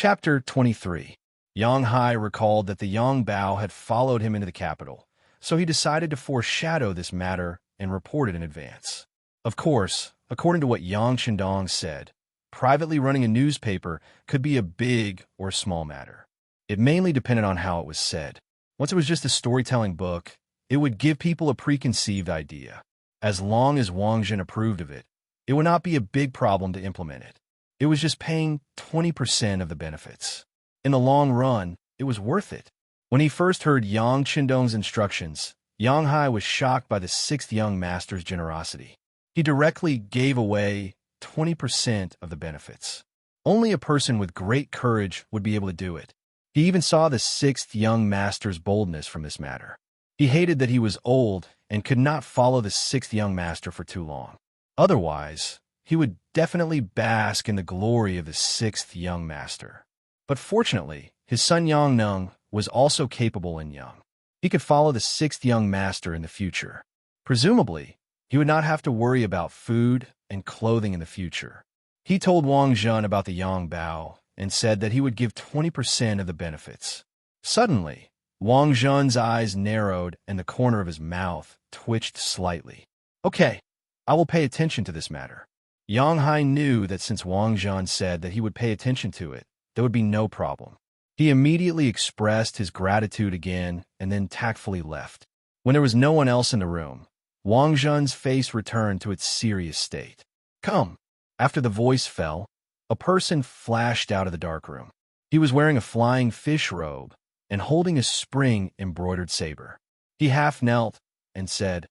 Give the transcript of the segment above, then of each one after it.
Chapter 23. Yang Hai recalled that the Yang Bao had followed him into the capital, so he decided to foreshadow this matter and report it in advance. Of course, according to what Yang Chendong said, privately running a newspaper could be a big or small matter. It mainly depended on how it was said. Once it was just a storytelling book, it would give people a preconceived idea. As long as Wang Zhen approved of it, it would not be a big problem to implement it. It was just paying 20% of the benefits. In the long run, it was worth it. When he first heard Yang Chendong's instructions, Yang Hai was shocked by the sixth young master's generosity. He directly gave away 20% of the benefits. Only a person with great courage would be able to do it. He even saw the sixth young master's boldness from this matter. He hated that he was old and could not follow the sixth young master for too long. Otherwise, he would definitely bask in the glory of the sixth young master. But fortunately, his son Yang Nung was also capable and young. He could follow the sixth young master in the future. Presumably, he would not have to worry about food and clothing in the future. He told Wang Zhen about the Yang Bao and said that he would give 20% of the benefits. Suddenly, Wang Zhen's eyes narrowed and the corner of his mouth twitched slightly. Okay, I will pay attention to this matter. Yang Hai knew that since Wang Zhen said that he would pay attention to it, there would be no problem. He immediately expressed his gratitude again and then tactfully left. When there was no one else in the room, Wang Zhen's face returned to its serious state. Come. After the voice fell, a person flashed out of the darkroom. He was wearing a flying fish robe and holding a spring-embroidered saber. He half knelt and said,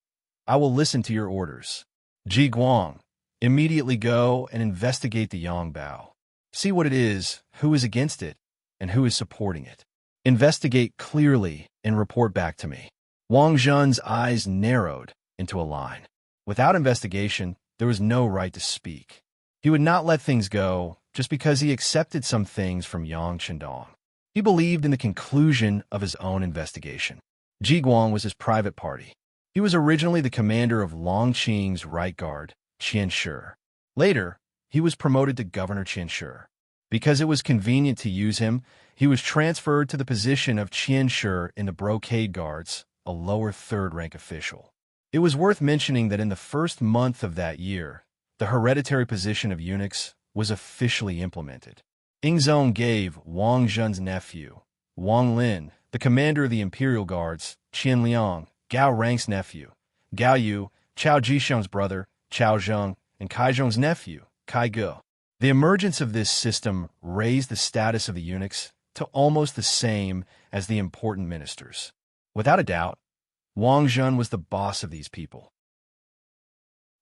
I will listen to your orders. Ji Guang, immediately go and investigate the Yang Bao. See what it is, who is against it, and who is supporting it. Investigate clearly and report back to me. Wang Zhen's eyes narrowed into a line. Without investigation, there was no right to speak. He would not let things go just because he accepted some things from Yang Chendong. He believed in the conclusion of his own investigation. Ji Guang was his private party. He was originally the commander of Longqing's right guard, Qianshi. Later, he was promoted to Governor Qianshi. Because it was convenient to use him, he was transferred to the position of Qianshi in the Brocade Guards, a lower third-rank official. It was worth mentioning that in the first month of that year, the hereditary position of eunuchs was officially implemented. Ingzong gave Wang Zhen's nephew, Wang Lin, the commander of the Imperial Guards, Qian Liang, Gao Rang's nephew, Gao Yu, Chao Jisheng's brother, Chao Zheng, and Kai Zhong's nephew, Kai Ge. The emergence of this system raised the status of the eunuchs to almost the same as the important ministers. Without a doubt, Wang Zhen was the boss of these people.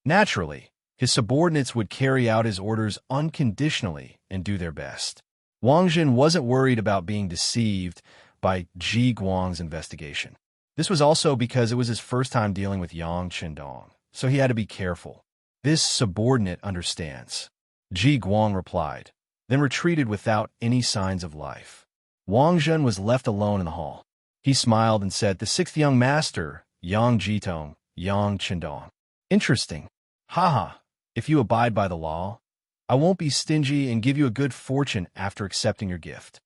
Naturally, his subordinates would carry out his orders unconditionally and do their best. Wang Zhen wasn't worried about being deceived by Ji Guang's investigation. This was also because it was his first time dealing with Yang Chendong, so he had to be careful. This subordinate understands. Ji Guang replied, then retreated without any signs of life. Wang Zhen was left alone in the hall. He smiled and said, the sixth young master, Yang Jitong, Yang Chendong. Interesting. Haha, if you abide by the law, I won't be stingy and give you a good fortune after accepting your gift.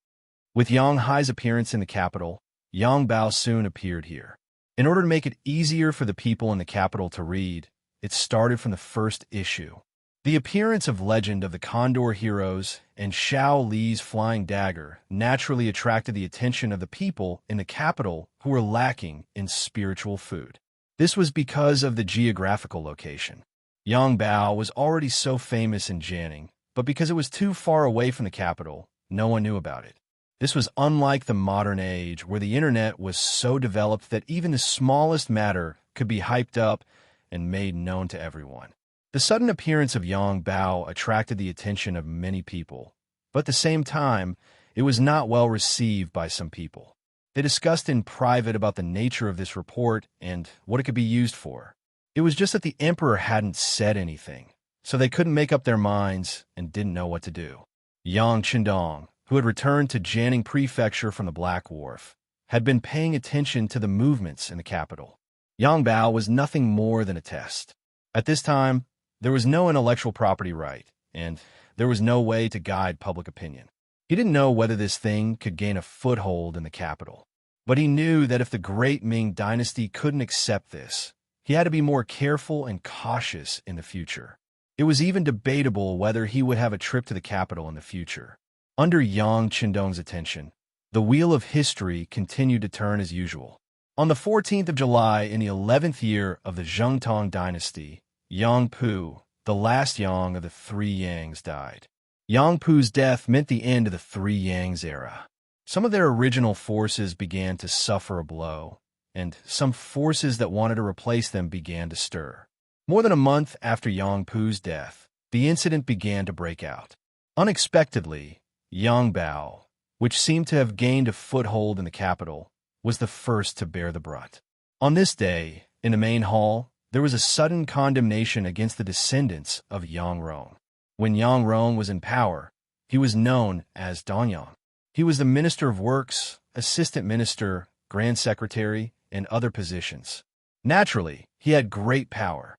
With Yang Hai's appearance in the capital, Yang Bao soon appeared here. In order to make it easier for the people in the capital to read, it started from the first issue. The appearance of Legend of the Condor Heroes and Xiao Li's Flying Dagger naturally attracted the attention of the people in the capital who were lacking in spiritual food. This was because of the geographical location. Yang Bao was already so famous in Jianing, but because it was too far away from the capital, no one knew about it. This was unlike the modern age where the internet was so developed that even the smallest matter could be hyped up and made known to everyone. The sudden appearance of Yang Bao attracted the attention of many people, but at the same time, it was not well received by some people. They discussed in private about the nature of this report and what it could be used for. It was just that the emperor hadn't said anything, so they couldn't make up their minds and didn't know what to do. Yang Chendong, who had returned to Jianing Prefecture from the Black Wharf, had been paying attention to the movements in the capital. Yang Bao was nothing more than a test. At this time, there was no intellectual property right, and there was no way to guide public opinion. He didn't know whether this thing could gain a foothold in the capital, but he knew that if the great Ming dynasty couldn't accept this, he had to be more careful and cautious in the future. It was even debatable whether he would have a trip to the capital in the future. Under Yang Qindong's attention, the wheel of history continued to turn as usual. On the 14th of July in the 11th year of the Zhengtong dynasty, Yang Pu, the last Yang of the Three Yangs, died. Yang Pu's death meant the end of the Three Yangs era. Some of their original forces began to suffer a blow, and some forces that wanted to replace them began to stir. More than a month after Yang Pu's death, the incident began to break out. Unexpectedly, Yang Bao, which seemed to have gained a foothold in the capital, was the first to bear the brunt. On this day, in the main hall, there was a sudden condemnation against the descendants of Yang Rong. When Yang Rong was in power, he was known as Danyang. He was the Minister of Works, Assistant Minister, Grand Secretary, and other positions. Naturally, he had great power.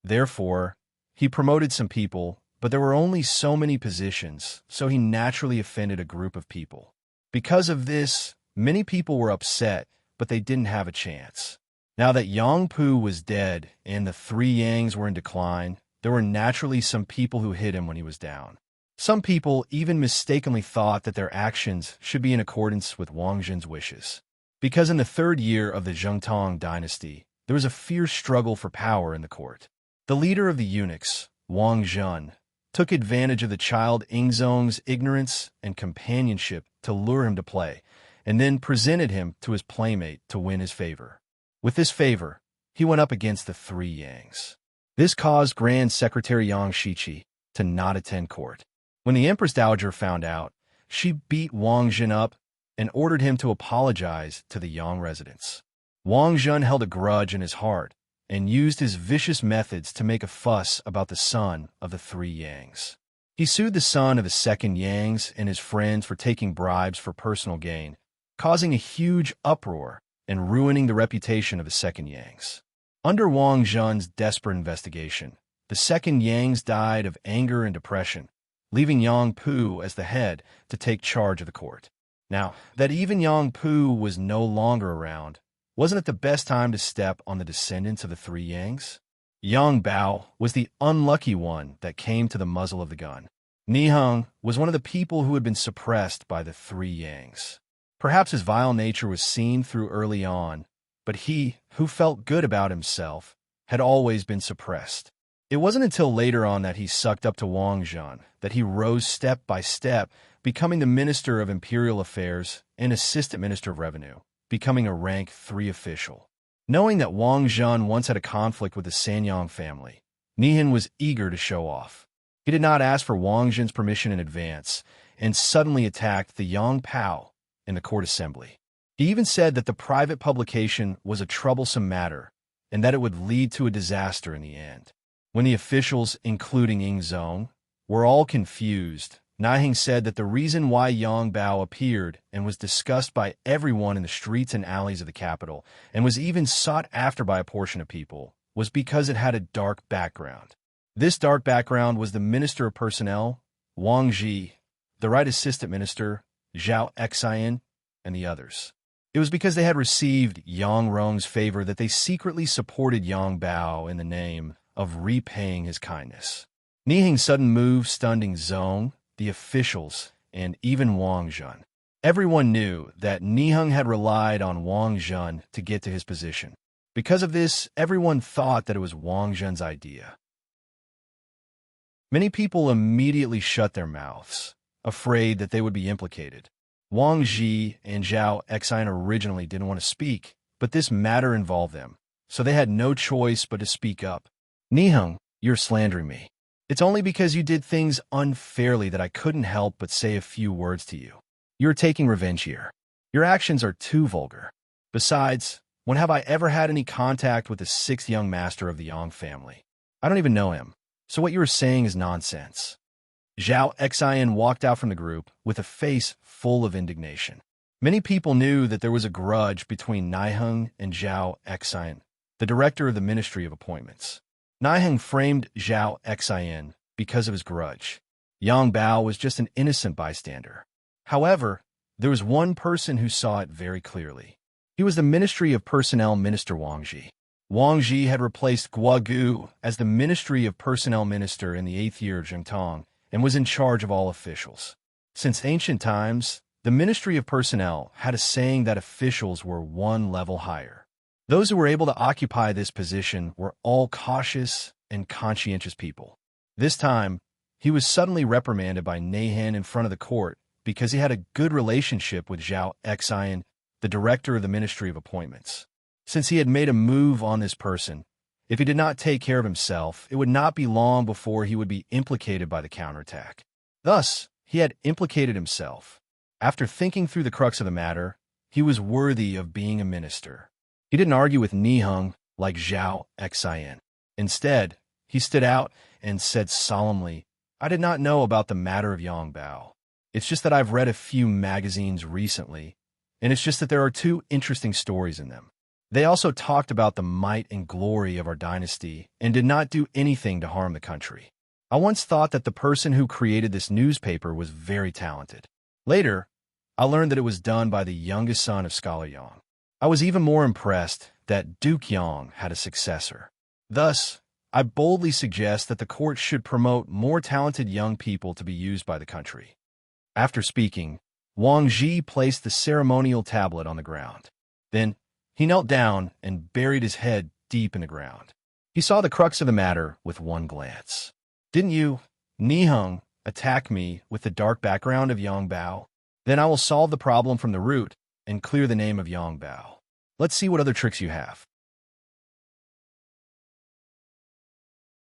Therefore, he promoted some people, but there were only so many positions, so he naturally offended a group of people. Because of this, many people were upset, but they didn't have a chance. Now that Yang Pu was dead and the Three Yangs were in decline, there were naturally some people who hit him when he was down. Some people even mistakenly thought that their actions should be in accordance with Wang Zhen's wishes. Because in the third year of the Zhengtong dynasty, there was a fierce struggle for power in the court. The leader of the eunuchs, Wang Zhen, took advantage of the child Ingzong's ignorance and companionship to lure him to play, and then presented him to his playmate to win his favor. With this favor, he went up against the Three Yangs. This caused Grand Secretary Yang Shiqi to not attend court. When the Empress Dowager found out, she beat Wang Zhen up and ordered him to apologize to the Yang residents. Wang Zhen held a grudge in his heart and used his vicious methods to make a fuss about the son of the Three Yangs. He sued the son of the second Yangs and his friends for taking bribes for personal gain, causing a huge uproar and ruining the reputation of the second Yangs. Under Wang Zhen's desperate investigation, the second Yangs died of anger and depression, leaving Yang Pu as the head to take charge of the court. Now, that even Yang Pu was no longer around, wasn't it the best time to step on the descendants of the Three Yangs? Yang Bao was the unlucky one that came to the muzzle of the gun. Niheng was one of the people who had been suppressed by the Three Yangs. Perhaps his vile nature was seen through early on, but he, who felt good about himself, had always been suppressed. It wasn't until later on that he sucked up to Wang Zhen that he rose step by step, becoming the Minister of Imperial Affairs and Assistant Minister of Revenue, becoming a rank 3 official. Knowing that Wang Zhen once had a conflict with the Sanyang family, Niheng was eager to show off. He did not ask for Wang Zhen's permission in advance and suddenly attacked the Yang Pao in the court assembly. He even said that the private publication was a troublesome matter and that it would lead to a disaster in the end. When the officials, including Ingzong, were all confused, Niheng said that the reason why Yang Bao appeared and was discussed by everyone in the streets and alleys of the capital, and was even sought after by a portion of people, was because it had a dark background. This dark background was the Minister of Personnel, Wang Ji, the Right Assistant Minister, Zhao Xian, and the others. It was because they had received Yang Rong's favor that they secretly supported Yang Bao in the name of repaying his kindness. Niheng's sudden move stunned Ingzong, the officials, and even Wang Zhen. Everyone knew that Niheng had relied on Wang Zhen to get to his position. Because of this, everyone thought that it was Wang Zhen's idea. Many people immediately shut their mouths, afraid that they would be implicated. Wang Ji and Zhao Xian originally didn't want to speak, but this matter involved them, so they had no choice but to speak up. Niheng, you're slandering me. It's only because you did things unfairly that I couldn't help but say a few words to you. You're taking revenge here. Your actions are too vulgar. Besides, when have I ever had any contact with the 6th young master of the Yang family? I don't even know him, so what you are saying is nonsense. Zhao Xian walked out from the group with a face full of indignation. Many people knew that there was a grudge between Niheng and Zhao Xian, the director of the Ministry of Appointments. Niheng framed Zhao Xian because of his grudge. Yang Bao was just an innocent bystander. However, there was one person who saw it very clearly. He was the Ministry of Personnel Minister Wang Ji. Wang Ji had replaced Guo Gu as the Ministry of Personnel Minister in the 8th year of Zhengtong and was in charge of all officials. Since ancient times, the Ministry of Personnel had a saying that officials were one level higher. Those who were able to occupy this position were all cautious and conscientious people. This time, he was suddenly reprimanded by Neihan in front of the court because he had a good relationship with Zhao Xian, the director of the Ministry of Appointments. Since he had made a move on this person, if he did not take care of himself, it would not be long before he would be implicated by the counterattack. Thus, he had implicated himself. After thinking through the crux of the matter, he was worthy of being a minister. He didn't argue with Niheng like Zhao Xian. Instead, he stood out and said solemnly, "I did not know about the matter of Yang Bao. It's just that I've read a few magazines recently, and it's just that there are two interesting stories in them. They also talked about the might and glory of our dynasty and did not do anything to harm the country. I once thought that the person who created this newspaper was very talented. Later, I learned that it was done by the youngest son of Scholar Yang. I was even more impressed that Duke Yang had a successor. Thus, I boldly suggest that the court should promote more talented young people to be used by the country." After speaking, Wang Ji placed the ceremonial tablet on the ground. Then, he knelt down and buried his head deep in the ground. He saw the crux of the matter with one glance. "Didn't you, Niheng, attack me with the dark background of Yang Bao? Then I will solve the problem from the root and clear the name of Yang Bao. Let's see what other tricks you have."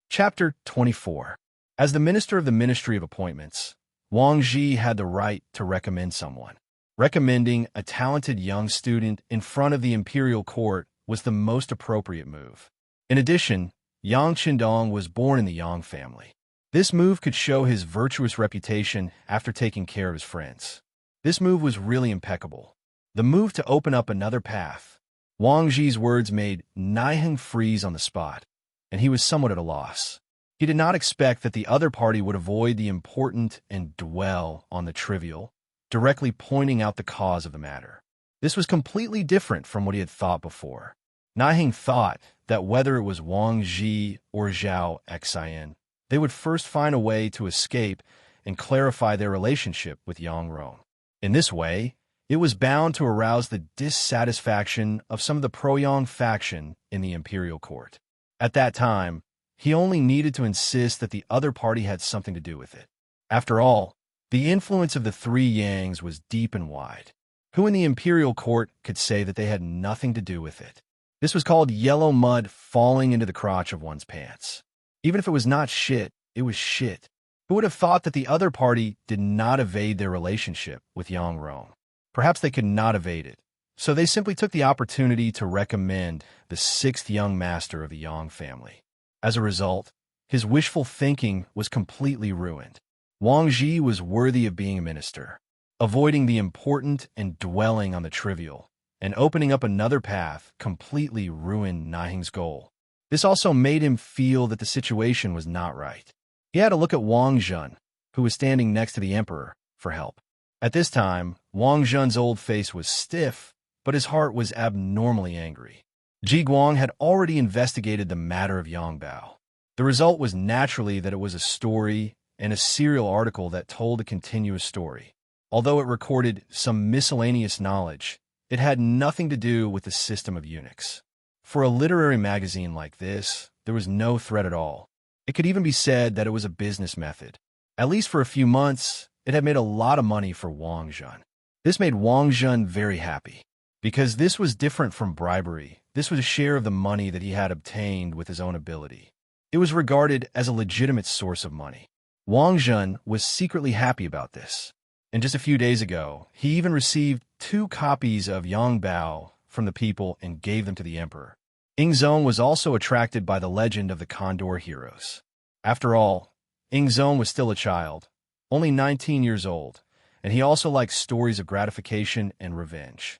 Chapter 24. As the Minister of the Ministry of Appointments, Wang Ji had the right to recommend someone. Recommending a talented young student in front of the imperial court was the most appropriate move. In addition, Yang Qindong was born in the Yang family. This move could show his virtuous reputation after taking care of his friends. This move was really impeccable. The move to open up another path. Wang Ji's words made Niheng freeze on the spot, and he was somewhat at a loss. He did not expect that the other party would avoid the important and dwell on the trivial, directly pointing out the cause of the matter. This was completely different from what he had thought before. Niheng thought that whether it was Wang Ji or Zhao Xian, they would first find a way to escape and clarify their relationship with Yang Rong. In this way, it was bound to arouse the dissatisfaction of some of the pro-Yang faction in the imperial court. At that time, he only needed to insist that the other party had something to do with it. After all, the influence of the three Yangs was deep and wide. Who in the imperial court could say that they had nothing to do with it? This was called yellow mud falling into the crotch of one's pants. Even if it was not shit, it was shit. Who would have thought that the other party did not evade their relationship with Yang Rong? Perhaps they could not evade it, so they simply took the opportunity to recommend the sixth young master of the Yang family. As a result, his wishful thinking was completely ruined. Wang Ji was worthy of being a minister. Avoiding the important and dwelling on the trivial, and opening up another path completely ruined Niheng's goal. This also made him feel that the situation was not right. He had to look at Wang Zhen, who was standing next to the emperor, for help. At this time, Wang Zhen's old face was stiff, but his heart was abnormally angry. Ji Guang had already investigated the matter of Yang Bao. The result was naturally that it was a story and a serial article that told a continuous story. Although it recorded some miscellaneous knowledge, it had nothing to do with the system of eunuchs. For a literary magazine like this, there was no threat at all. It could even be said that it was a business method. At least for a few months, it had made a lot of money for Wang Zhen. This made Wang Zhen very happy. Because this was different from bribery, this was a share of the money that he had obtained with his own ability. It was regarded as a legitimate source of money. Wang Zhen was secretly happy about this. And just a few days ago, he even received 2 copies of Yang Bao from the people and gave them to the emperor. Ingzong was also attracted by the legend of the Condor heroes. After all, Ingzong was still a child, only 19 years old, and he also liked stories of gratification and revenge.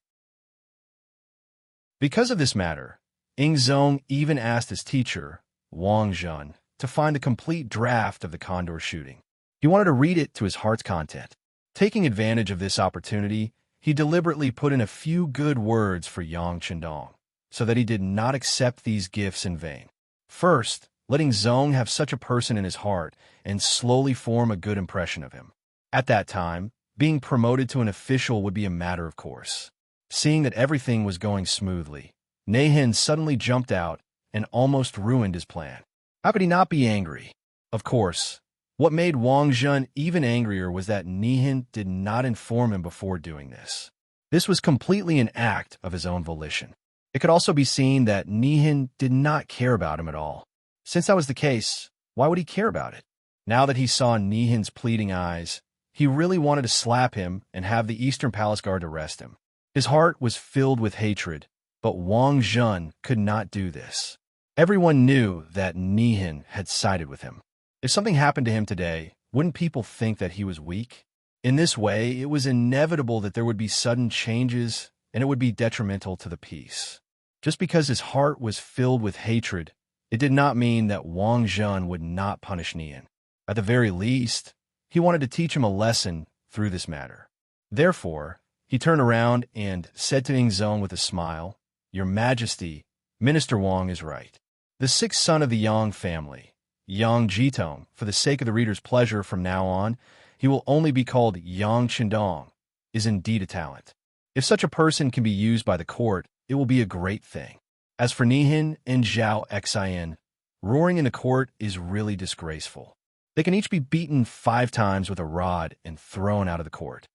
Because of this matter, Ingzong even asked his teacher, Wang Zhen, to find a complete draft of the Condor shooting. He wanted to read it to his heart's content. Taking advantage of this opportunity, he deliberately put in a few good words for Yang Chendong, so that he did not accept these gifts in vain. First, letting Zong have such a person in his heart and slowly form a good impression of him. At that time, being promoted to an official would be a matter of course. Seeing that everything was going smoothly, Nahin suddenly jumped out and almost ruined his plan. How could he not be angry? Of course, what made Wang Zhen even angrier was that Nihin did not inform him before doing this. This was completely an act of his own volition. It could also be seen that Nihin did not care about him at all. Since that was the case, why would he care about it? Now that he saw Nihin's pleading eyes, he really wanted to slap him and have the Eastern Palace Guard arrest him. His heart was filled with hatred, but Wang Zhen could not do this. Everyone knew that Nihin had sided with him. If something happened to him today, wouldn't people think that he was weak? In this way, it was inevitable that there would be sudden changes, and it would be detrimental to the peace. Just because his heart was filled with hatred, it did not mean that Wang Zhen would not punish Nihin. At the very least, he wanted to teach him a lesson through this matter. Therefore, he turned around and said to Ingzong with a smile, "Your Majesty, Minister Wang is right. The sixth son of the Yang family, Yang Jitong, for the sake of the reader's pleasure from now on, he will only be called Yang Chendong, is indeed a talent. If such a person can be used by the court, it will be a great thing. As for Nihin and Zhao Xian, roaring in the court is really disgraceful. They can each be beaten 5 times with a rod and thrown out of the court."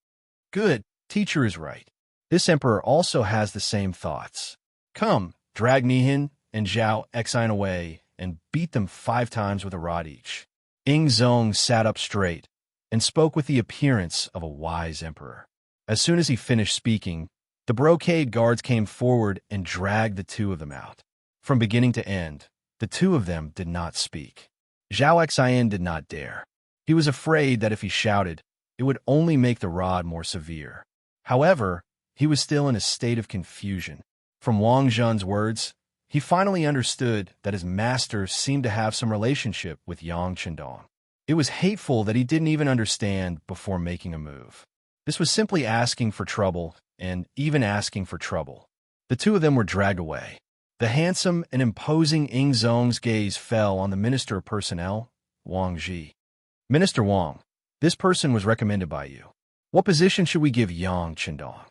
Good, teacher is right. This emperor also has the same thoughts. Come, drag Nihin and Zhao Xian away and beat them 5 times with a rod each. Ingzong sat up straight and spoke with the appearance of a wise emperor. As soon as he finished speaking, the brocade guards came forward and dragged the 2 of them out. From beginning to end, the 2 of them did not speak. Zhao Xian did not dare. He was afraid that if he shouted, it would only make the rod more severe. However, he was still in a state of confusion. From Wang Zhen's words, he finally understood that his master seemed to have some relationship with Yang Chendong. It was hateful that he didn't even understand before making a move. This was simply asking for trouble, and even asking for trouble. The 2 of them were dragged away. The handsome and imposing Ingzong's gaze fell on the Minister of Personnel, Wang Ji. "Minister Wang, this person was recommended by you. What position should we give Yang Chendong?"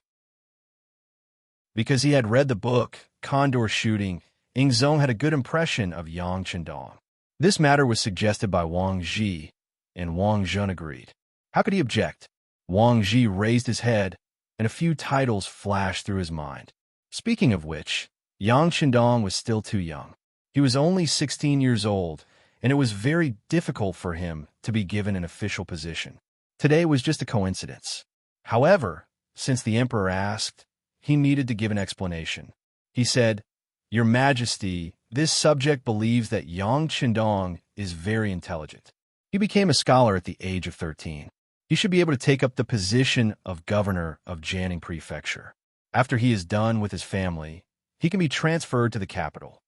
Because he had read the book, Condor Shooting, Ingzong had a good impression of Yang Chendong. This matter was suggested by Wang Ji, and Wang Zhen agreed. How could he object? Wang Ji raised his head, and a few titles flashed through his mind. Speaking of which, Yang Chendong was still too young. He was only 16 years old, and it was very difficult for him to be given an official position. Today was just a coincidence. However, since the emperor asked, he needed to give an explanation. He said, "Your Majesty, this subject believes that Yang Chendong is very intelligent. He became a scholar at the age of 13. He should be able to take up the position of governor of Jiangning Prefecture. After he is done with his family, he can be transferred to the capital."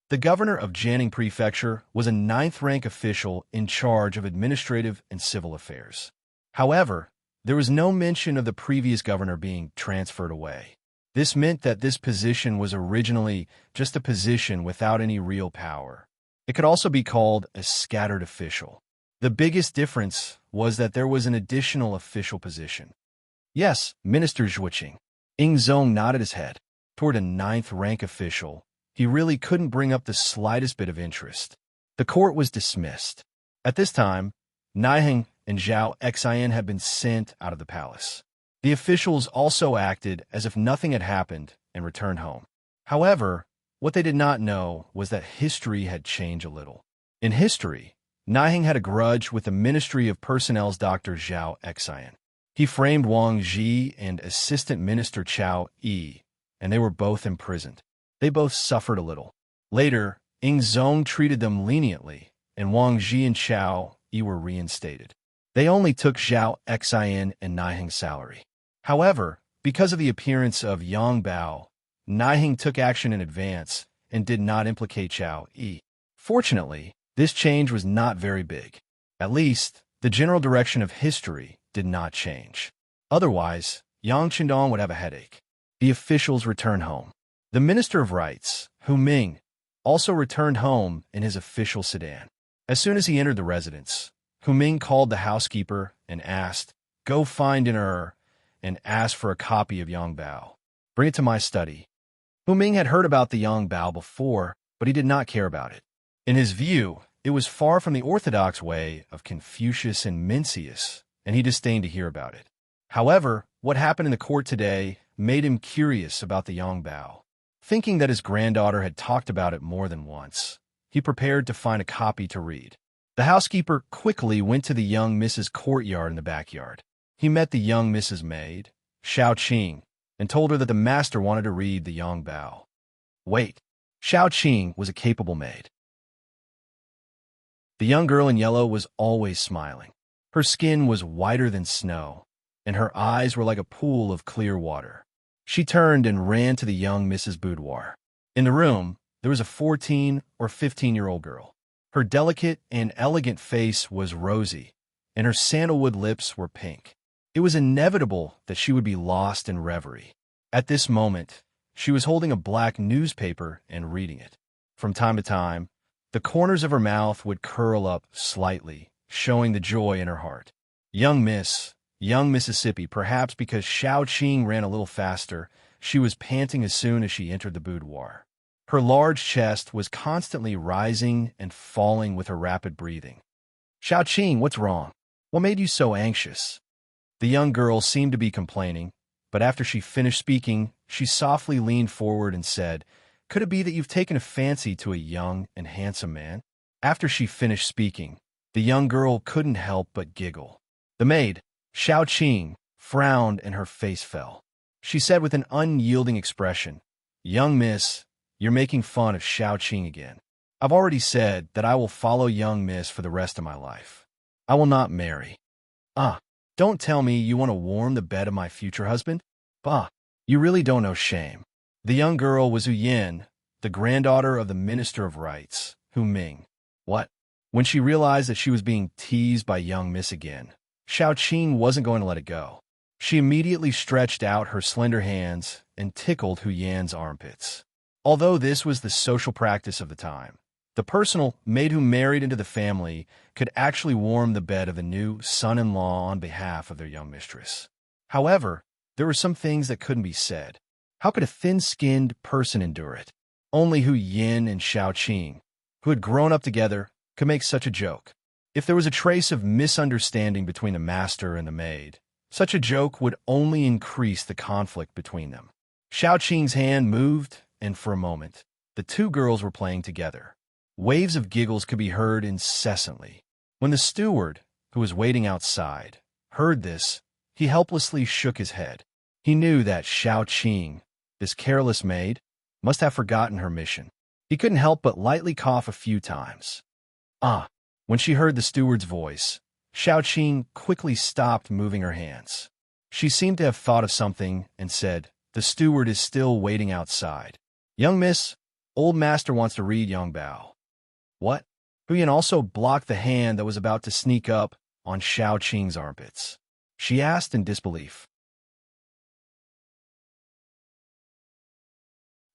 The governor of Jiangning Prefecture was a 9th-rank official in charge of administrative and civil affairs. However, there was no mention of the previous governor being transferred away. This meant that this position was originally just a position without any real power. It could also be called a scattered official. The biggest difference was that there was an additional official position. "Yes, Minister Zhuoqing." Ingzong nodded his head. Toward a 9th-rank official, he really couldn't bring up the slightest bit of interest. The court was dismissed. At this time, Naiheng and Zhao Xian had been sent out of the palace. The officials also acted as if nothing had happened and returned home. However, what they did not know was that history had changed a little. In history, Naiheng had a grudge with the Ministry of Personnel's Dr. Zhao Xian. He framed Wang Ji and Assistant Minister Chao Yi, and they were both imprisoned. They both suffered a little. Later, Ingzong treated them leniently, and Wang Ji and Chao Yi were reinstated. They only took Zhao Xian and Naiheng's salary. However, because of the appearance of Yang Bao, Naiheng took action in advance and did not implicate Chao Yi. Fortunately, this change was not very big. At least, The general direction of history did not change. Otherwise, Yang Qindong would have a headache. The officials returned home. The Minister of Rights, Hu Ming, also returned home in his official sedan. As soon as he entered the residence, Hu Ming called the housekeeper and asked, "Go find an and ask for a copy of Yang Bao. Bring it to my study." Hu Ming had heard about the Yang Bao before, but he did not care about it. In his view, it was far from the orthodox way of Confucius and Mencius, and he disdained to hear about it. However, what happened in the court today made him curious about the Yang Bao. Thinking that his granddaughter had talked about it more than once, he prepared to find a copy to read. The housekeeper quickly went to the young Mrs. courtyard in the backyard. He met the young Mrs. maid, Xiao Qing, and told her that the master wanted to read the Yang Bao. Wait, Xiao Qing was a capable maid. The young girl in yellow was always smiling. Her skin was whiter than snow, and her eyes were like a pool of clear water. She turned and ran to the young Mrs. Boudoir. In the room, there was a 14 or 15-year-old girl. Her delicate and elegant face was rosy, and her sandalwood lips were pink. It was inevitable that she would be lost in reverie. At this moment, she was holding a black newspaper and reading it. From time to time, the corners of her mouth would curl up slightly, showing the joy in her heart. Young Mississippi, perhaps because Xiao Qing ran a little faster, she was panting as soon as she entered the boudoir. Her large chest was constantly rising and falling with her rapid breathing. "Xiao Qing, what's wrong? What made you so anxious?" The young girl seemed to be complaining, but after she finished speaking, she softly leaned forward and said, "Could it be that you've taken a fancy to a young and handsome man?" After she finished speaking, the young girl couldn't help but giggle. The maid, Xiao Qing, frowned and her face fell. She said with an unyielding expression, "Young miss, you're making fun of Xiao Qing again. I've already said that I will follow young miss for the rest of my life. I will not marry." "Ah, don't tell me you want to warm the bed of my future husband? Bah, you really don't know shame." The young girl was Yu Yin, the granddaughter of the Minister of Rights, Hu Ming. What? When she realized that she was being teased by young miss again, Xiao Qing wasn't going to let it go. She immediately stretched out her slender hands and tickled Hu Yan's armpits. Although this was the social practice of the time, the personal maid who married into the family could actually warm the bed of the new son-in-law on behalf of their young mistress. However, there were some things that couldn't be said. How could a thin-skinned person endure it? Only Hu Yin and Xiao Qing, who had grown up together, could make such a joke. If there was a trace of misunderstanding between the master and the maid, such a joke would only increase the conflict between them. Xiao Qing's hand moved, and for a moment, the two girls were playing together. Waves of giggles could be heard incessantly. When the steward, who was waiting outside, heard this, he helplessly shook his head. He knew that Xiao Qing, this careless maid, must have forgotten her mission. He couldn't help but lightly cough a few times. "Ah!" When she heard the steward's voice, Xiao Qing quickly stopped moving her hands. She seemed to have thought of something and said, "The steward is still waiting outside. Young miss, old master wants to read Yang Bao." What? Hu Yan also blocked the hand that was about to sneak up on Xiao Qing's armpits. She asked in disbelief.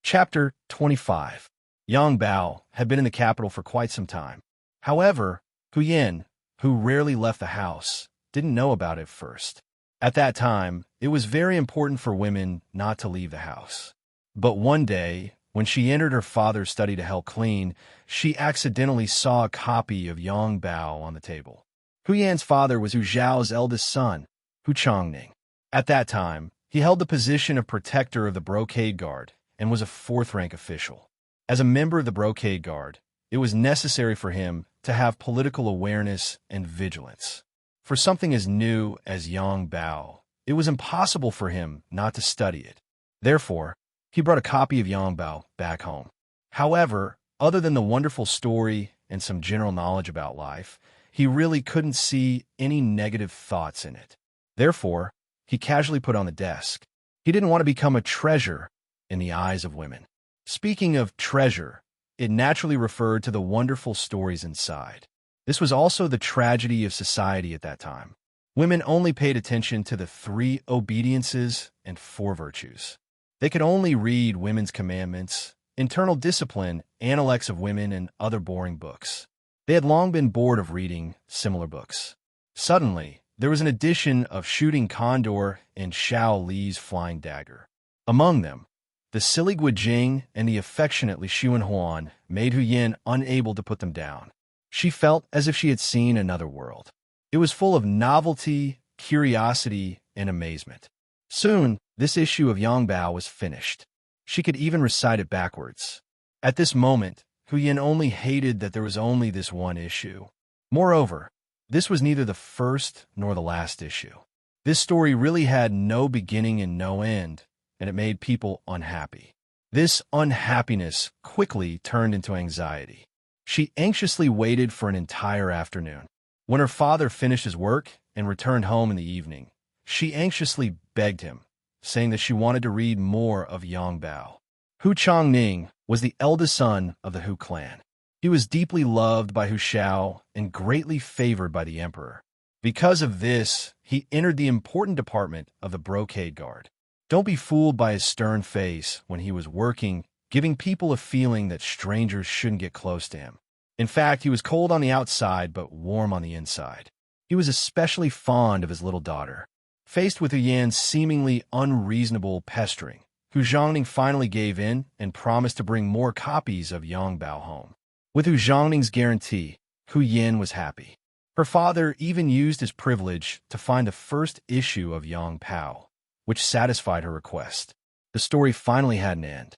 Chapter 25. Yang Bao had been in the capital for quite some time. However, Hu Yan, who rarely left the house, didn't know about it first. At that time, it was very important for women not to leave the house. But one day, when she entered her father's study to help clean, she accidentally saw a copy of Yang Bao on the table. Hu Yan's father was Hu Zhao's eldest son, Hu Changning. At that time, he held the position of protector of the Brocade Guard and was a fourth-rank official. As a member of the Brocade Guard, it was necessary for him to have political awareness and vigilance. For something as new as Yang Bao, it was impossible for him not to study it. Therefore, he brought a copy of Yang Bao back home. However, other than the wonderful story and some general knowledge about life, he really couldn't see any negative thoughts in it. Therefore, he casually put on the desk. He didn't want to become a treasure in the eyes of women. Speaking of treasure, it naturally referred to the wonderful stories inside. This was also the tragedy of society at that time. Women only paid attention to the 3 obediences and 4 virtues. They could only read women's commandments, internal discipline, Analects of Women, and other boring books. They had long been bored of reading similar books. Suddenly, there was an addition of Shooting Condor and Xiao Li's Flying Dagger. Among them, the silly Guijing and the affectionate Li Xuanhuan made Hu Yin unable to put them down. She felt as if she had seen another world. It was full of novelty, curiosity, and amazement. Soon, this issue of Yongbao was finished. She could even recite it backwards. At this moment, Hu Yin only hated that there was only this one issue. Moreover, this was neither the first nor the last issue. This story really had no beginning and no end, and it made people unhappy. This unhappiness quickly turned into anxiety. She anxiously waited for an entire afternoon. When her father finished his work and returned home in the evening, she anxiously begged him, saying that she wanted to read more of Yongbao. Hu Changning was the eldest son of the Hu clan. He was deeply loved by Hu Xiao and greatly favored by the emperor. Because of this, he entered the important department of the brocade guard. Don't be fooled by his stern face when he was working, giving people a feeling that strangers shouldn't get close to him. In fact, he was cold on the outside but warm on the inside. He was especially fond of his little daughter. Faced with Hu Yan's seemingly unreasonable pestering, Hu Zhongning finally gave in and promised to bring more copies of Yongbao home. With Hu Zhongning's guarantee, Hu Yin was happy. Her father even used his privilege to find the first issue of Yongbao, which satisfied her request. The story finally had an end.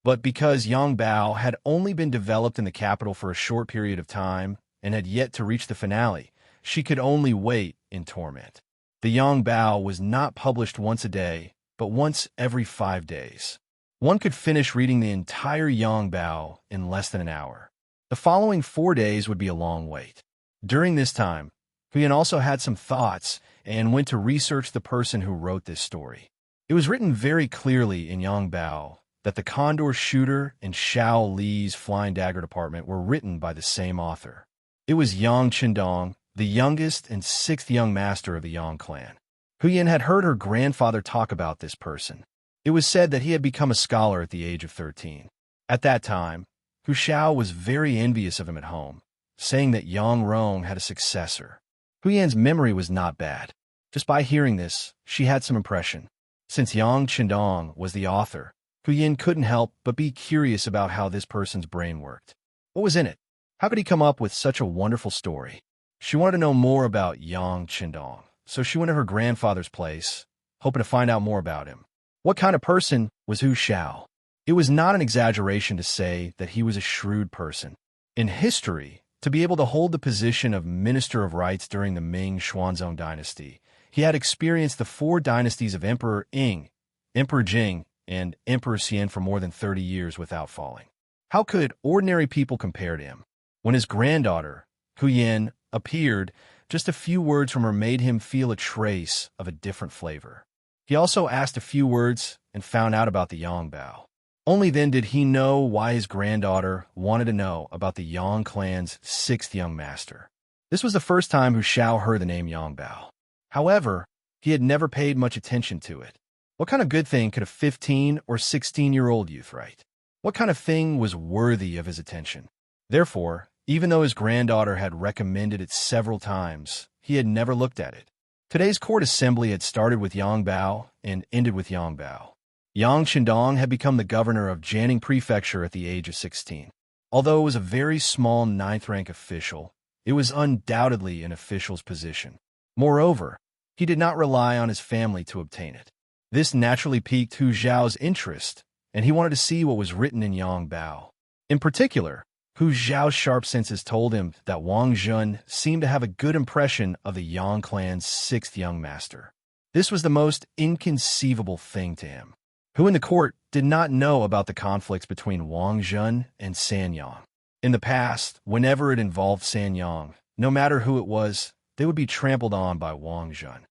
But because Yongbao had only been developed in the capital for a short period of time and had yet to reach the finale, she could only wait in torment. The Yongbao was not published once a day, but once every 5 days. One could finish reading the entire Yongbao in less than an hour. The following 4 days would be a long wait. During this time, Hu Yin also had some thoughts and went to research the person who wrote this story. It was written very clearly in Yongbao that the Condor Shooter and Xiao Li's Flying Dagger Department were written by the same author. It was Yang Qindong, the youngest and 6th young master of the Yang clan. Hu Yin had heard her grandfather talk about this person. It was said that he had become a scholar at the age of 13. At that time, Hu Xiao was very envious of him at home, saying that Yang Rong had a successor. Hu Yan's memory was not bad. Just by hearing this, she had some impression. Since Yang Qindong was the author, Hu Yin couldn't help but be curious about how this person's brain worked. What was in it? How could he come up with such a wonderful story? She wanted to know more about Yang Qindong, so she went to her grandfather's place, hoping to find out more about him. What kind of person was Hu Xiao? It was not an exaggeration to say that he was a shrewd person. In history, to be able to hold the position of Minister of Rights during the Ming Xuanzong dynasty, he had experienced the 4 dynasties of Emperor Ying, Emperor Jing, and Emperor Xian for more than 30 years without falling. How could ordinary people compare to him? When his granddaughter, Hu Yin, appeared, just a few words from her made him feel a trace of a different flavor. He also asked a few words and found out about the Yongbao. Only then did he know why his granddaughter wanted to know about the Yang clan's 6th young master. This was the first time Hu Xiao heard the name Yongbao. However, he had never paid much attention to it. What kind of good thing could a 15 or 16-year-old youth write? What kind of thing was worthy of his attention? Therefore, even though his granddaughter had recommended it several times, he had never looked at it. Today's court assembly had started with Yongbao and ended with Yongbao. Yang Qindong had become the governor of Jianing Prefecture at the age of 16. Although it was a very small 9th-rank official, it was undoubtedly an official's position. Moreover, he did not rely on his family to obtain it. This naturally piqued Hu Xiao's interest, and he wanted to see what was written in Yongbao. In particular, Hu Xiao's sharp senses told him that Wang Zhun seemed to have a good impression of the Yang clan's 6th young master. This was the most inconceivable thing to him. Who in the court did not know about the conflicts between Wang Zhun and Sanyang. In the past, whenever it involved Sanyang, no matter who it was, they would be trampled on by Wang Zhun.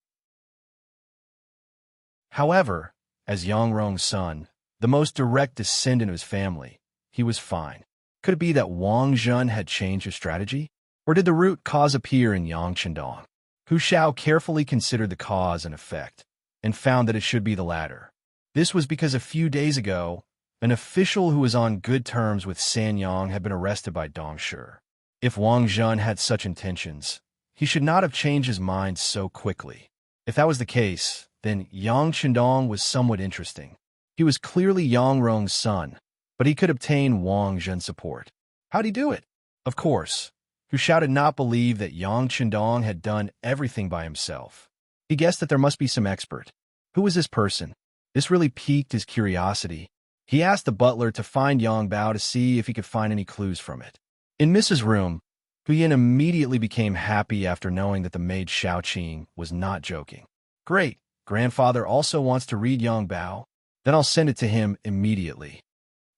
However, as Yang Rong's son, the most direct descendant of his family, he was fine. Could it be that Wang Zhen had changed his strategy? Or did the root cause appear in Yang Chendong? Hu Shao carefully considered the cause and effect, and found that it should be the latter. This was because a few days ago, an official who was on good terms with Sanyang had been arrested by Dong Shi. If Wang Zhen had such intentions, he should not have changed his mind so quickly. If that was the case, then Yang Chendong was somewhat interesting. He was clearly Yang Rong's son, but he could obtain Wang Zhen's support. How'd he do it? Of course, Hu Shao did not believe that Yang Chendong had done everything by himself. He guessed that there must be some expert. Who was this person? This really piqued his curiosity. He asked the butler to find Yang Bao to see if he could find any clues from it. In Mrs. Room, Hu Yin immediately became happy after knowing that the maid Xiao Qing was not joking. Great, grandfather also wants to read Yang Bao. Then I'll send it to him immediately.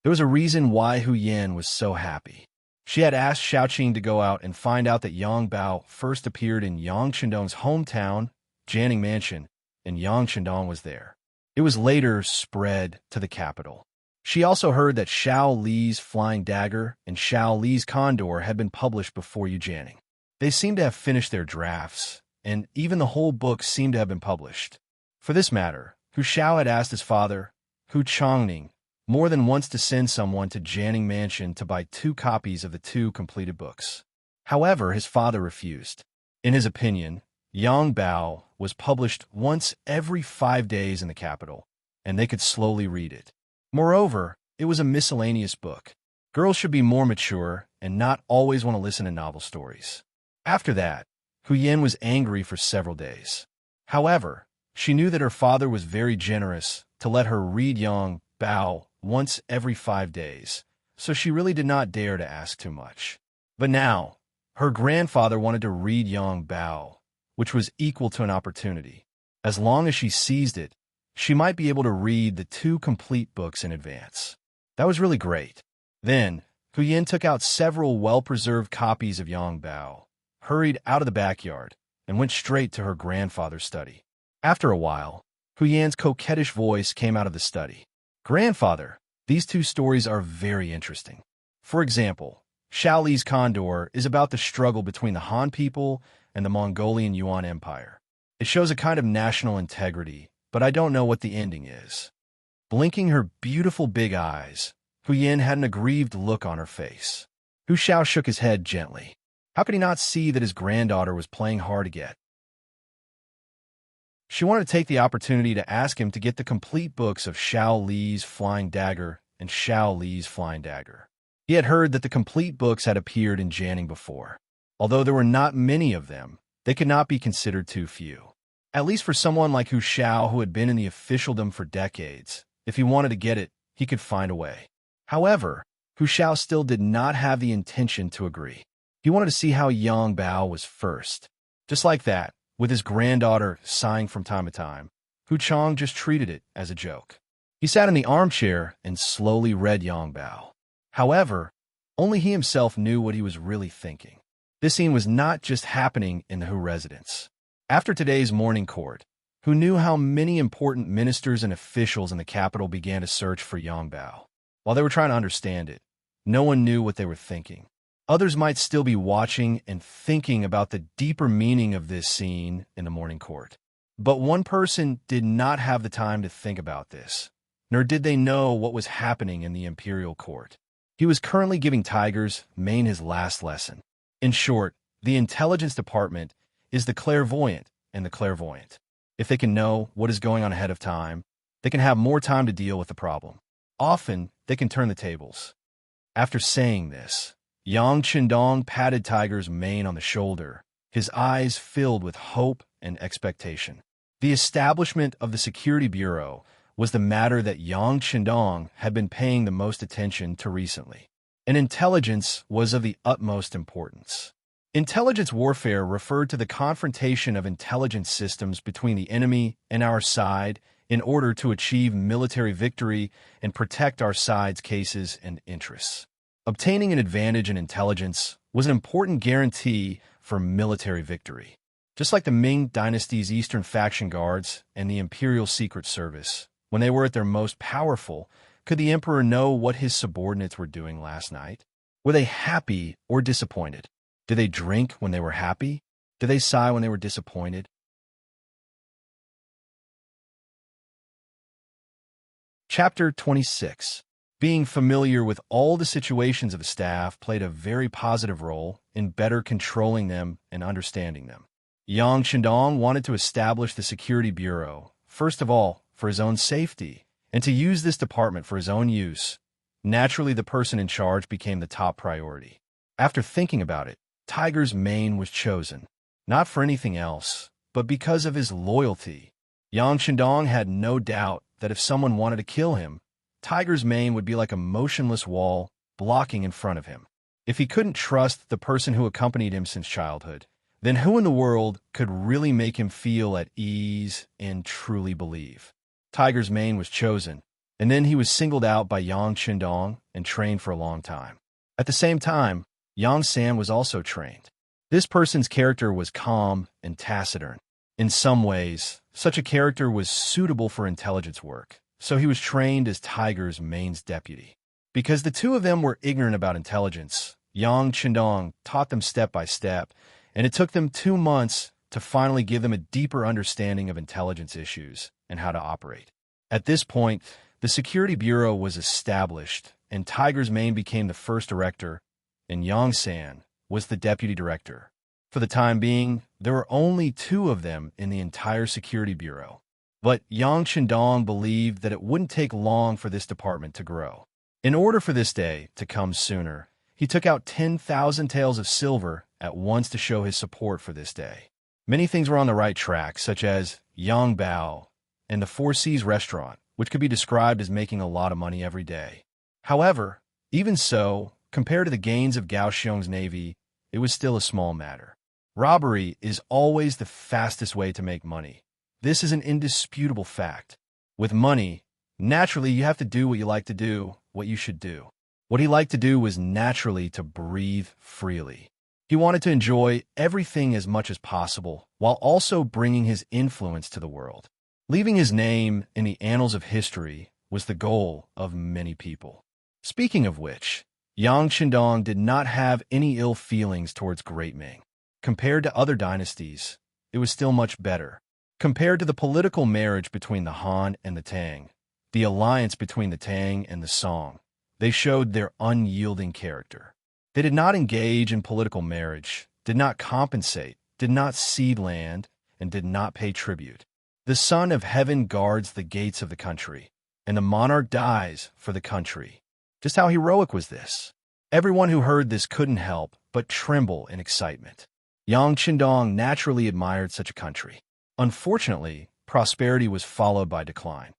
There was a reason why Hu Yin was so happy. She had asked Xiao Qing to go out and find out that Yang Bao first appeared in Yang Chendong's hometown, Jianing Mansion, and Yang Chendong was there. It was later spread to the capital. She also heard that Xiao Li's Flying Dagger and Xiao Li's Condor had been published before Yu Jianing. They seemed to have finished their drafts, and even the whole book seemed to have been published. For this matter, Hu Shao had asked his father, Hu Chongning, more than once to send someone to Jianing Mansion to buy 2 copies of the 2 completed books. However, his father refused. In his opinion, Yang Bao was published once every 5 days in the capital, and they could slowly read it. Moreover, it was a miscellaneous book. Girls should be more mature and not always want to listen to novel stories. After that, Hu Yin was angry for several days. However, she knew that her father was very generous to let her read Yang Bao once every 5 days, so she really did not dare to ask too much. But now, her grandfather wanted to read Yang Bao, which was equal to an opportunity. As long as she seized it, she might be able to read the 2 complete books in advance. That was really great. Then, Hu Yin took out several well-preserved copies of Yang Bao, hurried out of the backyard, and went straight to her grandfather's study. After a while, Hu Yan's coquettish voice came out of the study. Grandfather, these 2 stories are very interesting. For example, Xiao Li's Condor is about the struggle between the Han people and the Mongolian Yuan Empire. It shows a kind of national integrity, but I don't know what the ending is. Blinking her beautiful big eyes, Hu Yin had an aggrieved look on her face. Hu Shao shook his head gently. How could he not see that his granddaughter was playing hard to get? She wanted to take the opportunity to ask him to get the complete books of Xiao Li's Flying Dagger and Xiao Li's Flying Dagger. He had heard that the complete books had appeared in Jianing before. Although there were not many of them, they could not be considered too few. At least for someone like Hu Shao who had been in the officialdom for decades, if he wanted to get it, he could find a way. However, Hu Shao still did not have the intention to agree. He wanted to see how Yang Bao was first. Just like that, with his granddaughter sighing from time to time, Hu Chong just treated it as a joke. He sat in the armchair and slowly read Yang Bao. However, only he himself knew what he was really thinking. This scene was not just happening in the Hu residence. After today's morning court, Hu knew how many important ministers and officials in the capital began to search for Yang Bao. While they were trying to understand it, no one knew what they were thinking. Others might still be watching and thinking about the deeper meaning of this scene in the morning court. But one person did not have the time to think about this, nor did they know what was happening in the imperial court. He was currently giving Tiger's Mane his last lesson. In short, the intelligence department is the clairvoyant and the clairvoyant. If they can know what is going on ahead of time, they can have more time to deal with the problem. Often, they can turn the tables. After saying this, Yang Chendong patted Tiger's mane on the shoulder, his eyes filled with hope and expectation. The establishment of the Security Bureau was the matter that Yang Chendong had been paying the most attention to recently. And intelligence was of the utmost importance. Intelligence warfare referred to the confrontation of intelligence systems between the enemy and our side in order to achieve military victory and protect our side's cases and interests. Obtaining an advantage in intelligence was an important guarantee for military victory. Just like the Ming Dynasty's Eastern Faction Guards and the Imperial Secret Service, when they were at their most powerful, could the emperor know what his subordinates were doing last night? Were they happy or disappointed? Did they drink when they were happy? Did they sigh when they were disappointed? Chapter 26. Being familiar with all the situations of a staff played a very positive role in better controlling them and understanding them. Yang Shandong wanted to establish the Security Bureau, first of all, for his own safety, and to use this department for his own use. Naturally, the person in charge became the top priority. After thinking about it, Tiger's Mane was chosen, not for anything else, but because of his loyalty. Yang Shandong had no doubt that if someone wanted to kill him, Tiger's Mane would be like a motionless wall blocking in front of him. If he couldn't trust the person who accompanied him since childhood, then who in the world could really make him feel at ease and truly believe? Tiger's Mane was chosen, and then he was singled out by Yang Shandong and trained for a long time. At the same time, Yang San was also trained. This person's character was calm and taciturn. In some ways, such a character was suitable for intelligence work, so he was trained as Tiger's Mane's deputy. Because the two of them were ignorant about intelligence, Yang Shandong taught them step by step, and it took them 2 months to finally give them a deeper understanding of intelligence issues and how to operate. At this point, the Security Bureau was established, and Tiger's Mane became the first director, and Yang San was the deputy director. For the time being, there were only 2 of them in the entire Security Bureau. But Yang Shandong believed that it wouldn't take long for this department to grow. In order for this day to come sooner, he took out 10,000 taels of silver at once to show his support for this day. Many things were on the right track, such as Yang Bao and the Four Seas restaurant, which could be described as making a lot of money every day. However, even so, compared to the gains of Kaohsiung's navy, it was still a small matter. Robbery is always the fastest way to make money. This is an indisputable fact. With money, naturally you have to do what you like to do, what you should do. What he liked to do was naturally to breathe freely. He wanted to enjoy everything as much as possible, while also bringing his influence to the world. Leaving his name in the annals of history was the goal of many people. Speaking of which, Yang Shandong did not have any ill feelings towards Great Ming. Compared to other dynasties, it was still much better. Compared to the political marriage between the Han and the Tang, the alliance between the Tang and the Song, they showed their unyielding character. They did not engage in political marriage, did not compensate, did not cede land, and did not pay tribute. The Son of Heaven guards the gates of the country, and the monarch dies for the country. Just how heroic was this? Everyone who heard this couldn't help but tremble in excitement. Yang Shandong naturally admired such a country. Unfortunately, prosperity was followed by decline.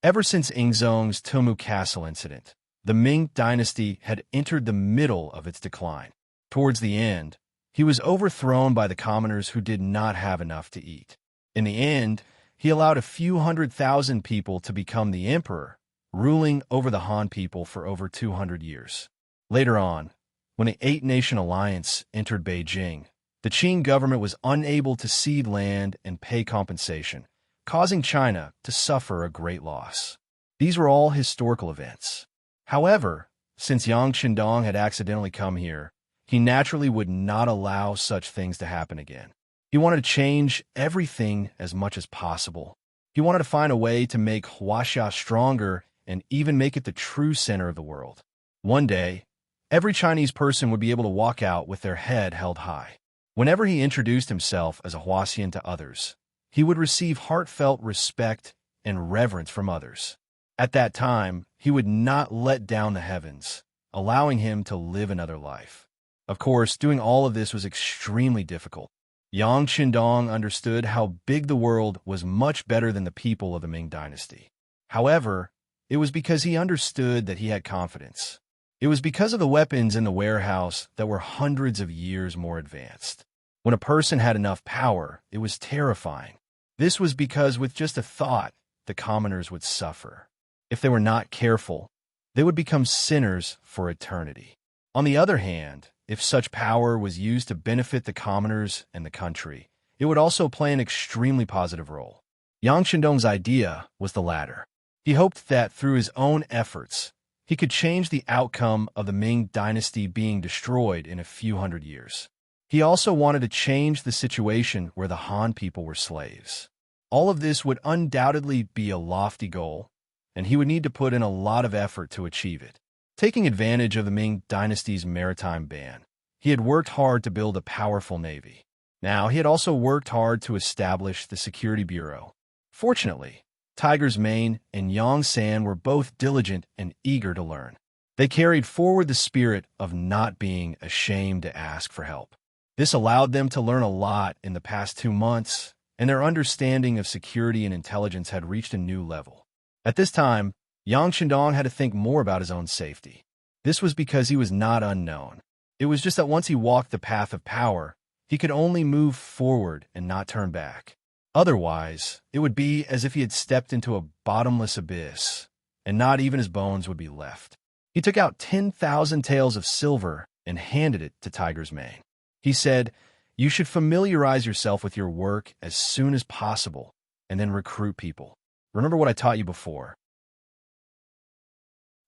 Ever since Ingzong's Tumu Castle incident, the Ming dynasty had entered the middle of its decline. Towards the end, he was overthrown by the commoners who did not have enough to eat. In the end, he allowed a few 100,000 people to become the emperor, ruling over the Han people for over 200 years. Later on, when the Eight-Nation Alliance entered Beijing, the Qing government was unable to cede land and pay compensation, causing China to suffer a great loss. These were all historical events. However, since Yang Shandong had accidentally come here, he naturally would not allow such things to happen again. He wanted to change everything as much as possible. He wanted to find a way to make Huaxia stronger and even make it the true center of the world. One day, every Chinese person would be able to walk out with their head held high. Whenever he introduced himself as a Huaxian to others, he would receive heartfelt respect and reverence from others. At that time, he would not let down the heavens, allowing him to live another life. Of course, doing all of this was extremely difficult. Yang Shandong understood how big the world was much better than the people of the Ming dynasty. However, it was because he understood that he had confidence. It was because of the weapons in the warehouse that were hundreds of years more advanced. When a person had enough power, it was terrifying. This was because with just a thought, the commoners would suffer. If they were not careful, they would become sinners for eternity. On the other hand, if such power was used to benefit the commoners and the country, it would also play an extremely positive role. Yang Shandong's idea was the latter. He hoped that through his own efforts, He could change the outcome of the Ming dynasty being destroyed in a few hundred years. He also wanted to change the situation where the Han people were slaves. All of this would undoubtedly be a lofty goal, and he would need to put in a lot of effort to achieve it. Taking advantage of the Ming dynasty's maritime ban, he had worked hard to build a powerful navy. Now, he had also worked hard to establish the Security Bureau. Fortunately, Tiger's Mane and Yang San were both diligent and eager to learn. They carried forward the spirit of not being ashamed to ask for help. This allowed them to learn a lot in the past 2 months, and their understanding of security and intelligence had reached a new level. At this time, Yang Shandong had to think more about his own safety. This was because he was not unknown. It was just that once he walked the path of power, he could only move forward and not turn back. Otherwise, it would be as if he had stepped into a bottomless abyss, and not even his bones would be left. He took out 10,000 taels of silver and handed it to Tiger's Mane. He said, "You should familiarize yourself with your work as soon as possible, and then recruit people. Remember what I taught you before.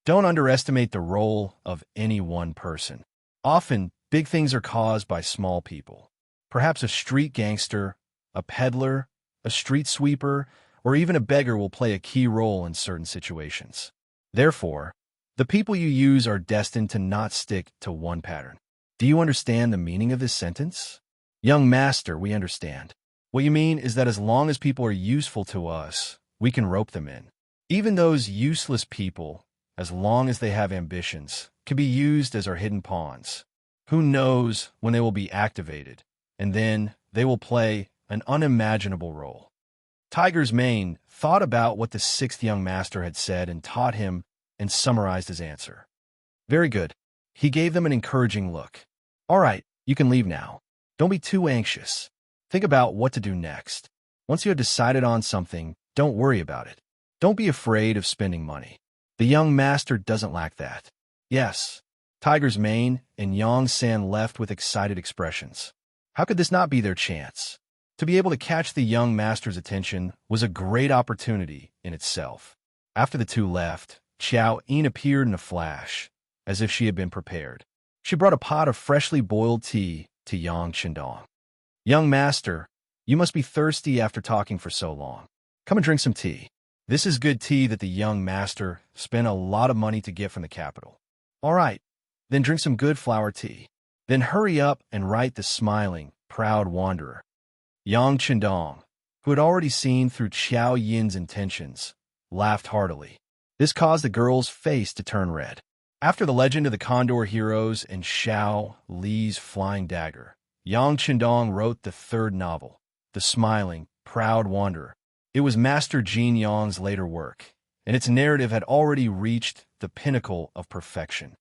Don't underestimate the role of any one person. Often, big things are caused by small people. Perhaps a street gangster, a peddler, a street sweeper, or even a beggar will play a key role in certain situations. Therefore, the people you use are destined to not stick to one pattern." Do you understand the meaning of this sentence? Young master, we understand. What you mean is that as long as people are useful to us, we can rope them in. Even those useless people, as long as they have ambitions, can be used as our hidden pawns. Who knows when they will be activated, and then they will play an unimaginable role. Tiger's Mane thought about what the 6th young master had said and taught him and summarized his answer. Very good. He gave them an encouraging look. All right, you can leave now. Don't be too anxious. Think about what to do next. Once you have decided on something, don't worry about it. Don't be afraid of spending money. The young master doesn't lack that. Yes. Tiger's Mane and Yang San left with excited expressions. How could this not be their chance? To be able to catch the young master's attention was a great opportunity in itself. After the two left, Xiao Yin appeared in a flash, as if she had been prepared. She brought a pot of freshly boiled tea to Yang Shandong. Young master, you must be thirsty after talking for so long. Come and drink some tea. This is good tea that the young master spent a lot of money to get from the capital. All right, then drink some good flower tea. Then hurry up and write the smiling, proud wanderer. Yang Shandong, who had already seen through Xiao Yin's intentions, laughed heartily. This caused the girl's face to turn red. After the legend of the Condor Heroes and Xiao Li's Flying Dagger, Yang Shandong wrote the 3rd novel, The Smiling, Proud Wanderer. It was Master Jin Yang's later work, and its narrative had already reached the pinnacle of perfection.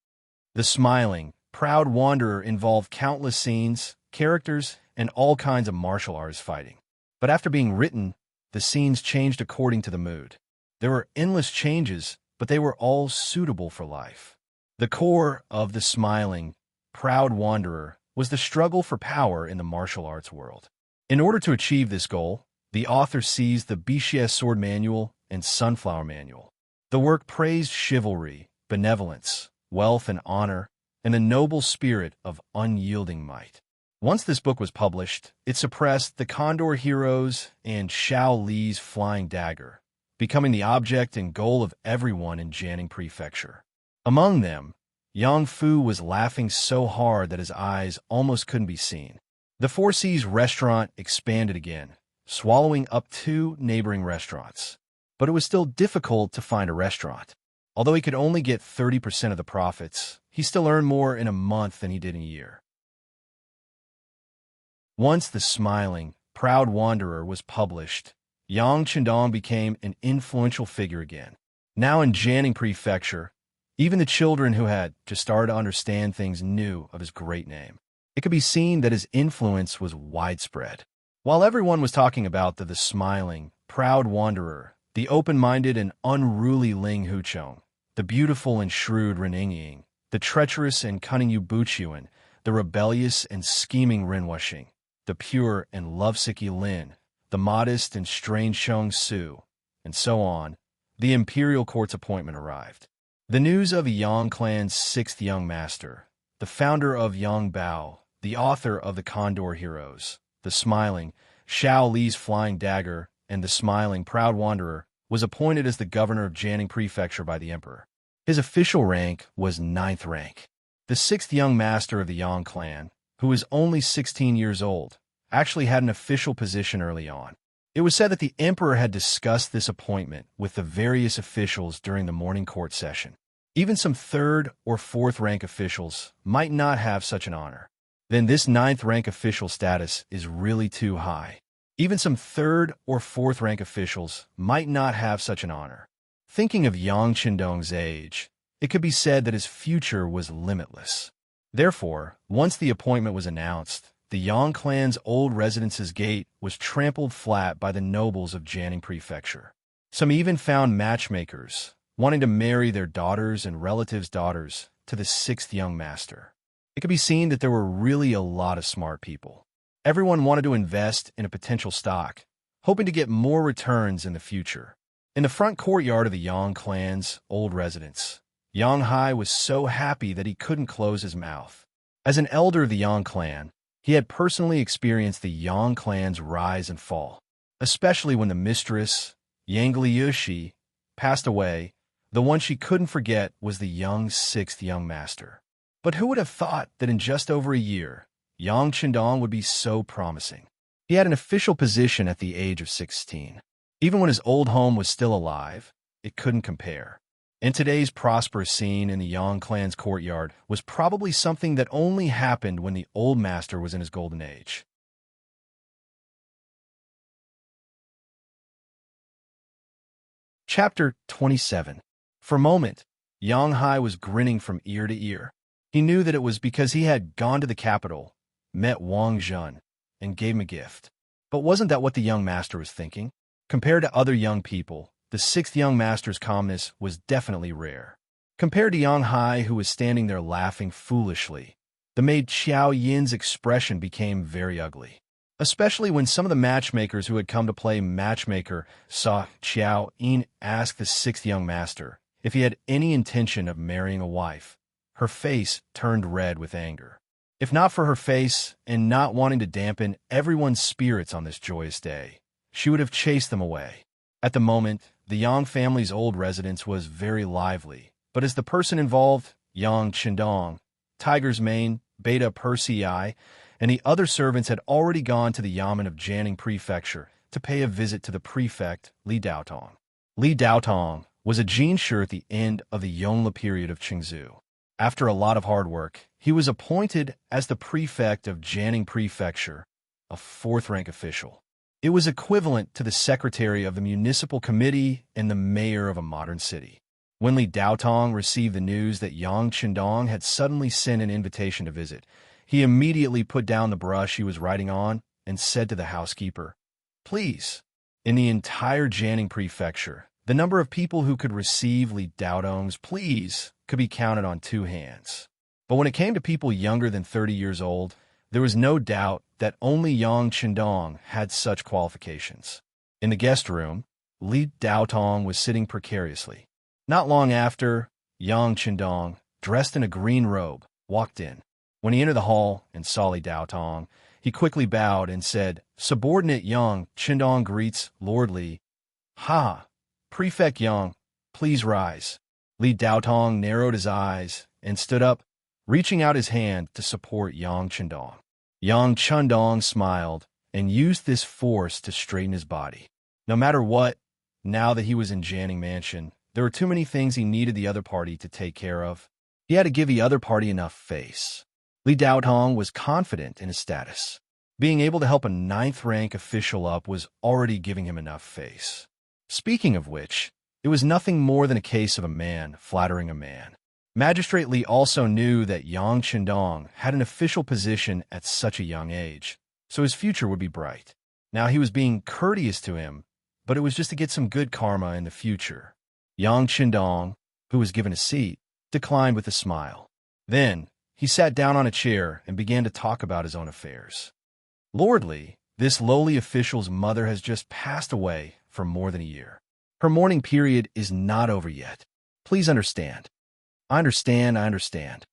The Smiling, Proud Wanderer involved countless scenes, characters, and all kinds of martial arts fighting. But after being written, the scenes changed according to the mood. There were endless changes, but they were all suitable for life. The core of The Smiling, Proud Wanderer was the struggle for power in the martial arts world. In order to achieve this goal, the author seized the Bixies Sword Manual and Sunflower Manual. The work praised chivalry, benevolence, wealth and honor, and the noble spirit of unyielding might. Once this book was published, it suppressed the Condor Heroes and Xiao Li's Flying Dagger, becoming the object and goal of everyone in Jianing Prefecture. Among them, Yang Fu was laughing so hard that his eyes almost couldn't be seen. The Four Seas restaurant expanded again, swallowing up 2 neighboring restaurants. But it was still difficult to find a restaurant. Although he could only get 30% of the profits, he still earned more in a month than he did in a year. Once The Smiling, Proud Wanderer was published, Yang Shandong became an influential figure again. Now in Jianing Prefecture, even the children who had just started to understand things knew of his great name. It could be seen that his influence was widespread. While everyone was talking about the Smiling, Proud Wanderer, the open-minded and unruly Ling Huchong, the beautiful and shrewd Ren Yingying, the treacherous and cunning Yu Buqiuan, the rebellious and scheming Ren Wuxing, the pure and lovesick Lin, the modest and strange Shang Su, and so on, the imperial court's appointment arrived. The news of Yang clan's sixth young master, the founder of Yang Bao, the author of the Condor Heroes, the smiling Xiao Li's flying dagger, and the smiling proud wanderer, was appointed as the governor of Jianing Prefecture by the emperor. His official rank was ninth rank. The sixth young master of the Yang clan, who was only 16 years old, actually had an official position early on. It was said that the emperor had discussed this appointment with the various officials during the morning court session. Even some third or fourth rank officials might not have such an honor. Then this ninth rank official status is really too high. Even some third or fourth rank officials might not have such an honor. Thinking of Yang Qindong's age, it could be said that his future was limitless. Therefore, once the appointment was announced, the Yang clan's old residence's gate was trampled flat by the nobles of Jianing Prefecture. Some even found matchmakers, wanting to marry their daughters and relatives' daughters to the sixth young master. It could be seen that there were really a lot of smart people. Everyone wanted to invest in a potential stock, hoping to get more returns in the future. In the front courtyard of the Yang clan's old residence, Yang Hai was so happy that he couldn't close his mouth. As an elder of the Yang clan, he had personally experienced the Yang clan's rise and fall, especially when the mistress, Yang Liushi, passed away. The one she couldn't forget was the young sixth young master. But who would have thought that in just over a year, Yang Qindong would be so promising? He had an official position at the age of 16. Even when his old home was still alive, it couldn't compare. In today's prosperous scene in the Yang clan's courtyard was probably something that only happened when the old master was in his golden age. Chapter 27. For a moment, Yang Hai was grinning from ear to ear. He knew that it was because he had gone to the capital, met Wang Zhen, and gave him a gift. But wasn't that what the young master was thinking? Compared to other young people, the sixth young master's calmness was definitely rare. Compared to Yang Hai, who was standing there laughing foolishly, the maid Qiao Yin's expression became very ugly. Especially when some of the matchmakers who had come to play matchmaker saw Qiao Yin ask the sixth young master if he had any intention of marrying a wife. Her face turned red with anger. If not for her face and not wanting to dampen everyone's spirits on this joyous day, she would have chased them away. At the moment, the Yang family's old residence was very lively, but as the person involved, Yang Qindong, Tiger's Mane, Beta Persei, and the other servants had already gone to the Yamen of Jianing Prefecture to pay a visit to the prefect, Li Daotong. Li Daotong was a jinshi at the end of the Yongle period of Qingzhou. After a lot of hard work, he was appointed as the prefect of Jianing Prefecture, a fourth-rank official. It was equivalent to the secretary of the municipal committee and the mayor of a modern city. When Li Daotong received the news that Yang Qindong had suddenly sent an invitation to visit, he immediately put down the brush he was writing on and said to the housekeeper, "Please." In the entire Jianing Prefecture, the number of people who could receive Li Daotong's please could be counted on two hands. But when it came to people younger than 30 years old, there was no doubt that only Yang Qindong had such qualifications. In the guest room, Li Daotong was sitting precariously. Not long after, Yang Qindong, dressed in a green robe, walked in. When he entered the hall and saw Li Daotong, he quickly bowed and said, "Subordinate Yang Qindong greets Lord Li." "Ha! Prefect Yang, please rise." Li Daotong narrowed his eyes and stood up, reaching out his hand to support Yang Qindong. Yang Qindong smiled and used this force to straighten his body. No matter what, now that he was in Jianing Mansion, there were too many things he needed the other party to take care of. He had to give the other party enough face. Li Daotong was confident in his status. Being able to help a ninth-rank official up was already giving him enough face. Speaking of which, it was nothing more than a case of a man flattering a man. Magistrate Li also knew that Yang Qindong had an official position at such a young age, so his future would be bright. Now he was being courteous to him, but it was just to get some good karma in the future. Yang Qindong, who was given a seat, declined with a smile. Then, he sat down on a chair and began to talk about his own affairs. "Lord Li, this lowly official's mother has just passed away for more than a year. Her mourning period is not over yet. Please understand. I understand.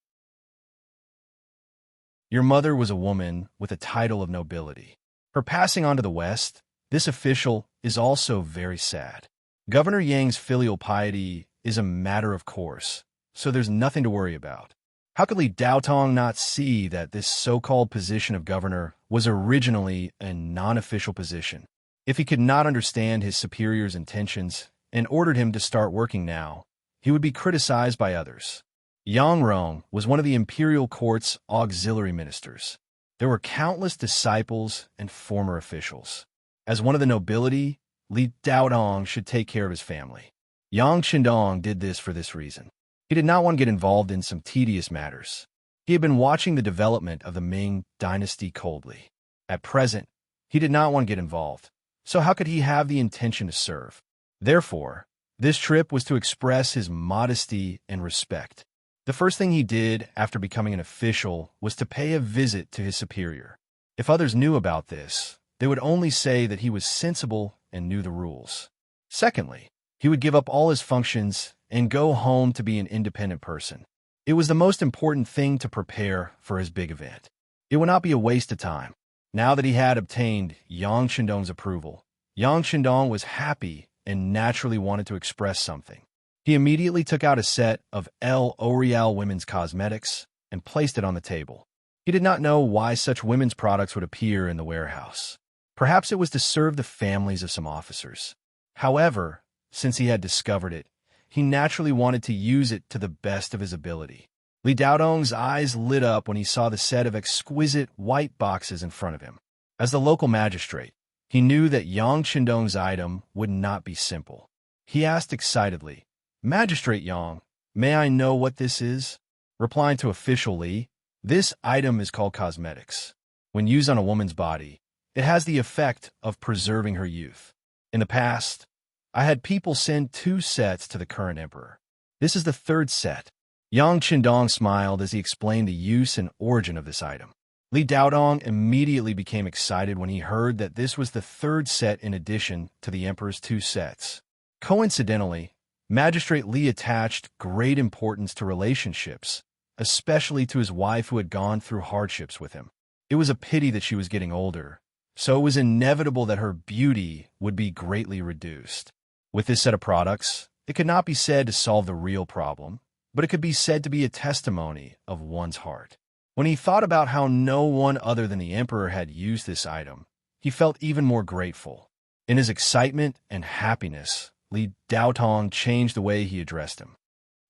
Your mother was a woman with a title of nobility. Her passing on to the West, this official, is also very sad. Governor Yang's filial piety is a matter of course, so there's nothing to worry about. How could Li Daotong not see that this so-called position of governor was originally a non-official position? If he could not understand his superior's intentions and ordered him to start working now, he would be criticized by others. Yang Rong was one of the imperial court's auxiliary ministers. There were countless disciples and former officials. As one of the nobility, Li Daotong should take care of his family. Yang Qindong did this for this reason. He did not want to get involved in some tedious matters. He had been watching the development of the Ming dynasty coldly. At present, he did not want to get involved, so how could he have the intention to serve? Therefore, this trip was to express his modesty and respect. The first thing he did after becoming an official was to pay a visit to his superior. If others knew about this, they would only say that he was sensible and knew the rules. Secondly, he would give up all his functions and go home to be an independent person. It was the most important thing to prepare for his big event. It would not be a waste of time. Now that he had obtained Yang Qindong's approval, Yang Qindong was happy and naturally wanted to express something. He immediately took out a set of L'Oreal women's cosmetics and placed it on the table. He did not know why such women's products would appear in the warehouse. Perhaps it was to serve the families of some officers. However, since he had discovered it, he naturally wanted to use it to the best of his ability. Li Daotong's eyes lit up when he saw the set of exquisite white boxes in front of him. As the local magistrate, he knew that Yang Qindong's item would not be simple. He asked excitedly, "Magistrate Yang, may I know what this is?" Replying to official Li, "This item is called cosmetics. When used on a woman's body, it has the effect of preserving her youth. In the past, I had people send 2 sets to the current emperor. This is the 3rd set." Yang Qindong smiled as he explained the use and origin of this item. Li Daotong immediately became excited when he heard that this was the 3rd set in addition to the emperor's 2 sets. Coincidentally, Magistrate Li attached great importance to relationships, especially to his wife who had gone through hardships with him. It was a pity that she was getting older, so it was inevitable that her beauty would be greatly reduced. With this set of products, it could not be said to solve the real problem, but it could be said to be a testimony of one's heart. When he thought about how no one other than the emperor had used this item, he felt even more grateful. In his excitement and happiness, Li Daotong changed the way he addressed him.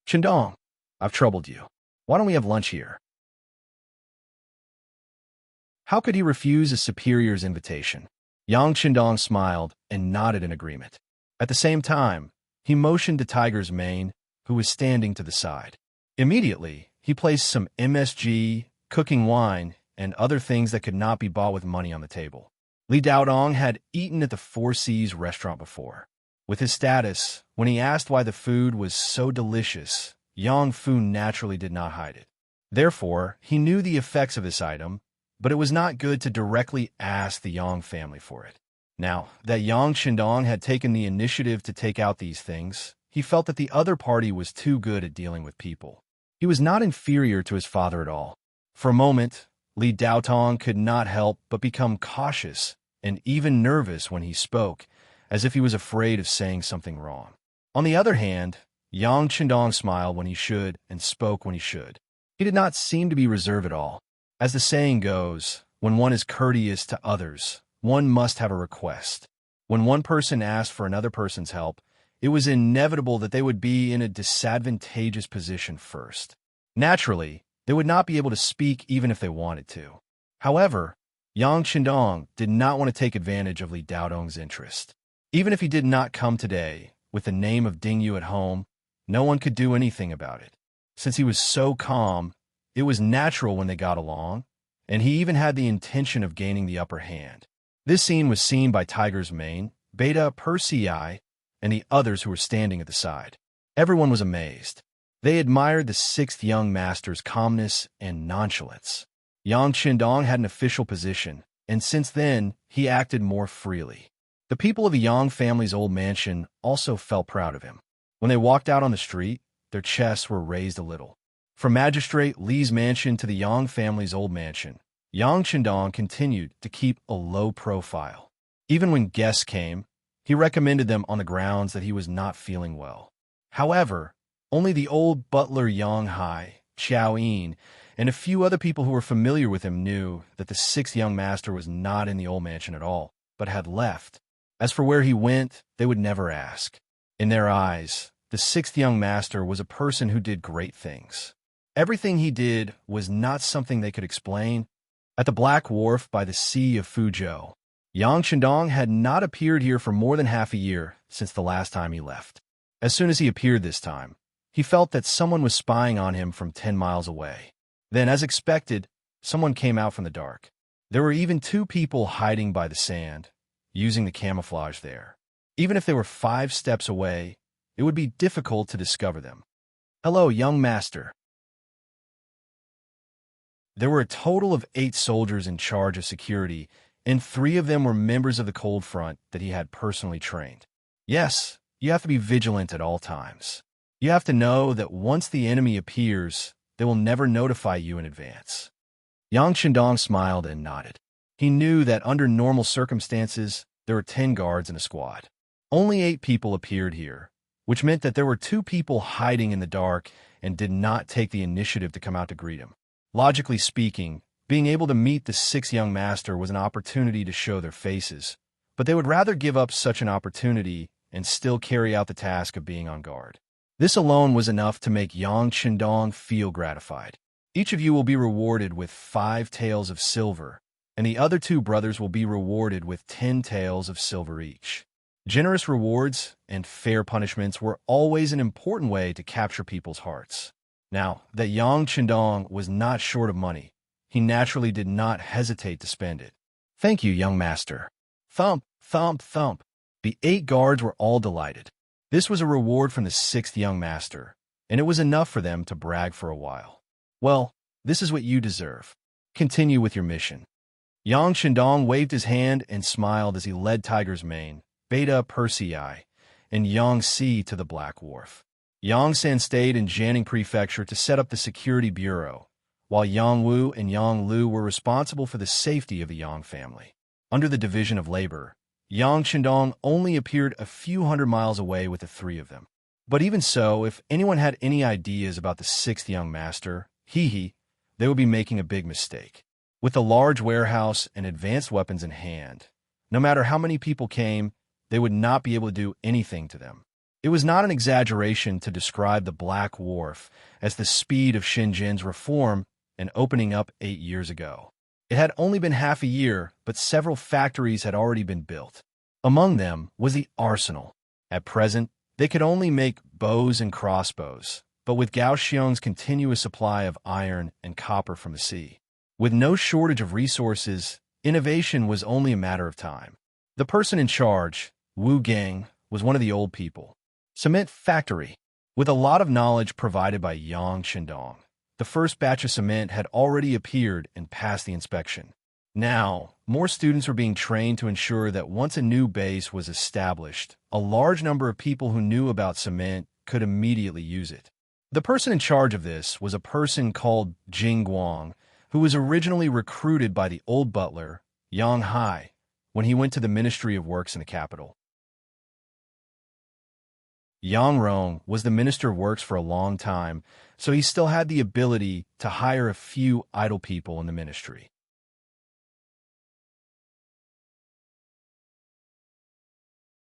"Qindong, I've troubled you. Why don't we have lunch here?" How could he refuse a superior's invitation? Yang Qindong smiled and nodded in agreement. At the same time, he motioned to Tiger's mane, who was standing to the side. Immediately, he placed some MSG, cooking wine, and other things that could not be bought with money on the table. Li Daotong had eaten at the Four Seas restaurant before. With his status, when he asked why the food was so delicious, Yang Fu naturally did not hide it. Therefore, he knew the effects of this item, but it was not good to directly ask the Yang family for it. Now that Yang Qindong had taken the initiative to take out these things, he felt that the other party was too good at dealing with people. He was not inferior to his father at all. For a moment, Li Daotong could not help but become cautious and even nervous when he spoke, as if he was afraid of saying something wrong. On the other hand, Yang Qindong smiled when he should and spoke when he should. He did not seem to be reserved at all. As the saying goes, when one is courteous to others, one must have a request. When one person asked for another person's help, it was inevitable that they would be in a disadvantageous position first. Naturally, they would not be able to speak even if they wanted to. However, Yang Qindong did not want to take advantage of Li Daotong's interest. Even if he did not come today, with the name of Dingyu at home, no one could do anything about it. Since he was so calm, it was natural when they got along, and he even had the intention of gaining the upper hand. This scene was seen by Tiger's mane, Beta Persei, and the others who were standing at the side. Everyone was amazed. They admired the 6th young master's calmness and nonchalance. Yang Qindong had an official position, and since then, he acted more freely. The people of the Yang family's old mansion also felt proud of him. When they walked out on the street, their chests were raised a little. From Magistrate Li's mansion to the Yang family's old mansion, Yang Chendong continued to keep a low profile. Even when guests came, he recommended them on the grounds that he was not feeling well. However, only the old butler Yang Hai, Xiao Yin, and a few other people who were familiar with him knew that the sixth young master was not in the old mansion at all, but had left. As for where he went, they would never ask. In their eyes, the sixth young master was a person who did great things. Everything he did was not something they could explain. At the Black Wharf by the Sea of Fuzhou, Yang Chendong had not appeared here for more than half a year since the last time he left. As soon as he appeared this time, he felt that someone was spying on him from 10 miles away. Then, as expected, someone came out from the dark. There were even 2 people hiding by the sand, using the camouflage there. Even if they were 5 steps away, it would be difficult to discover them. "Hello, young master." There were a total of 8 soldiers in charge of security, and 3 of them were members of the Cold Front that he had personally trained. Yes, you have to be vigilant at all times. You have to know that once the enemy appears, they will never notify you in advance. Yang Chendong smiled and nodded. He knew that under normal circumstances, there were 10 guards in a squad. Only 8 people appeared here, which meant that there were 2 people hiding in the dark and did not take the initiative to come out to greet him. Logically speaking, being able to meet the sixth young master was an opportunity to show their faces, but they would rather give up such an opportunity and still carry out the task of being on guard. This alone was enough to make Yang Chendong feel gratified. Each of you will be rewarded with 5 taels of silver, and the other 2 brothers will be rewarded with 10 taels of silver each. Generous rewards and fair punishments were always an important way to capture people's hearts. Now, that Yang Chendong was not short of money, he naturally did not hesitate to spend it. "Thank you, young master." Thump, thump, thump. The 8 guards were all delighted. This was a reward from the sixth young master, and it was enough for them to brag for a while. "Well, this is what you deserve. Continue with your mission." Yang Chendong waved his hand and smiled as he led Tiger's Mane, Beta Persei, and Yang Si to the Black Wharf. Yang San stayed in Jianing Prefecture to set up the security bureau, while Yang Wu and Yang Lu were responsible for the safety of the Yang family. Under the division of labor, Yang Chendong only appeared a few hundred miles away with the 3 of them. But even so, if anyone had any ideas about the sixth young master, they would be making a big mistake. With a large warehouse and advanced weapons in hand, no matter how many people came, they would not be able to do anything to them. It was not an exaggeration to describe the Black Wharf as the speed of Shenzhen's reform and opening up 8 years ago. It had only been half a year, but several factories had already been built. Among them was the arsenal. At present, they could only make bows and crossbows, but with Gao Xiong's continuous supply of iron and copper from the sea, with no shortage of resources, innovation was only a matter of time. The person in charge, Wu Gang, was one of the old people. Cement factory. With a lot of knowledge provided by Yang Chendong, the first batch of cement had already appeared and passed the inspection. Now, more students were being trained to ensure that once a new base was established, a large number of people who knew about cement could immediately use it. The person in charge of this was a person called Jing Guang, who was originally recruited by the old butler, Yang Hai, when he went to the Ministry of Works in the capital. Yang Rong was the Minister of Works for a long time, so he still had the ability to hire a few idle people in the ministry.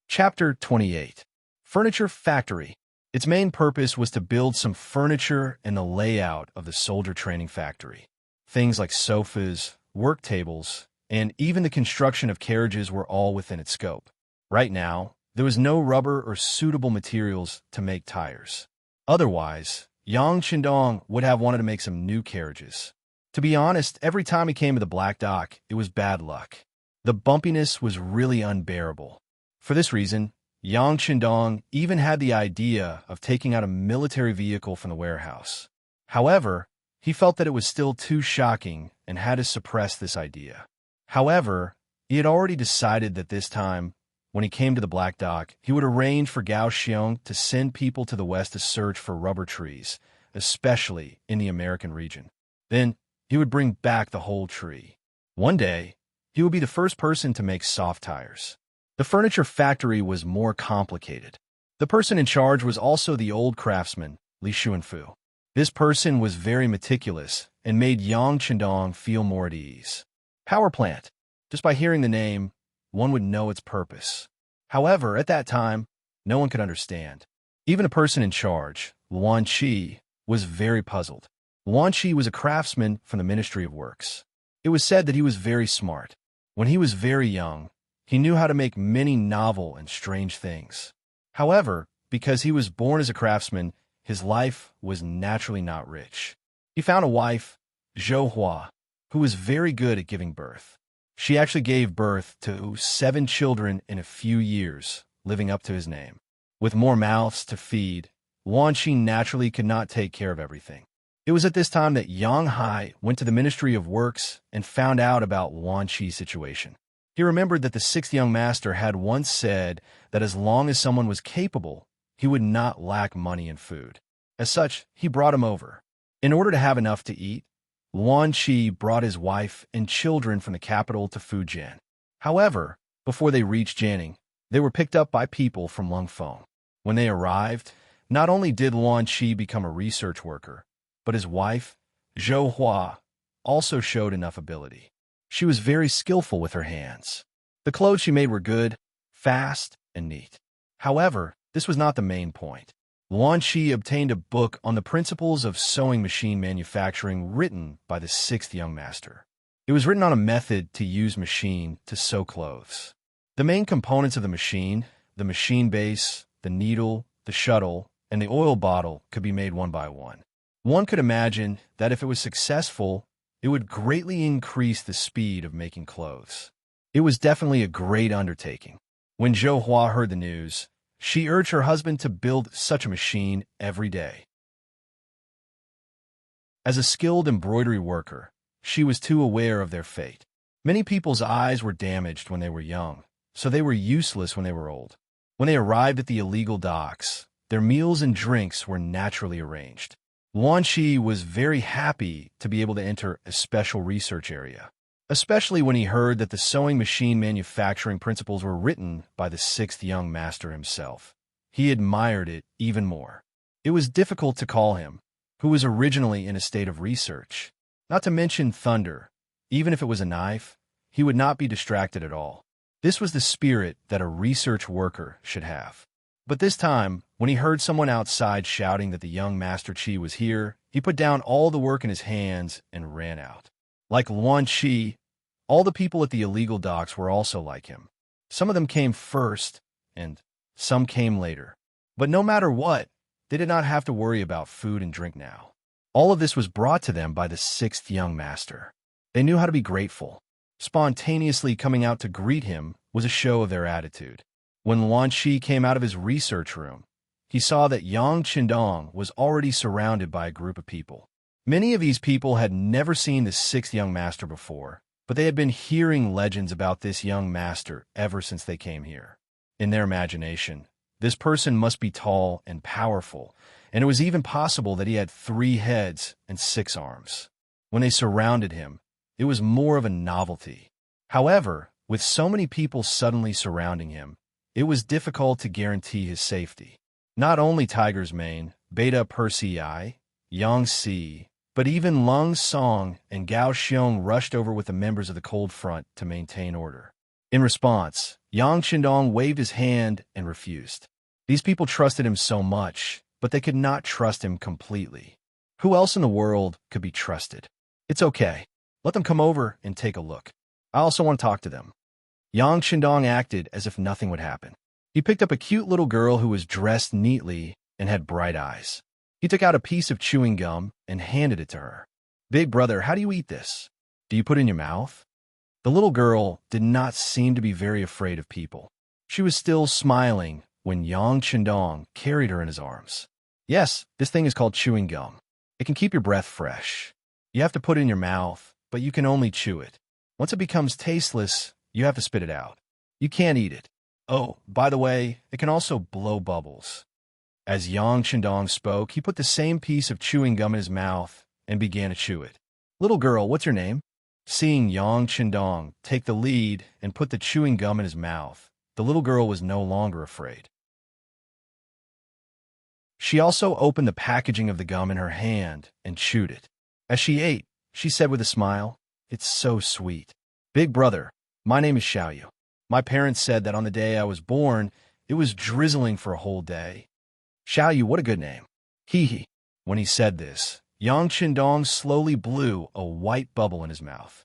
Chapter 28. Furniture Factory. Its main purpose was to build some furniture and the layout of the soldier training factory. Things like sofas, work tables, and even the construction of carriages were all within its scope. Right now, there was no rubber or suitable materials to make tires. Otherwise, Yang Chendong would have wanted to make some new carriages. To be honest, every time he came to the Black Dock, it was bad luck. The bumpiness was really unbearable. For this reason, Yang Chendong even had the idea of taking out a military vehicle from the warehouse. However, he felt that it was still too shocking and had to suppress this idea. However, he had already decided that this time, when he came to the Black Dock, he would arrange for Gao Xiong to send people to the west to search for rubber trees, especially in the American region. Then, he would bring back the whole tree. One day, he would be the first person to make soft tires. The furniture factory was more complicated. The person in charge was also the old craftsman, Li Xuanfu. This person was very meticulous and made Yang Chendong feel more at ease. Power plant. Just by hearing the name, one would know its purpose. However, at that time, no one could understand. Even the person in charge, Luan Qi, was very puzzled. Luan Qi was a craftsman from the Ministry of Works. It was said that he was very smart. When he was very young, he knew how to make many novel and strange things. However, because he was born as a craftsman, his life was naturally not rich. He found a wife, Zhou Hua, who was very good at giving birth. She actually gave birth to 7 children in a few years, living up to his name. With more mouths to feed, Luan Qi naturally could not take care of everything. It was at this time that Yang Hai went to the Ministry of Works and found out about Luan Qi's situation. He remembered that the 6th young master had once said that as long as someone was capable, he would not lack money and food. As such, he brought him over. In order to have enough to eat, Luan Qi brought his wife and children from the capital to Fujian. However, before they reached Jianing, they were picked up by people from Lungfeng. When they arrived, not only did Luan Qi become a research worker, but his wife, Zhou Hua, also showed enough ability. She was very skillful with her hands. The clothes she made were good, fast, and neat. However, this was not the main point. Luan Qi obtained a book on the principles of sewing machine manufacturing written by the 6th young master. It was written on a method to use machine to sew clothes. The main components of the machine base, the needle, the shuttle, and the oil bottle could be made one by one. One could imagine that if it was successful, it would greatly increase the speed of making clothes. It was definitely a great undertaking. When Zhou Hua heard the news, she urged her husband to build such a machine every day. As a skilled embroidery worker, she was too aware of their fate. Many people's eyes were damaged when they were young, so they were useless when they were old. When they arrived at the illegal docks, their meals and drinks were naturally arranged. Luan Qi was very happy to be able to enter a special research area, especially when he heard that the sewing machine manufacturing principles were written by the 6th young master himself. He admired it even more. It was difficult to call him, who was originally in a state of research. Not to mention thunder. Even if it was a knife, he would not be distracted at all. This was the spirit that a research worker should have. But this time, when he heard someone outside shouting that the young Master Qi was here, he put down all the work in his hands and ran out. Like Luan Qi, all the people at the illegal docks were also like him. Some of them came first, and some came later. But no matter what, they did not have to worry about food and drink now. All of this was brought to them by the 6th young master. They knew how to be grateful. Spontaneously coming out to greet him was a show of their attitude. When Luan Qi came out of his research room, he saw that Yang Chendong was already surrounded by a group of people. Many of these people had never seen the 6th young master before, but they had been hearing legends about this young master ever since they came here. In their imagination, this person must be tall and powerful, and it was even possible that he had 3 heads and 6 arms. When they surrounded him, it was more of a novelty. However, with so many people suddenly surrounding him, it was difficult to guarantee his safety. Not only Tiger's Mane, Beta Persei, Yang Si, but even Lung Song and Gao Xiong rushed over with the members of the Cold Front to maintain order. In response, Yang Chendong waved his hand and refused. These people trusted him so much, but they could not trust him completely. Who else in the world could be trusted? It's okay. Let them come over and take a look. I also want to talk to them. Yang Chendong acted as if nothing would happen. He picked up a cute little girl who was dressed neatly and had bright eyes. He took out a piece of chewing gum and handed it to her. Big brother, how do you eat this? Do you put it in your mouth? The little girl did not seem to be very afraid of people. She was still smiling when Yang Chendong carried her in his arms. Yes, this thing is called chewing gum. It can keep your breath fresh. You have to put it in your mouth, but you can only chew it. Once it becomes tasteless, you have to spit it out. You can't eat it. Oh, by the way, it can also blow bubbles. As Yang Chendong spoke, he put the same piece of chewing gum in his mouth and began to chew it. Little girl, what's your name? Seeing Yang Chendong take the lead and put the chewing gum in his mouth, the little girl was no longer afraid. She also opened the packaging of the gum in her hand and chewed it. As she ate, she said with a smile, "It's so sweet. Big brother, my name is Xiaoyu. My parents said that on the day I was born, it was drizzling for a whole day." Xiaoyu, what a good name. Hee hee. When he said this, Yang Chendong slowly blew a white bubble in his mouth.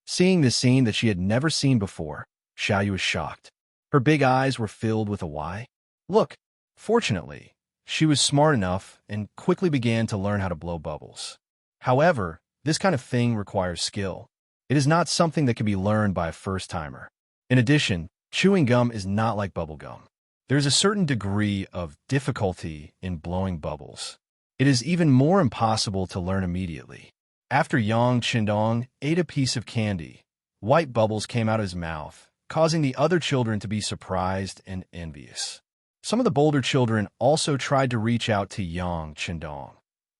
Seeing this scene that she had never seen before, Xiaoyu was shocked. Her big eyes were filled with a why. Look, fortunately, she was smart enough and quickly began to learn how to blow bubbles. However, this kind of thing requires skill. It is not something that can be learned by a first-timer. In addition, chewing gum is not like bubble gum. There is a certain degree of difficulty in blowing bubbles. It is even more impossible to learn immediately. After Yang Chendong ate a piece of candy, white bubbles came out of his mouth, causing the other children to be surprised and envious. Some of the bolder children also tried to reach out to Yang Chendong,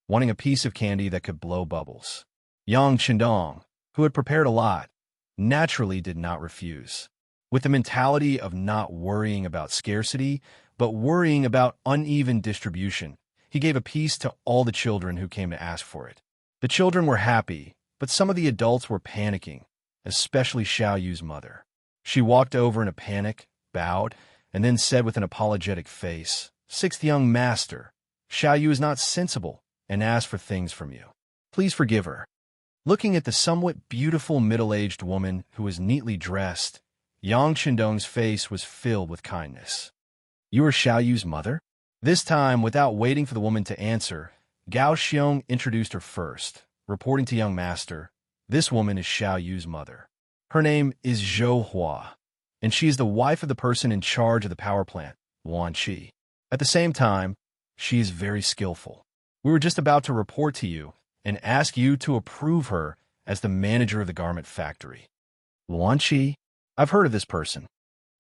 wanting a piece of candy that could blow bubbles. Yang Chendong, who had prepared a lot, naturally did not refuse. With the mentality of not worrying about scarcity, but worrying about uneven distribution, he gave a piece to all the children who came to ask for it. The children were happy, but some of the adults were panicking, especially Xiaoyu's mother. She walked over in a panic, bowed, and then said with an apologetic face, "Sixth young master, Xiaoyu is not sensible and asked for things from you. Please forgive her." Looking at the somewhat beautiful middle-aged woman who was neatly dressed, Yang Chendong's face was filled with kindness. "You are Xiaoyu's mother?" This time, without waiting for the woman to answer, Gao Xiong introduced her first, reporting to young master, "This woman is Xiaoyu's mother. Her name is Zhou Hua, and she is the wife of the person in charge of the power plant, Wan Qi. At the same time, she is very skillful. We were just about to report to you and ask you to approve her as the manager of the garment factory." Wan Qi? I've heard of this person.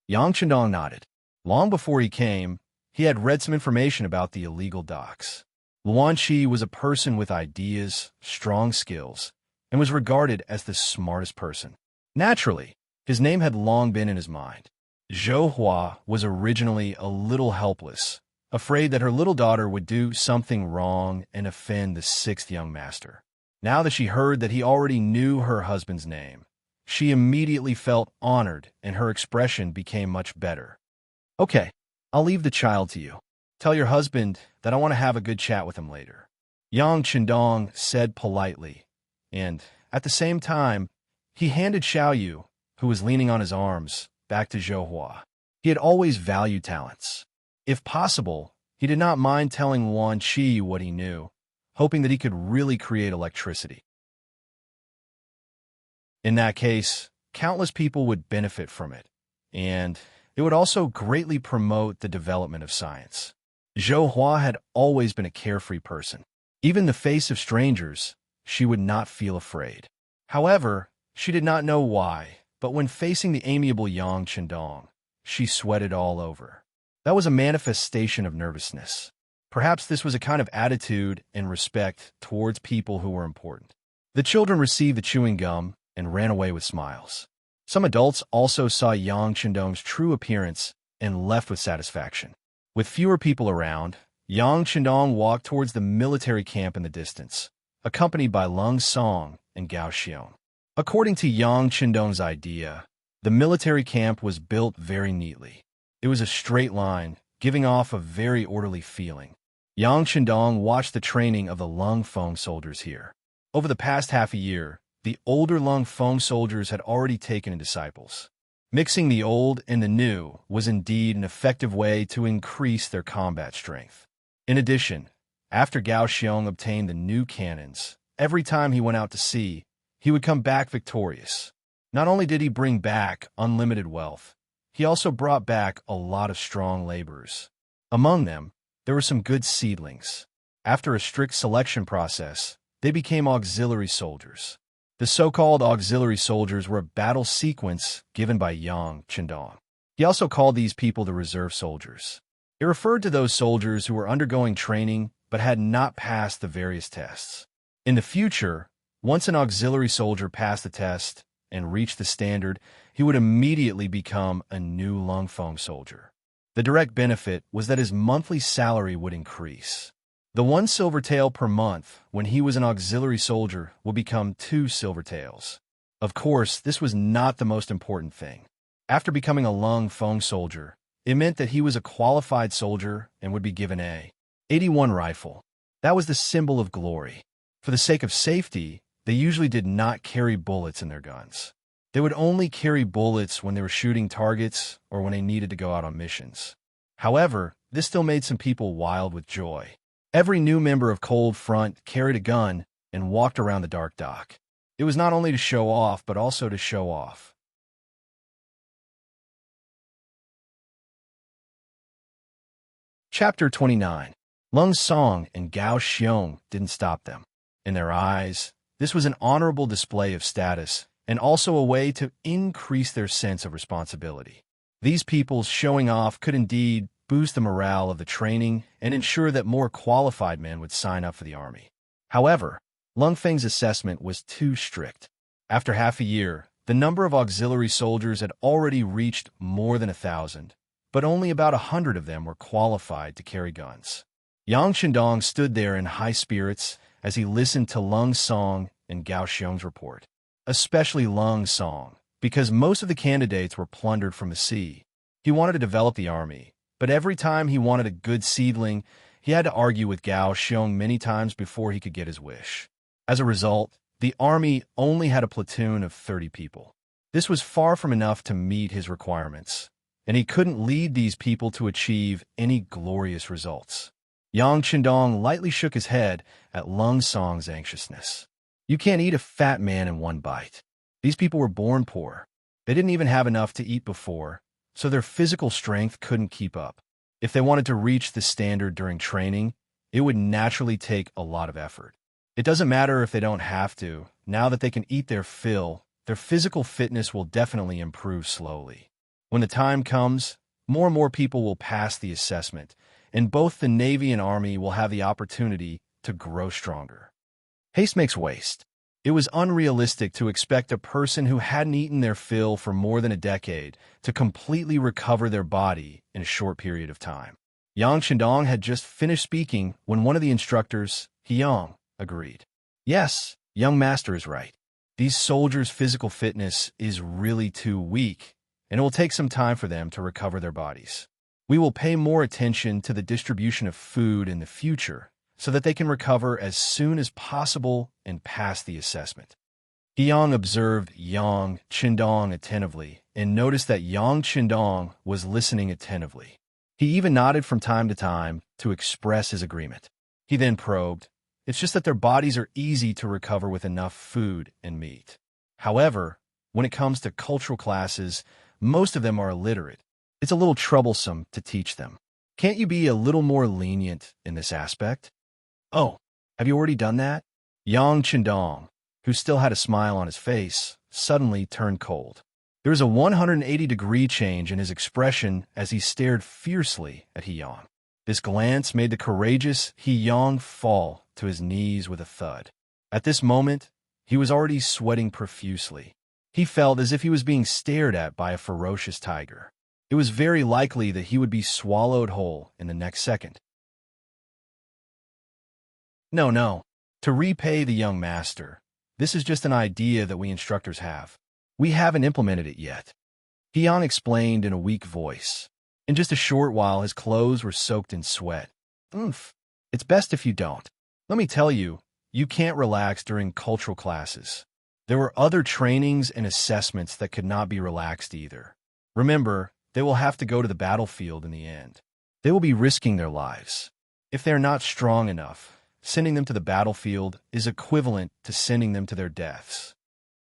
Yang Chendong nodded. Long before he came, he had read some information about the illegal docks. Luan Qi was a person with ideas, strong skills, and was regarded as the smartest person. Naturally, his name had long been in his mind. Zhou Hua was originally a little helpless, afraid that her little daughter would do something wrong and offend the sixth young master. Now that she heard that he already knew her husband's name, she immediately felt honored and her expression became much better. "Okay, I'll leave the child to you. Tell your husband that I want to have a good chat with him later," Yang Chendong said politely, and, at the same time, he handed Xiaoyu, who was leaning on his arms, back to Zhou Hua. He had always valued talents. If possible, he did not mind telling Wan Qi what he knew, hoping that he could really create electricity. In that case, countless people would benefit from it, and it would also greatly promote the development of science. Zhou Hua had always been a carefree person. Even in the face of strangers, she would not feel afraid. However, she did not know why, but when facing the amiable Yang Chendong, she sweated all over. That was a manifestation of nervousness. Perhaps this was a kind of attitude and respect towards people who were important. The children received the chewing gum and ran away with smiles. Some adults also saw Yang Chendong's true appearance and left with satisfaction. With fewer people around, Yang Chendong walked towards the military camp in the distance, accompanied by Lung Song and Gao Xiong. According to Yang Chendong's idea, the military camp was built very neatly. It was a straight line, giving off a very orderly feeling. Yang Chendong watched the training of the Lung Feng soldiers here. Over the past half a year, the older Lung Feng soldiers had already taken in disciples. Mixing the old and the new was indeed an effective way to increase their combat strength. In addition, after Gao Xiong obtained the new cannons, every time he went out to sea, he would come back victorious. Not only did he bring back unlimited wealth, he also brought back a lot of strong laborers. Among them, there were some good seedlings. After a strict selection process, they became auxiliary soldiers. The so-called auxiliary soldiers were a battle sequence given by Yang Chendong. He also called these people the reserve soldiers. It referred to those soldiers who were undergoing training but had not passed the various tests. In the future, once an auxiliary soldier passed the test and reached the standard, he would immediately become a new Lungfeng soldier. The direct benefit was that his monthly salary would increase. The 1 silvertael per month when he was an auxiliary soldier would become 2 silvertaels. Of course, this was not the most important thing. After becoming a Lungfeng soldier, it meant that he was a qualified soldier and would be given a 81 rifle. That was the symbol of glory. For the sake of safety, they usually did not carry bullets in their guns. They would only carry bullets when they were shooting targets or when they needed to go out on missions. However, this still made some people wild with joy. Every new member of Cold Front carried a gun and walked around the dark dock. It was not only to show off, but also to show off. Chapter 29. Lung Song and Gao Xiong didn't stop them. In their eyes, this was an honorable display of status and also a way to increase their sense of responsibility. These people's showing off could indeed boost the morale of the training and ensure that more qualified men would sign up for the army. However, Lung Feng's assessment was too strict. After half a year, the number of auxiliary soldiers had already reached more than 1,000, but only about 100 of them were qualified to carry guns. Yang Qindong stood there in high spirits as he listened to Lung Song and Gao Xiong's report, especially Lung Song, because most of the candidates were plundered from the sea. He wanted to develop the army, but every time he wanted a good seedling, he had to argue with Gao Xiong many times before he could get his wish. As a result, the army only had a platoon of 30 people. This was far from enough to meet his requirements, and he couldn't lead these people to achieve any glorious results. Yang Qindong lightly shook his head at Lung Song's anxiousness. You can't eat a fat man in one bite. These people were born poor. They didn't even have enough to eat before, so their physical strength couldn't keep up. If they wanted to reach the standard during training, it would naturally take a lot of effort. It doesn't matter if they don't have to. Now that they can eat their fill, their physical fitness will definitely improve slowly. When the time comes, more and more people will pass the assessment, and both the Navy and Army will have the opportunity to grow stronger. Haste makes waste. It was unrealistic to expect a person who hadn't eaten their fill for more than a decade to completely recover their body in a short period of time. Yang Qindong had just finished speaking when one of the instructors, Yang, agreed. Yes, young master is right. These soldiers' physical fitness is really too weak, and it will take some time for them to recover their bodies. We will pay more attention to the distribution of food in the future so that they can recover as soon as possible and pass the assessment. Yang observed Yang Qindong attentively and noticed that Yang Qindong was listening attentively. He even nodded from time to time to express his agreement. He then probed, "It's just that their bodies are easy to recover with enough food and meat. However, when it comes to cultural classes, most of them are illiterate. It's a little troublesome to teach them. Can't you be a little more lenient in this aspect?" "Oh, have you already done that?" Yang Qindong, who still had a smile on his face, suddenly turned cold. There was a 180-degree change in his expression as he stared fiercely at Yang. This glance made the courageous Yang fall to his knees with a thud. At this moment, he was already sweating profusely. He felt as if he was being stared at by a ferocious tiger. It was very likely that he would be swallowed whole in the next second. No. To repay the young master, this is just an idea that we instructors have. We haven't implemented it yet. Yang explained in a weak voice. In just a short while, his clothes were soaked in sweat. It's best if you don't. Let me tell you, you can't relax during cultural classes. There were other trainings and assessments that could not be relaxed either. Remember, they will have to go to the battlefield in the end. They will be risking their lives. If they are not strong enough, sending them to the battlefield is equivalent to sending them to their deaths.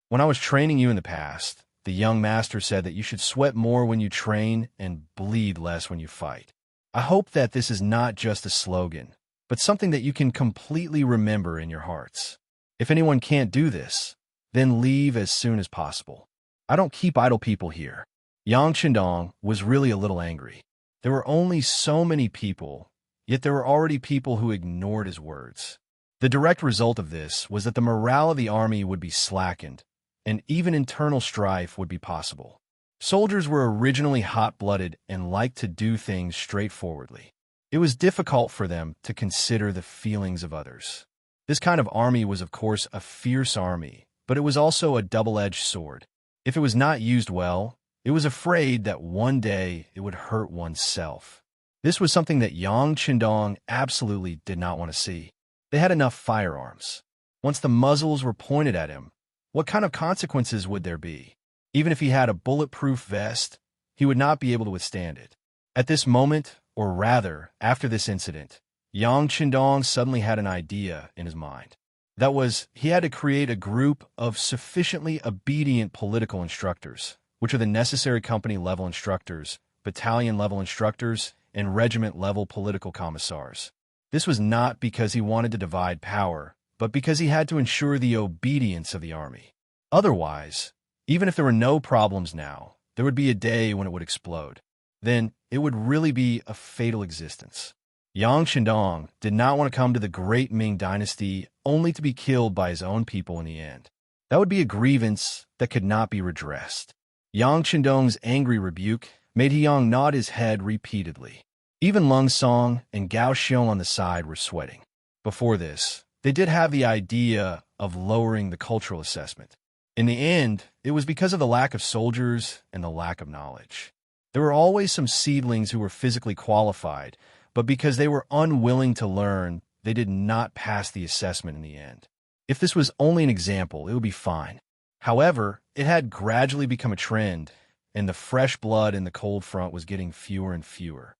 When I was training you in the past, the young master said that you should sweat more when you train and bleed less when you fight. I hope that this is not just a slogan, but something that you can completely remember in your hearts. If anyone can't do this, then leave as soon as possible. I don't keep idle people here. Yang Chendong was really a little angry. There were only so many people, yet there were already people who ignored his words. The direct result of this was that the morale of the army would be slackened, and even internal strife would be possible. Soldiers were originally hot-blooded and liked to do things straightforwardly. It was difficult for them to consider the feelings of others. This kind of army was, of course, a fierce army, but it was also a double-edged sword. If it was not used well, it was afraid that one day it would hurt oneself. This was something that Yang Chendong absolutely did not want to see. They had enough firearms. Once the muzzles were pointed at him, what kind of consequences would there be? Even if he had a bulletproof vest, he would not be able to withstand it. At this moment, or rather, after this incident, Yang Chendong suddenly had an idea in his mind. That was, he had to create a group of sufficiently obedient political instructors, which are the necessary company-level instructors, battalion-level instructors, and regiment-level political commissars. This was not because he wanted to divide power, but because he had to ensure the obedience of the army. Otherwise, even if there were no problems now, there would be a day when it would explode. Then, it would really be a fatal existence. Yang Chendong did not want to come to the great Ming dynasty only to be killed by his own people in the end. That would be a grievance that could not be redressed. Yang Chendong's angry rebuke made Yang nod his head repeatedly. Even Lung Song and Gao Xiong on the side were sweating. Before this, they did have the idea of lowering the cultural assessment. In the end, it was because of the lack of soldiers and the lack of knowledge. There were always some seedlings who were physically qualified, but because they were unwilling to learn, they did not pass the assessment in the end. If this was only an example, it would be fine. However, it had gradually become a trend, and the fresh blood in the cold front was getting fewer and fewer.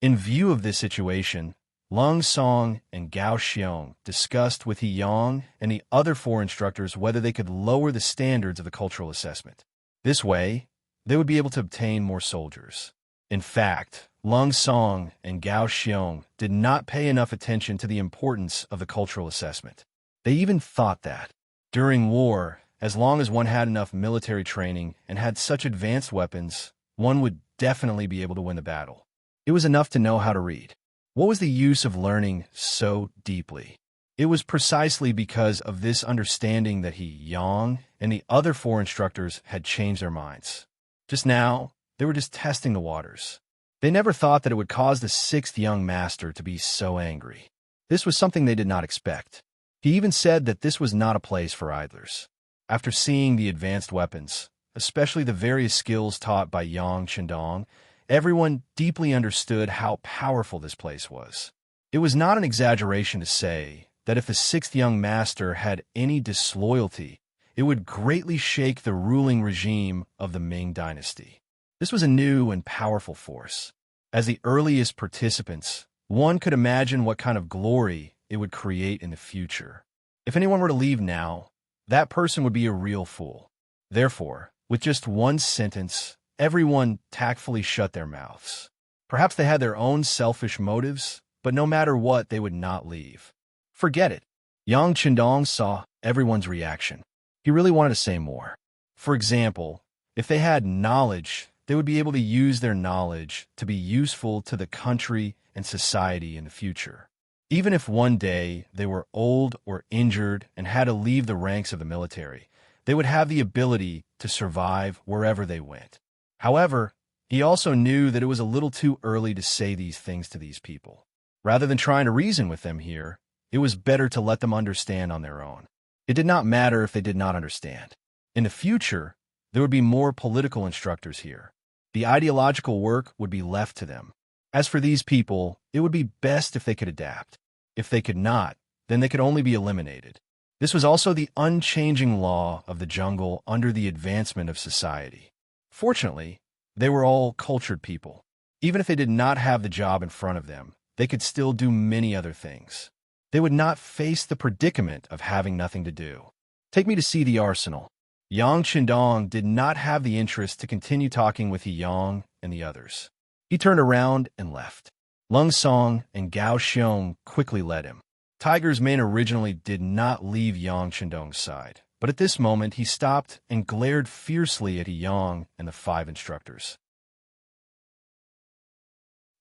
In view of this situation, Lung Song and Gao Xiong discussed with He Yang and the other four instructors whether they could lower the standards of the cultural assessment. This way, they would be able to obtain more soldiers. In fact, Lung Song and Gao Xiong did not pay enough attention to the importance of the cultural assessment. They even thought that, during war, as long as one had enough military training and had such advanced weapons, one would definitely be able to win the battle. It was enough to know how to read. What was the use of learning so deeply? It was precisely because of this understanding that He Yang and the other four instructors had changed their minds. Just now, they were just testing the waters. They never thought that it would cause the sixth young master to be so angry. This was something they did not expect. He even said that this was not a place for idlers. After seeing the advanced weapons, especially the various skills taught by Yang Chendong, everyone deeply understood how powerful this place was. It was not an exaggeration to say that if the sixth young master had any disloyalty, it would greatly shake the ruling regime of the Ming dynasty. This was a new and powerful force. As the earliest participants, one could imagine what kind of glory it would create in the future. If anyone were to leave now, that person would be a real fool. Therefore, with just one sentence, everyone tactfully shut their mouths. Perhaps they had their own selfish motives, but no matter what, they would not leave. Forget it. Yang Chendong saw everyone's reaction. He really wanted to say more. For example, if they had knowledge, they would be able to use their knowledge to be useful to the country and society in the future. Even if one day they were old or injured and had to leave the ranks of the military, they would have the ability to survive wherever they went. However, he also knew that it was a little too early to say these things to these people. Rather than trying to reason with them here, it was better to let them understand on their own. It did not matter if they did not understand. In the future, there would be more political instructors here. The ideological work would be left to them. As for these people, it would be best if they could adapt. If they could not, then they could only be eliminated. This was also the unchanging law of the jungle under the advancement of society. Fortunately, they were all cultured people. Even if they did not have the job in front of them, they could still do many other things. They would not face the predicament of having nothing to do. Take me to see the arsenal. Yang Chendong did not have the interest to continue talking with He Yang and the others. He turned around and left. Lung Song and Gao Xiong quickly led him. Tiger's men originally did not leave Yang Chendong's side, But at this moment, he stopped and glared fiercely at Yang and the 5 instructors.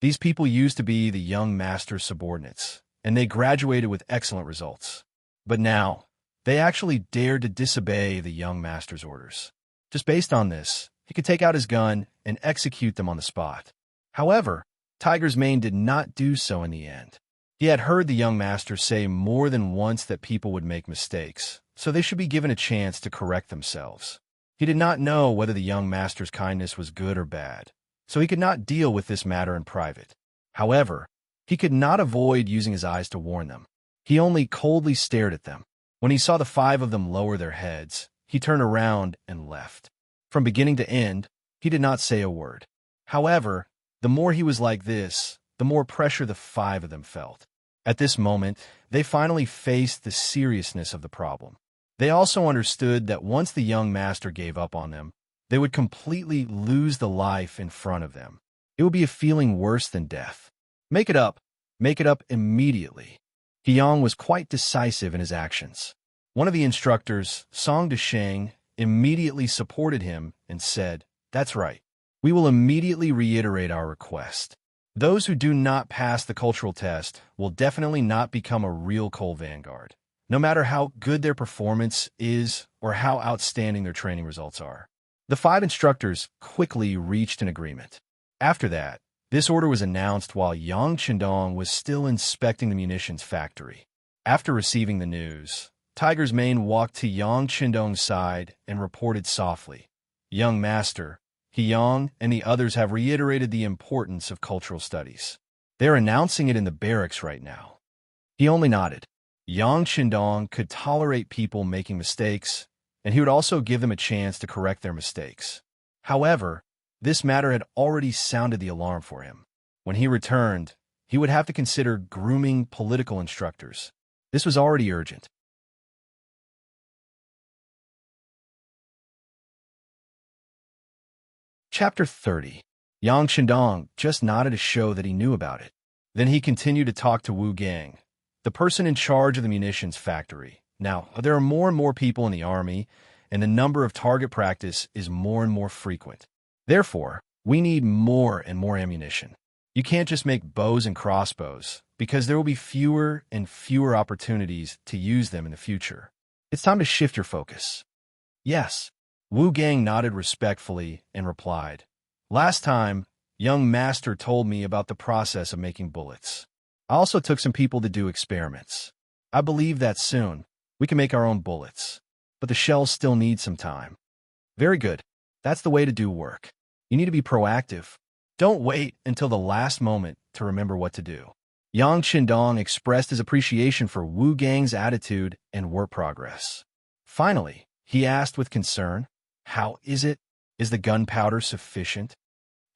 These people used to be the young master's subordinates, and they graduated with excellent results. But now, they actually dared to disobey the young master's orders. Just based on this, he could take out his gun and execute them on the spot. However, Tiger's Mane did not do so in the end. He had heard the young master say more than once that people would make mistakes, so they should be given a chance to correct themselves. He did not know whether the young master's kindness was good or bad, so he could not deal with this matter in private. However, he could not avoid using his eyes to warn them. He only coldly stared at them. When he saw the 5 of them lower their heads, he turned around and left. From beginning to end, he did not say a word. However, the more he was like this, the more pressure the 5 of them felt. At this moment, they finally faced the seriousness of the problem. They also understood that once the young master gave up on them, they would completely lose the life in front of them. It would be a feeling worse than death. Make it up immediately. Yang was quite decisive in his actions. One of the instructors, Song Desheng, immediately supported him and said, "That's right. We will immediately reiterate our request. Those who do not pass the cultural test will definitely not become a real Coal Vanguard, no matter how good their performance is or how outstanding their training results are." The 5 instructors quickly reached an agreement. After that, this order was announced while Yang Chendong was still inspecting the munitions factory. After receiving the news, Tiger's Mane walked to Yang Chendong's side and reported softly, "Young Master, Yang and the others have reiterated the importance of cultural studies. They're announcing it in the barracks right now." He only nodded. Yang Chendong could tolerate people making mistakes, and he would also give them a chance to correct their mistakes. However, this matter had already sounded the alarm for him. When he returned, he would have to consider grooming political instructors. This was already urgent. Chapter 30. Yang Chendong just nodded to show that he knew about it. Then he continued to talk to Wu Gang, the person in charge of the munitions factory. Now, there are more and more people in the army, and the number of target practice is more and more frequent. Therefore, we need more and more ammunition. You can't just make bows and crossbows, because there will be fewer and fewer opportunities to use them in the future. It's time to shift your focus. Yes. Wu Gang nodded respectfully and replied, "Last time, young master told me about the process of making bullets. I also took some people to do experiments. I believe that soon we can make our own bullets, but the shells still need some time." Very good. That's the way to do work. You need to be proactive. Don't wait until the last moment to remember what to do. Yang Chendong expressed his appreciation for Wu Gang's attitude and work progress. Finally, he asked with concern, "How is it? Is the gunpowder sufficient?"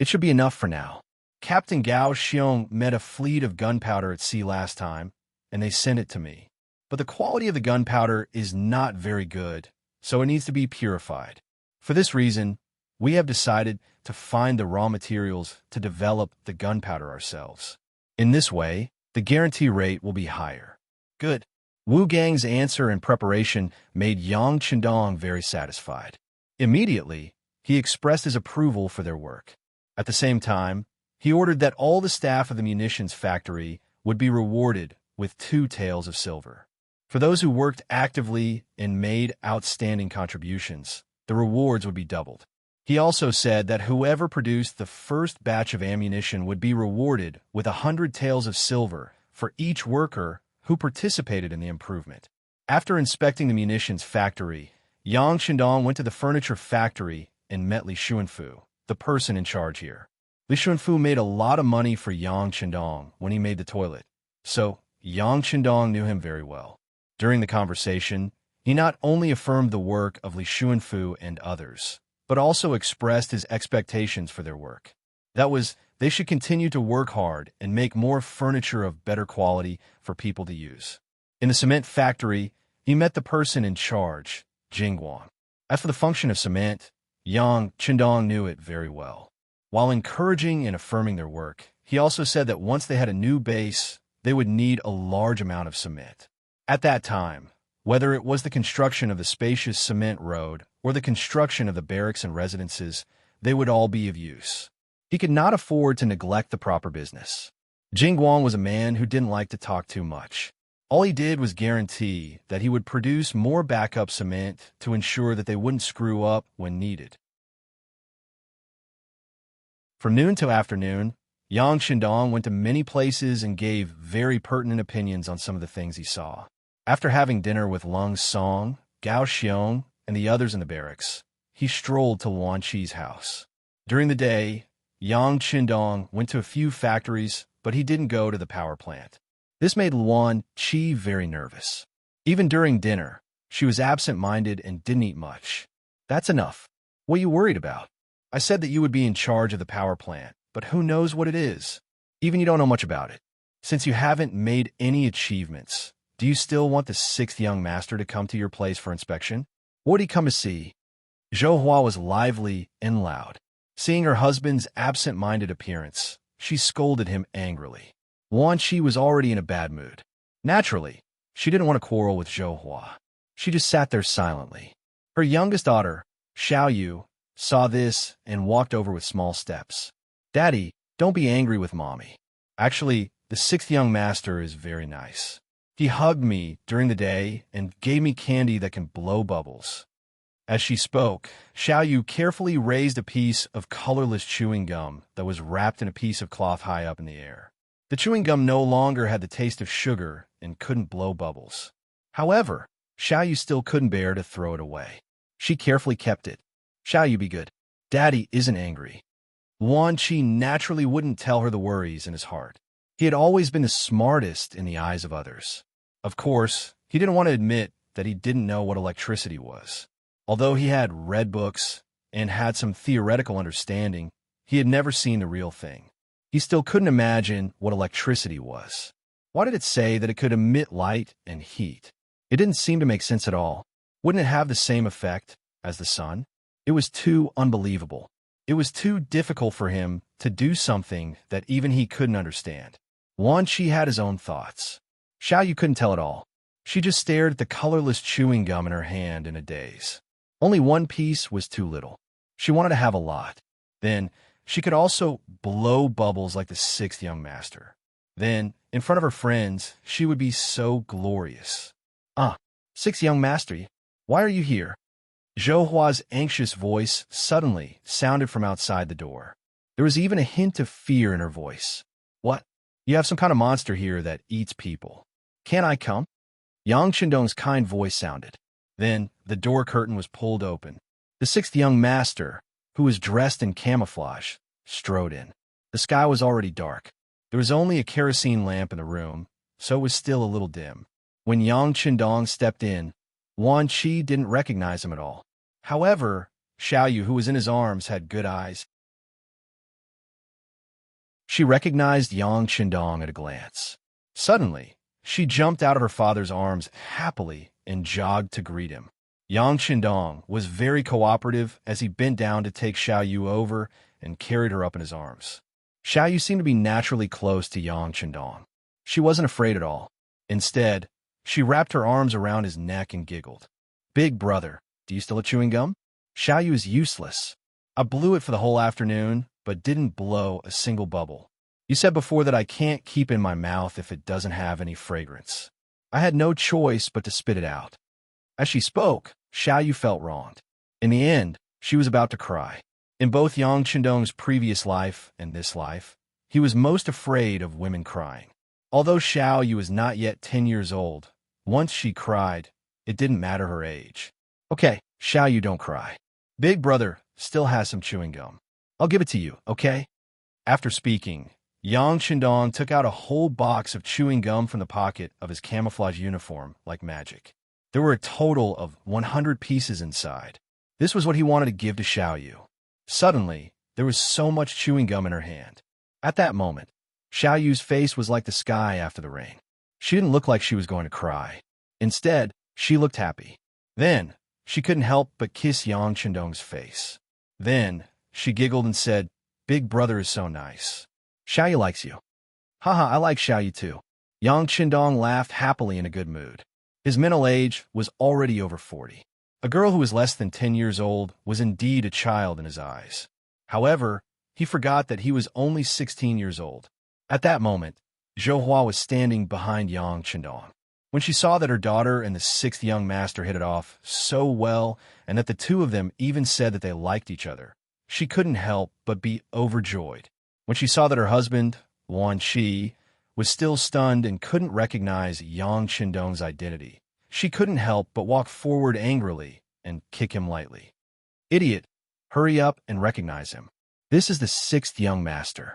"It should be enough for now. Captain Gao Xiong met a fleet of gunpowder at sea last time, and they sent it to me. But the quality of the gunpowder is not very good, so it needs to be purified. For this reason, we have decided to find the raw materials to develop the gunpowder ourselves. In this way, the guarantee rate will be higher." Good. Wu Gang's answer and preparation made Yang Chendong very satisfied. Immediately, he expressed his approval for their work. At the same time, he ordered that all the staff of the munitions factory would be rewarded with 2 taels of silver. For those who worked actively and made outstanding contributions, the rewards would be doubled. He also said that whoever produced the first batch of ammunition would be rewarded with 100 taels of silver for each worker who participated in the improvement. After inspecting the munitions factory, Yang Chendong went to the furniture factory and met Li Xuanfu, the person in charge here. Li Xuanfu made a lot of money for Yang Chendong when he made the toilet, so Yang Chendong knew him very well. During the conversation, he not only affirmed the work of Li Xuanfu and others, but also expressed his expectations for their work. That was, they should continue to work hard and make more furniture of better quality for people to use. In the cement factory, he met the person in charge, Jingguang. As for the function of cement, Yang Chendong knew it very well. While encouraging and affirming their work, he also said that once they had a new base, they would need a large amount of cement. At that time, Whether it was the construction of the spacious cement road or the construction of the barracks and residences, they would all be of use. He could not afford to neglect the proper business. Jingguang was a man who didn't like to talk too much. All he did was guarantee that he would produce more backup cement to ensure that they wouldn't screw up when needed. From noon till afternoon, Yang Shindong went to many places and gave very pertinent opinions on some of the things he saw. After having dinner with Lung Song, Gao Xiong, and the others in the barracks, he strolled to Luan Qi's house. During the day, Yang Shindong went to a few factories, but he didn't go to the power plant. This made Luan Qi very nervous. Even during dinner, she was absent-minded and didn't eat much. That's enough. What are you worried about? I said that you would be in charge of the power plant, but who knows what it is? Even you don't know much about it. Since you haven't made any achievements, do you still want the sixth young master to come to your place for inspection? What would he come to see? Zhou Hua was lively and loud. Seeing her husband's absent-minded appearance, she scolded him angrily. Luan Qi was already in a bad mood. Naturally, she didn't want to quarrel with Zhou Hua. She just sat there silently. Her youngest daughter, Xiao Yu, saw this and walked over with small steps. Daddy, don't be angry with Mommy. Actually, the sixth young master is very nice. He hugged me during the day and gave me candy that can blow bubbles. As she spoke, Xiao Yu carefully raised a piece of colorless chewing gum that was wrapped in a piece of cloth high up in the air. The chewing gum no longer had the taste of sugar and couldn't blow bubbles. However, Xiao Yu still couldn't bear to throw it away. She carefully kept it. Xiao Yu, be good. Daddy isn't angry. Luan Qi naturally wouldn't tell her the worries in his heart. He had always been the smartest in the eyes of others. Of course, he didn't want to admit that he didn't know what electricity was. Although he had read books and had some theoretical understanding, he had never seen the real thing. He still couldn't imagine what electricity was. Why did it say that it could emit light and heat? It didn't seem to make sense at all. Wouldn't it have the same effect as the sun? It was too unbelievable. It was too difficult for him to do something that even he couldn't understand. Luan Qi had his own thoughts. Xiao Yu couldn't tell it all. She just stared at the colorless chewing gum in her hand in a daze. Only one piece was too little. She wanted to have a lot. Then, she could also blow bubbles like the sixth young master. Then, in front of her friends, she would be so glorious. Sixth young master, why are you here? Zhou Hua's anxious voice suddenly sounded from outside the door. There was even a hint of fear in her voice. What? You have some kind of monster here that eats people. Can't I come? Yang Shindong's kind voice sounded. Then, the door curtain was pulled open. The sixth young master, who was dressed in camouflage, strode in. The sky was already dark. There was only a kerosene lamp in the room, so it was still a little dim. When Yang Shindong stepped in, Luan Qi didn't recognize him at all. However, Xiao Yu, who was in his arms, had good eyes. She recognized Yang Shindong at a glance. Suddenly, she jumped out of her father's arms happily and jogged to greet him. Yang Shindong was very cooperative as he bent down to take Xiao Yu over and carried her up in his arms. Xiao Yu seemed to be naturally close to Yang Shindong. She wasn't afraid at all. Instead, she wrapped her arms around his neck and giggled. Big brother, do you still have chewing gum? Xiao Yu is useless. I blew it for the whole afternoon, but didn't blow a single bubble. You said before that I can't keep in my mouth if it doesn't have any fragrance. I had no choice but to spit it out. As she spoke, Xiao Yu felt wronged. In the end, she was about to cry. In both Yang Shindong's previous life and this life, he was most afraid of women crying. Although Xiao Yu was not yet 10 years old, once she cried, it didn't matter her age. Okay, Xiao Yu, don't cry. Big brother still has some chewing gum. I'll give it to you, okay? After speaking, Yang Shindong took out a whole box of chewing gum from the pocket of his camouflage uniform like magic. There were a total of 100 pieces inside. This was what he wanted to give to Xiao Yu. Suddenly, there was so much chewing gum in her hand. At that moment, Xiao Yu's face was like the sky after the rain. She didn't look like she was going to cry. Instead, she looked happy. Then, she couldn't help but kiss Yang Shindong's face. Then, she giggled and said, Big brother is so nice. Xiao Yu likes you. Haha, I like Xiao Yu too. Yang Shindong laughed happily in a good mood. His mental age was already over 40. A girl who was less than 10 years old was indeed a child in his eyes. However, he forgot that he was only 16 years old. At that moment, Zhou was standing behind Yang Chendong. When she saw that her daughter and the sixth young master hit it off so well and that the two of them even said that they liked each other, she couldn't help but be overjoyed. When she saw that her husband, Wan Qi, was still stunned and couldn't recognize Yang Chendong's identity, she couldn't help but walk forward angrily and kick him lightly. "Idiot! Hurry up and recognize him. This is the sixth young master."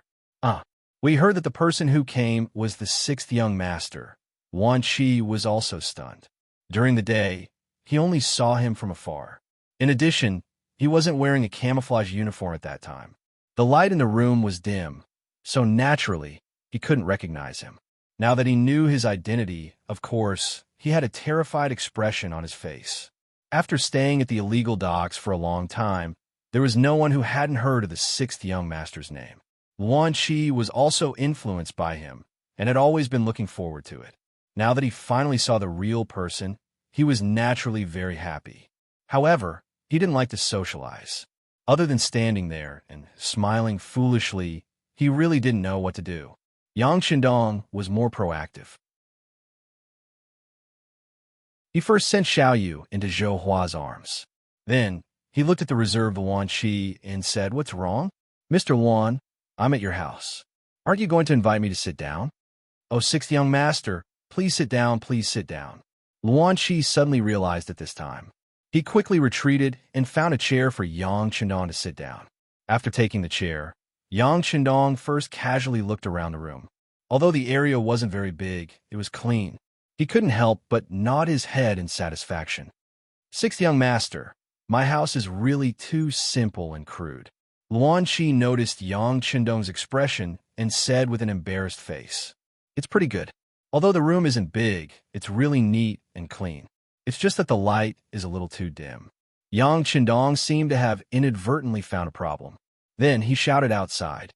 We heard that the person who came was the sixth young master. Wan Qi was also stunned. During the day, he only saw him from afar. In addition, he wasn't wearing a camouflage uniform at that time. The light in the room was dim, so naturally, he couldn't recognize him. Now that he knew his identity, of course, he had a terrified expression on his face. After staying at the illegal docks for a long time, there was no one who hadn't heard of the sixth young master's name. Wan Qi was also influenced by him and had always been looking forward to it. Now that he finally saw the real person, he was naturally very happy. However, he didn't like to socialize. Other than standing there and smiling foolishly, he really didn't know what to do. Yang Chendong was more proactive. He first sent Xiaoyu into Zhou Hua's arms. Then, he looked at the reserved Wan Qi and said, "What's wrong? Mr. Wan, I'm at your house. Aren't you going to invite me to sit down?" "Oh, sixth young master, please sit down, please sit down." Wan Qi suddenly realized at this time. He quickly retreated and found a chair for Yang Chendong to sit down. After taking the chair, Yang Chendong first casually looked around the room. Although the area wasn't very big, it was clean. He couldn't help but nod his head in satisfaction. "Sixth young master, my house is really too simple and crude." Wan Qi noticed Yang Chendong's expression and said with an embarrassed face, "It's pretty good. Although the room isn't big, it's really neat and clean. It's just that the light is a little too dim." Yang Chendong seemed to have inadvertently found a problem. Then he shouted outside,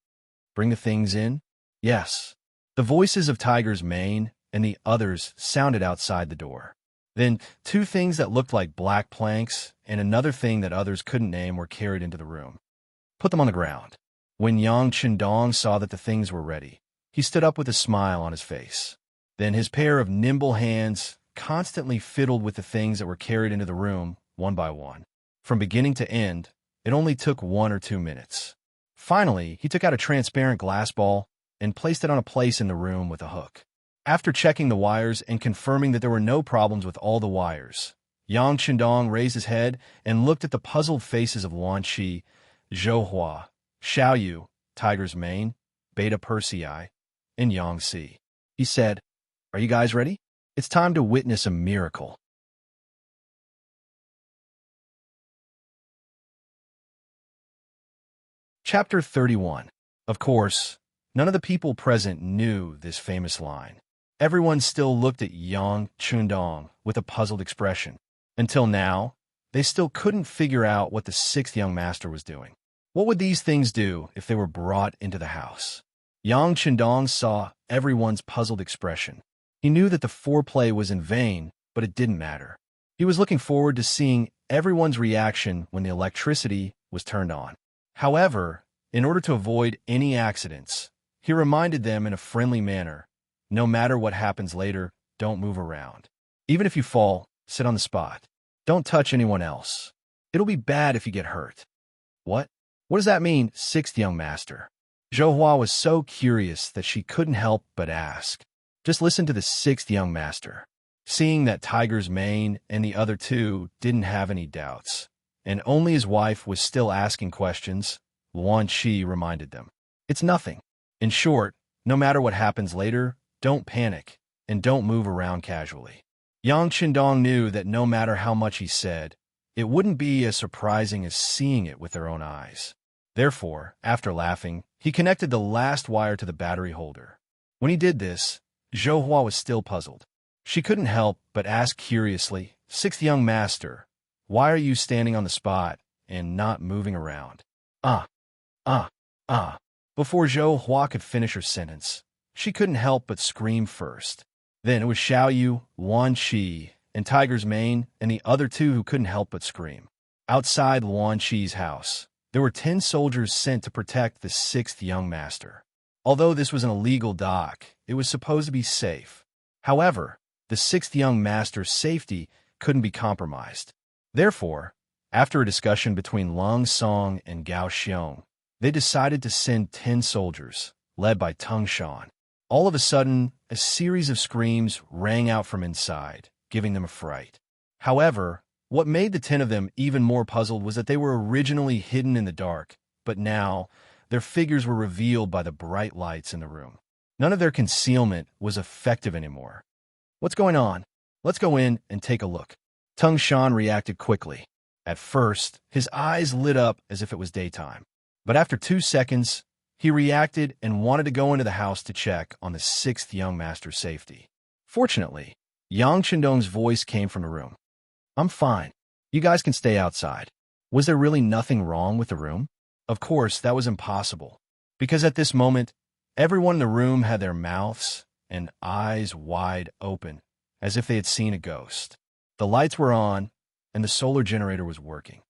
"Bring the things in?" "Yes." The voices of Tiger's Mane and the others sounded outside the door. Then two things that looked like black planks and another thing that others couldn't name were carried into the room. "Put them on the ground." When Yang Chendong saw that the things were ready, he stood up with a smile on his face. Then his pair of nimble hands constantly fiddled with the things that were carried into the room, one by one. From beginning to end, it only took 1 or 2 minutes. Finally, he took out a transparent glass ball and placed it on a place in the room with a hook. After checking the wires and confirming that there were no problems with all the wires, Yang Chendong raised his head and looked at the puzzled faces of Wan Qi, Zhou Hua, Xiaoyu, Tiger's Mane, Beta Persei, and Yang Si. He said, "Are you guys ready? It's time to witness a miracle." Chapter 31. Of course, none of the people present knew this famous line. Everyone still looked at Yang Chendong with a puzzled expression. Until now, they still couldn't figure out what the sixth young master was doing. What would these things do if they were brought into the house? Yang Chendong saw everyone's puzzled expression. He knew that the foreplay was in vain, but it didn't matter. He was looking forward to seeing everyone's reaction when the electricity was turned on. However, in order to avoid any accidents, he reminded them in a friendly manner, "No matter what happens later, don't move around. Even if you fall, sit on the spot. Don't touch anyone else. It'll be bad if you get hurt." "What? What does that mean, sixth young master?" Zhou Hua was so curious that she couldn't help but ask. "Just listen to the sixth young master." Seeing that Tiger's Mane and the other two didn't have any doubts, and only his wife was still asking questions, Wan Qi reminded them, "It's nothing. In short, no matter what happens later, don't panic, and don't move around casually." Yang Chendong knew that no matter how much he said, it wouldn't be as surprising as seeing it with their own eyes. Therefore, after laughing, he connected the last wire to the battery holder. When he did this, Zhou Hua was still puzzled. She couldn't help but ask curiously, "Sixth young master, why are you standing on the spot and not moving around?" Before Zhou Hua could finish her sentence, she couldn't help but scream first. Then it was Xiaoyu, Wan Qi, and Tiger's Mane, and the other two who couldn't help but scream. Outside Luan Chi's house, there were 10 soldiers sent to protect the 6th young master. Although this was an illegal dock, it was supposed to be safe. However, the 6th young master's safety couldn't be compromised. Therefore, after a discussion between Lung Song and Gao Xiong, they decided to send 10 soldiers, led by Tung Shan. All of a sudden, a series of screams rang out from inside, giving them a fright. However, what made the 10 of them even more puzzled was that they were originally hidden in the dark, but now their figures were revealed by the bright lights in the room. None of their concealment was effective anymore. "What's going on? Let's go in and take a look." Tung Shan reacted quickly. At first, his eyes lit up as if it was daytime. But after 2 seconds, he reacted and wanted to go into the house to check on the 6th young master's safety. Fortunately, Yang Chendong's voice came from the room. "I'm fine. You guys can stay outside." Was there really nothing wrong with the room? Of course, that was impossible, because at this moment, everyone in the room had their mouths and eyes wide open, as if they had seen a ghost. The lights were on, and the solar generator was working.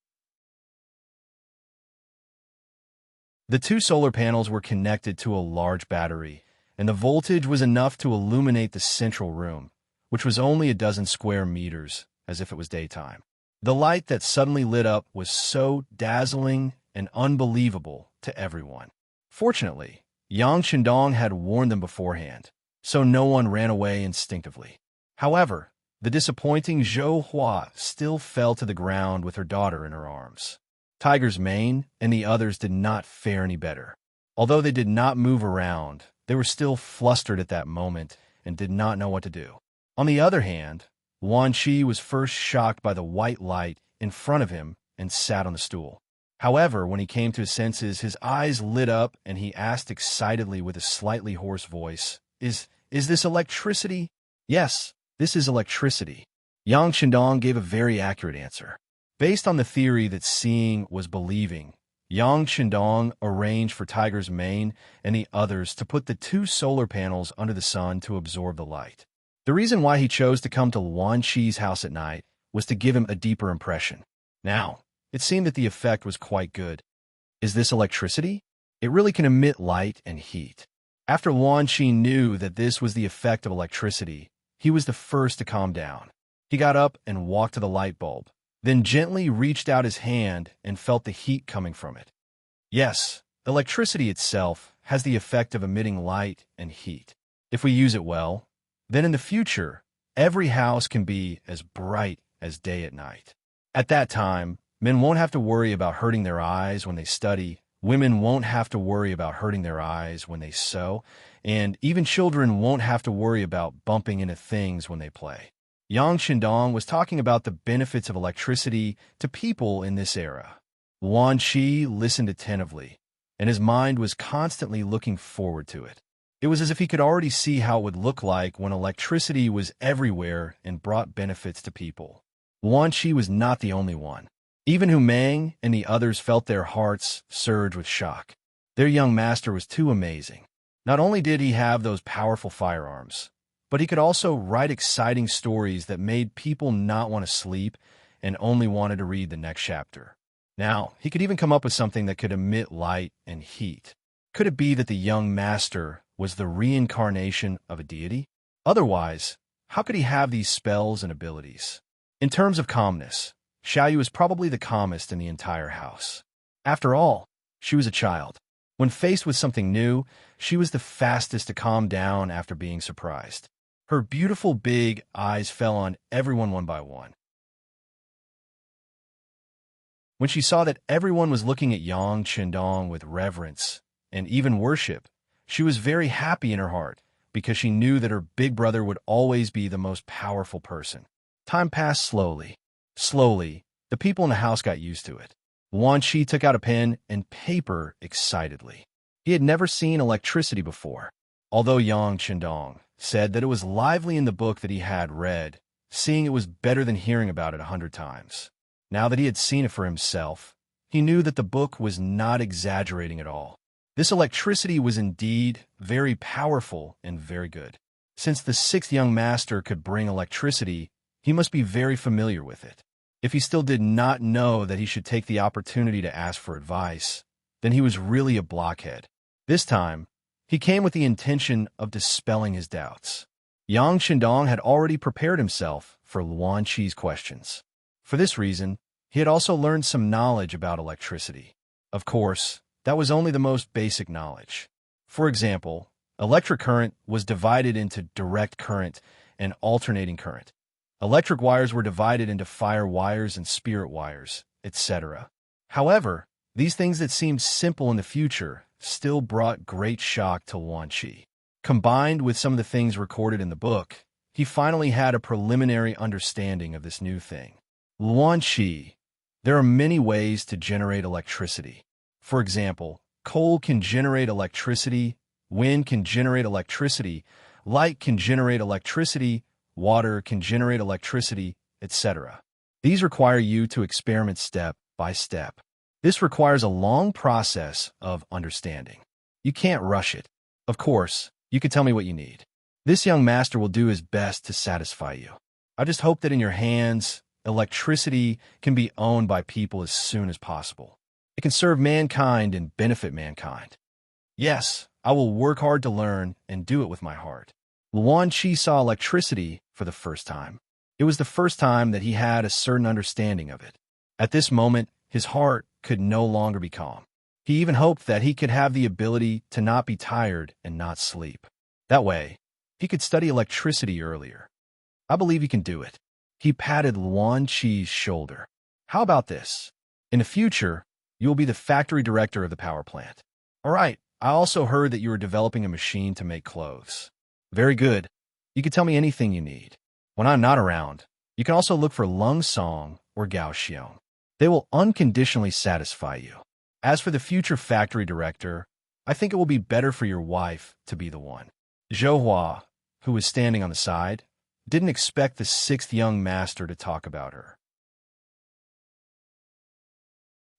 The 2 solar panels were connected to a large battery, and the voltage was enough to illuminate the central room, which was only a dozen square meters, as if it was daytime. The light that suddenly lit up was so dazzling and unbelievable to everyone. Fortunately, Yang Chendong had warned them beforehand, so no one ran away instinctively. However, the disappointing Zhou Hua still fell to the ground with her daughter in her arms. Tiger's Mane and the others did not fare any better. Although they did not move around, they were still flustered at that moment and did not know what to do. On the other hand, Luan Chi was first shocked by the white light in front of him and sat on the stool. However, when he came to his senses, his eyes lit up and he asked excitedly with a slightly hoarse voice, Is this electricity?" "Yes, this is electricity." Yang Chendong gave a very accurate answer. Based on the theory that seeing was believing, Yang Chendong arranged for Tiger's Mane and the others to put the 2 solar panels under the sun to absorb the light. The reason why he chose to come to Luan Chi's house at night was to give him a deeper impression. Now, it seemed that the effect was quite good. Is this electricity? It really can emit light and heat. After Luan Chi knew that this was the effect of electricity, he was the first to calm down. He got up and walked to the light bulb, then gently reached out his hand and felt the heat coming from it. Yes, electricity itself has the effect of emitting light and heat. If we use it well, then in the future, every house can be as bright as day at night. At that time, men won't have to worry about hurting their eyes when they study, women won't have to worry about hurting their eyes when they sew, and even children won't have to worry about bumping into things when they play. Yang Chendong was talking about the benefits of electricity to people in this era. Luan Chi listened attentively, and his mind was constantly looking forward to it. It was as if he could already see how it would look like when electricity was everywhere and brought benefits to people. Luan Chi was not the only one. Even Hu Mang and the others felt their hearts surge with shock. Their young master was too amazing. Not only did he have those powerful firearms, but he could also write exciting stories that made people not want to sleep and only wanted to read the next chapter. Now, he could even come up with something that could emit light and heat. Could it be that the young master was the reincarnation of a deity? Otherwise, how could he have these spells and abilities? In terms of calmness, Xiaoyu was probably the calmest in the entire house. After all, she was a child. When faced with something new, she was the fastest to calm down after being surprised. Her beautiful big eyes fell on everyone one by one. When she saw that everyone was looking at Yang Chendong with reverence and even worship, she was very happy in her heart because she knew that her big brother would always be the most powerful person. Time passed slowly. Slowly, the people in the house got used to it. Luan Chi took out a pen and paper excitedly. He had never seen electricity before. Although Yang Chendong said that it was lively in the book that he had read, seeing it was better than hearing about it 100 times. Now that he had seen it for himself, he knew that the book was not exaggerating at all. This electricity was indeed very powerful and very good. Since the 6th young master could bring electricity, he must be very familiar with it. If he still did not know that he should take the opportunity to ask for advice, then he was really a blockhead. This time, he came with the intention of dispelling his doubts. Yang Qindong had already prepared himself for Luan Qi's questions. For this reason, he had also learned some knowledge about electricity. Of course, that was only the most basic knowledge. For example, electric current was divided into direct current and alternating current. Electric wires were divided into fire wires and spirit wires, etc. However, these things that seemed simple in the future still brought great shock to Luan Qi. Combined with some of the things recorded in the book, he finally had a preliminary understanding of this new thing. Luan Qi, there are many ways to generate electricity. For example, coal can generate electricity, wind can generate electricity, light can generate electricity, water can generate electricity, etc. These require you to experiment step by step. This requires a long process of understanding. You can't rush it. Of course, you can tell me what you need. This young master will do his best to satisfy you. I just hope that in your hands, electricity can be owned by people as soon as possible. It can serve mankind and benefit mankind. Yes, I will work hard to learn and do it with my heart. Luan Qi saw electricity for the first time. It was the first time that he had a certain understanding of it. At this moment, his heart could no longer be calm. He even hoped that he could have the ability to not be tired and not sleep. That way, he could study electricity earlier. I believe he can do it. He patted Luan Qi's shoulder. How about this? In the future, you will be the factory director of the power plant. All right, I also heard that you are developing a machine to make clothes. Very good. You can tell me anything you need. When I'm not around, you can also look for Lung Song or Gao Xiong. They will unconditionally satisfy you. As for the future factory director, I think it will be better for your wife to be the one. Zhou Hua, who was standing on the side, didn't expect the sixth young master to talk about her.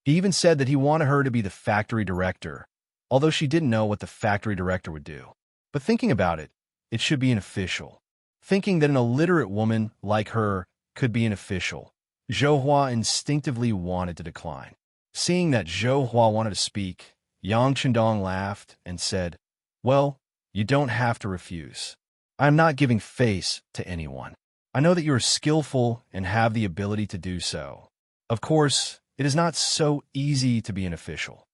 He even said that he wanted her to be the factory director, although she didn't know what the factory director would do. But thinking about it, it should be an official. Thinking that an illiterate woman like her could be an official, Zhou Hua instinctively wanted to decline. Seeing that Zhou Hua wanted to speak, Yang Qindong laughed and said, "Well, you don't have to refuse. I am not giving face to anyone. I know that you are skillful and have the ability to do so. Of course, it is not so easy to be an official."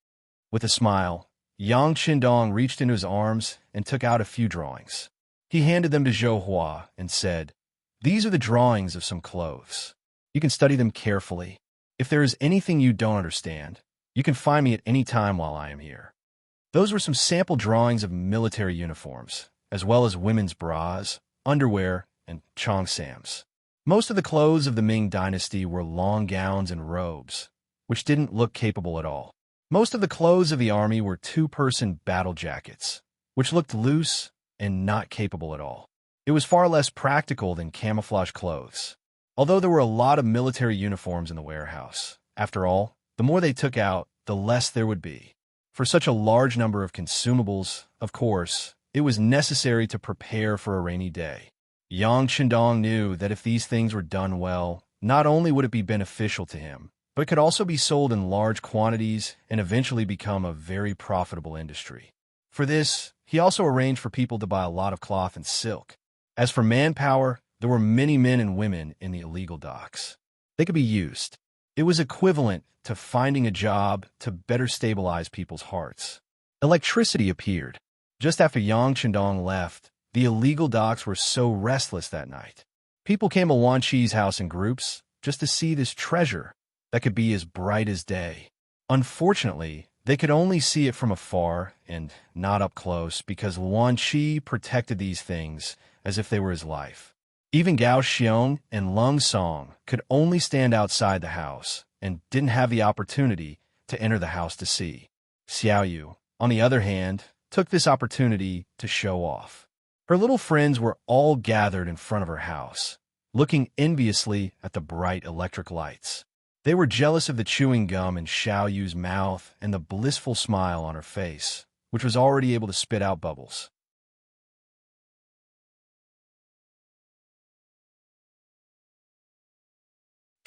With a smile, Yang Qindong reached into his arms and took out a few drawings. He handed them to Zhou Hua and said, "These are the drawings of some clothes. You can study them carefully. If there is anything you don't understand, you can find me at any time while I am here." Those were some sample drawings of military uniforms, as well as women's bras, underwear, and cheongsams. Most of the clothes of the Ming dynasty were long gowns and robes, which didn't look capable at all. Most of the clothes of the army were two-person battle jackets, which looked loose and not capable at all. It was far less practical than camouflage clothes. Although there were a lot of military uniforms in the warehouse, after all, the more they took out, the less there would be. For such a large number of consumables, of course, it was necessary to prepare for a rainy day. Yang Qindong knew that if these things were done well, not only would it be beneficial to him, but it could also be sold in large quantities and eventually become a very profitable industry. For this, he also arranged for people to buy a lot of cloth and silk. As for manpower, there were many men and women in the illegal docks. They could be used. It was equivalent to finding a job to better stabilize people's hearts. Electricity appeared. Just after Yang Qindong left, the illegal docks were so restless that night. People came to Luan Qi's house in groups just to see this treasure that could be as bright as day. Unfortunately, they could only see it from afar and not up close because Luan Qi protected these things as if they were his life. Even Gao Xiong and Lung Song could only stand outside the house and didn't have the opportunity to enter the house to see. Xiao Yu, on the other hand, took this opportunity to show off. Her little friends were all gathered in front of her house, looking enviously at the bright electric lights. They were jealous of the chewing gum in Xiao Yu's mouth and the blissful smile on her face, which was already able to spit out bubbles.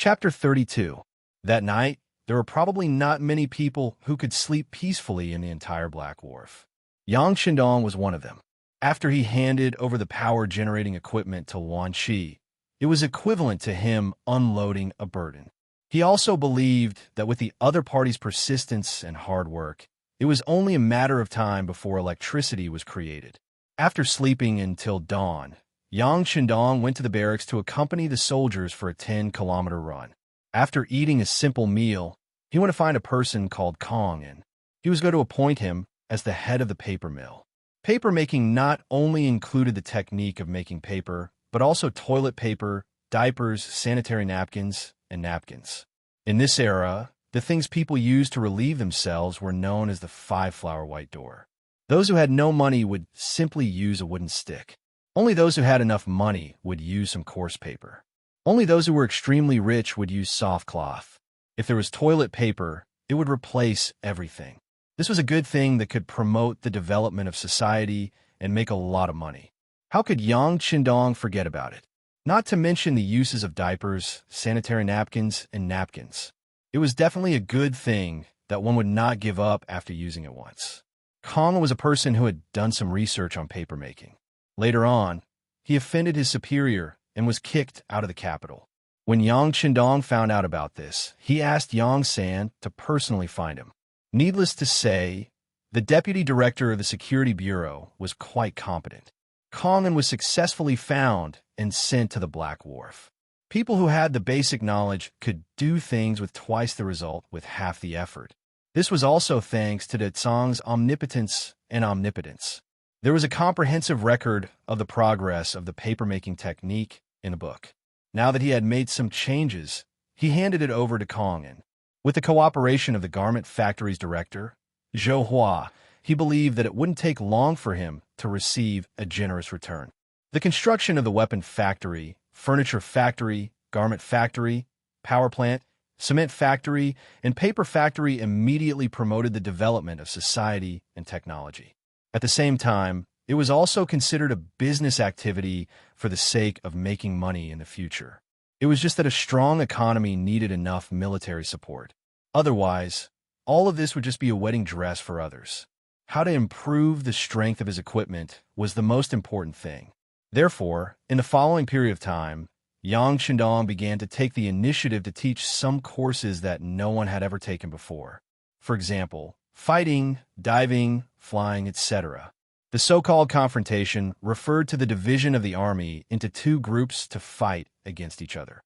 Chapter 32. That night, there were probably not many people who could sleep peacefully in the entire Black Wharf. Yang Qindong was one of them. After he handed over the power-generating equipment to Wan Qi, it was equivalent to him unloading a burden. He also believed that with the other party's persistence and hard work, it was only a matter of time before electricity was created. After sleeping until dawn, Yang Qindong went to the barracks to accompany the soldiers for a 10-kilometer run. After eating a simple meal, he went to find a person called Kong, and he was going to appoint him as the head of the paper mill. Paper making not only included the technique of making paper, but also toilet paper, diapers, sanitary napkins, and napkins. In this era, the things people used to relieve themselves were known as the five-flower white door. Those who had no money would simply use a wooden stick. Only those who had enough money would use some coarse paper. Only those who were extremely rich would use soft cloth. If there was toilet paper, it would replace everything. This was a good thing that could promote the development of society and make a lot of money. How could Yang Qindong forget about it? Not to mention the uses of diapers, sanitary napkins, and napkins. It was definitely a good thing that one would not give up after using it once. Kong was a person who had done some research on paper making. Later on, he offended his superior and was kicked out of the capital. When Yang Qindong found out about this, he asked Yang San to personally find him. Needless to say, the deputy director of the security bureau was quite competent. Kong was successfully found and sent to the Black Wharf. People who had the basic knowledge could do things with twice the result with half the effort. This was also thanks to De Tsong's omnipotence and omnipotence. There was a comprehensive record of the progress of the paper-making technique in a book. Now that he had made some changes, he handed it over to Kong. With the cooperation of the garment factory's director, Zhou Hua, he believed that it wouldn't take long for him to receive a generous return. The construction of the weapon factory, furniture factory, garment factory, power plant, cement factory, and paper factory immediately promoted the development of society and technology. At the same time, it was also considered a business activity for the sake of making money in the future. It was just that a strong economy needed enough military support. Otherwise, all of this would just be a wedding dress for others. How to improve the strength of his equipment was the most important thing. Therefore, in the following period of time, Yang Qindong began to take the initiative to teach some courses that no one had ever taken before. For example, fighting, diving, flying, etc. The so-called confrontation referred to the division of the army into two groups to fight against each other.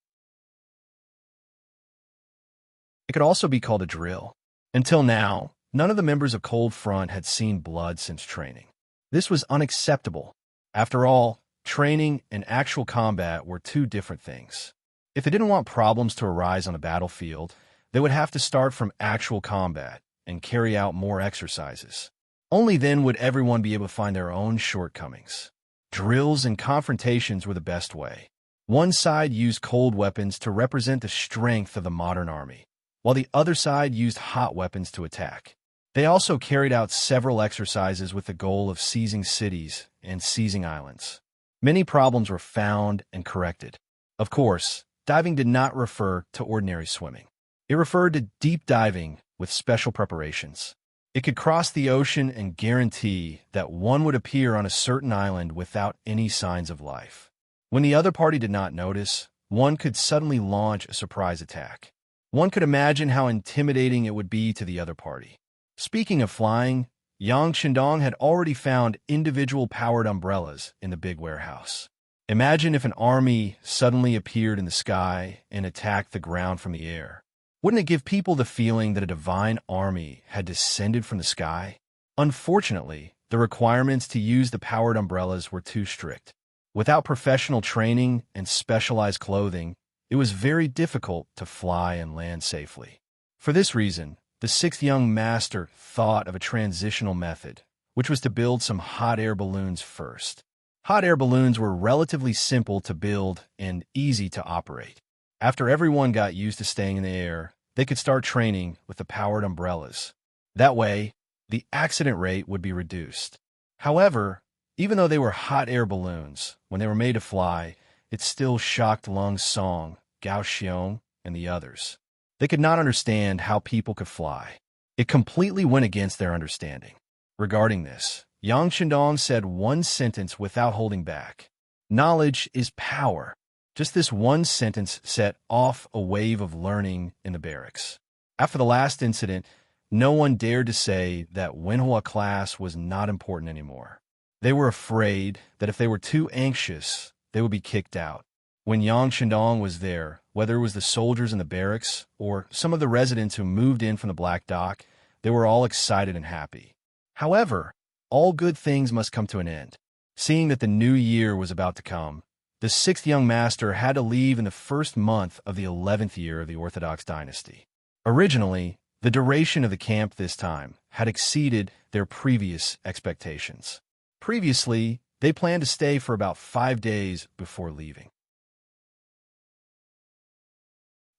It could also be called a drill. Until now, none of the members of Cold Front had seen blood since training. This was unacceptable. After all, training and actual combat were two different things. If they didn't want problems to arise on the battlefield, they would have to start from actual combat and carry out more exercises. Only then would everyone be able to find their own shortcomings. Drills and confrontations were the best way. One side used cold weapons to represent the strength of the modern army, while the other side used hot weapons to attack. They also carried out several exercises with the goal of seizing cities and seizing islands. Many problems were found and corrected. Of course, diving did not refer to ordinary swimming. It referred to deep diving with special preparations. It could cross the ocean and guarantee that one would appear on a certain island without any signs of life. When the other party did not notice, one could suddenly launch a surprise attack. One could imagine how intimidating it would be to the other party. Speaking of flying, Yang Qindong had already found individual powered umbrellas in the big warehouse. Imagine if an army suddenly appeared in the sky and attacked the ground from the air. Wouldn't it give people the feeling that a divine army had descended from the sky? Unfortunately, the requirements to use the powered umbrellas were too strict. Without professional training and specialized clothing, it was very difficult to fly and land safely. For this reason, the sixth young master thought of a transitional method, which was to build some hot air balloons first. Hot air balloons were relatively simple to build and easy to operate. After everyone got used to staying in the air, they could start training with the powered umbrellas. That way, the accident rate would be reduced. However, even though they were hot air balloons, when they were made to fly, it still shocked Lung Song, Gao Xiong, and the others. They could not understand how people could fly. It completely went against their understanding. Regarding this, Yang Chendong said one sentence without holding back. Knowledge is power. Just this one sentence set off a wave of learning in the barracks. After the last incident, no one dared to say that Wenhua class was not important anymore. They were afraid that if they were too anxious, they would be kicked out. When Yang Chendong was there, whether it was the soldiers in the barracks or some of the residents who moved in from the Black Dock, they were all excited and happy. However, all good things must come to an end. Seeing that the new year was about to come, the sixth young master had to leave in the first month of the 11th year of the Orthodox dynasty. Originally, the duration of the camp this time had exceeded their previous expectations. Previously, they planned to stay for about 5 days before leaving.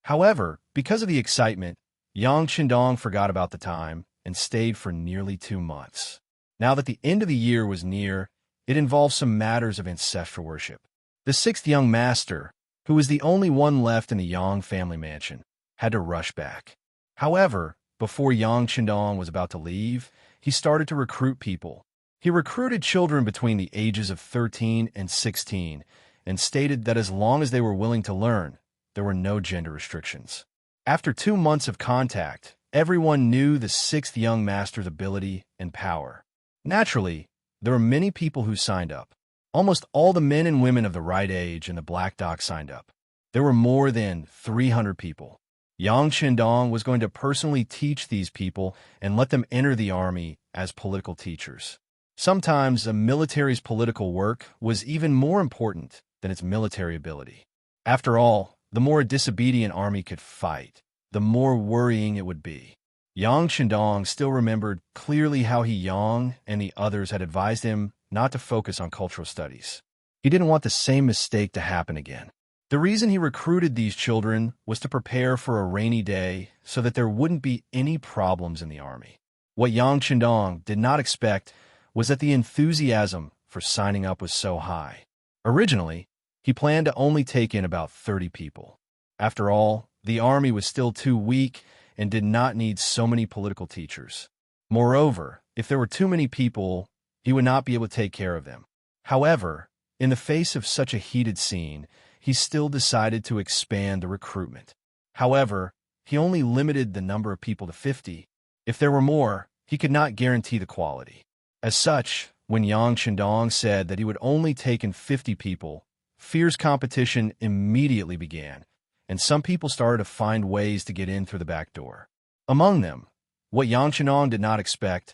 However, because of the excitement, Yang Chendong forgot about the time and stayed for nearly 2 months. Now that the end of the year was near, it involved some matters of ancestral worship. The sixth young master, who was the only one left in the Yang family mansion, had to rush back. However, before Yang Chendong was about to leave, he started to recruit people. He recruited children between the ages of 13 and 16 and stated that as long as they were willing to learn, there were no gender restrictions. After 2 months of contact, everyone knew the sixth young master's ability and power. Naturally, there were many people who signed up. Almost all the men and women of the right age in the Black Dock signed up. There were more than 300 people. Yang Chendong was going to personally teach these people and let them enter the army as political teachers. Sometimes a military's political work was even more important than its military ability. After all, the more a disobedient army could fight, the more worrying it would be. Yang Chendong still remembered clearly how Yang and the others had advised him not to focus on cultural studies. He didn't want the same mistake to happen again. The reason he recruited these children was to prepare for a rainy day so that there wouldn't be any problems in the army. What Yang Chendong did not expect was that the enthusiasm for signing up was so high. Originally, he planned to only take in about 30 people. After all, the army was still too weak and did not need so many political teachers. Moreover, if there were too many people, he would not be able to take care of them. However, in the face of such a heated scene, he still decided to expand the recruitment. However, he only limited the number of people to 50. If there were more, he could not guarantee the quality. As such, when Yang Chendong said that he would only take in 50 people, fierce competition immediately began, and some people started to find ways to get in through the back door. Among them, what Yang Chendong did not expect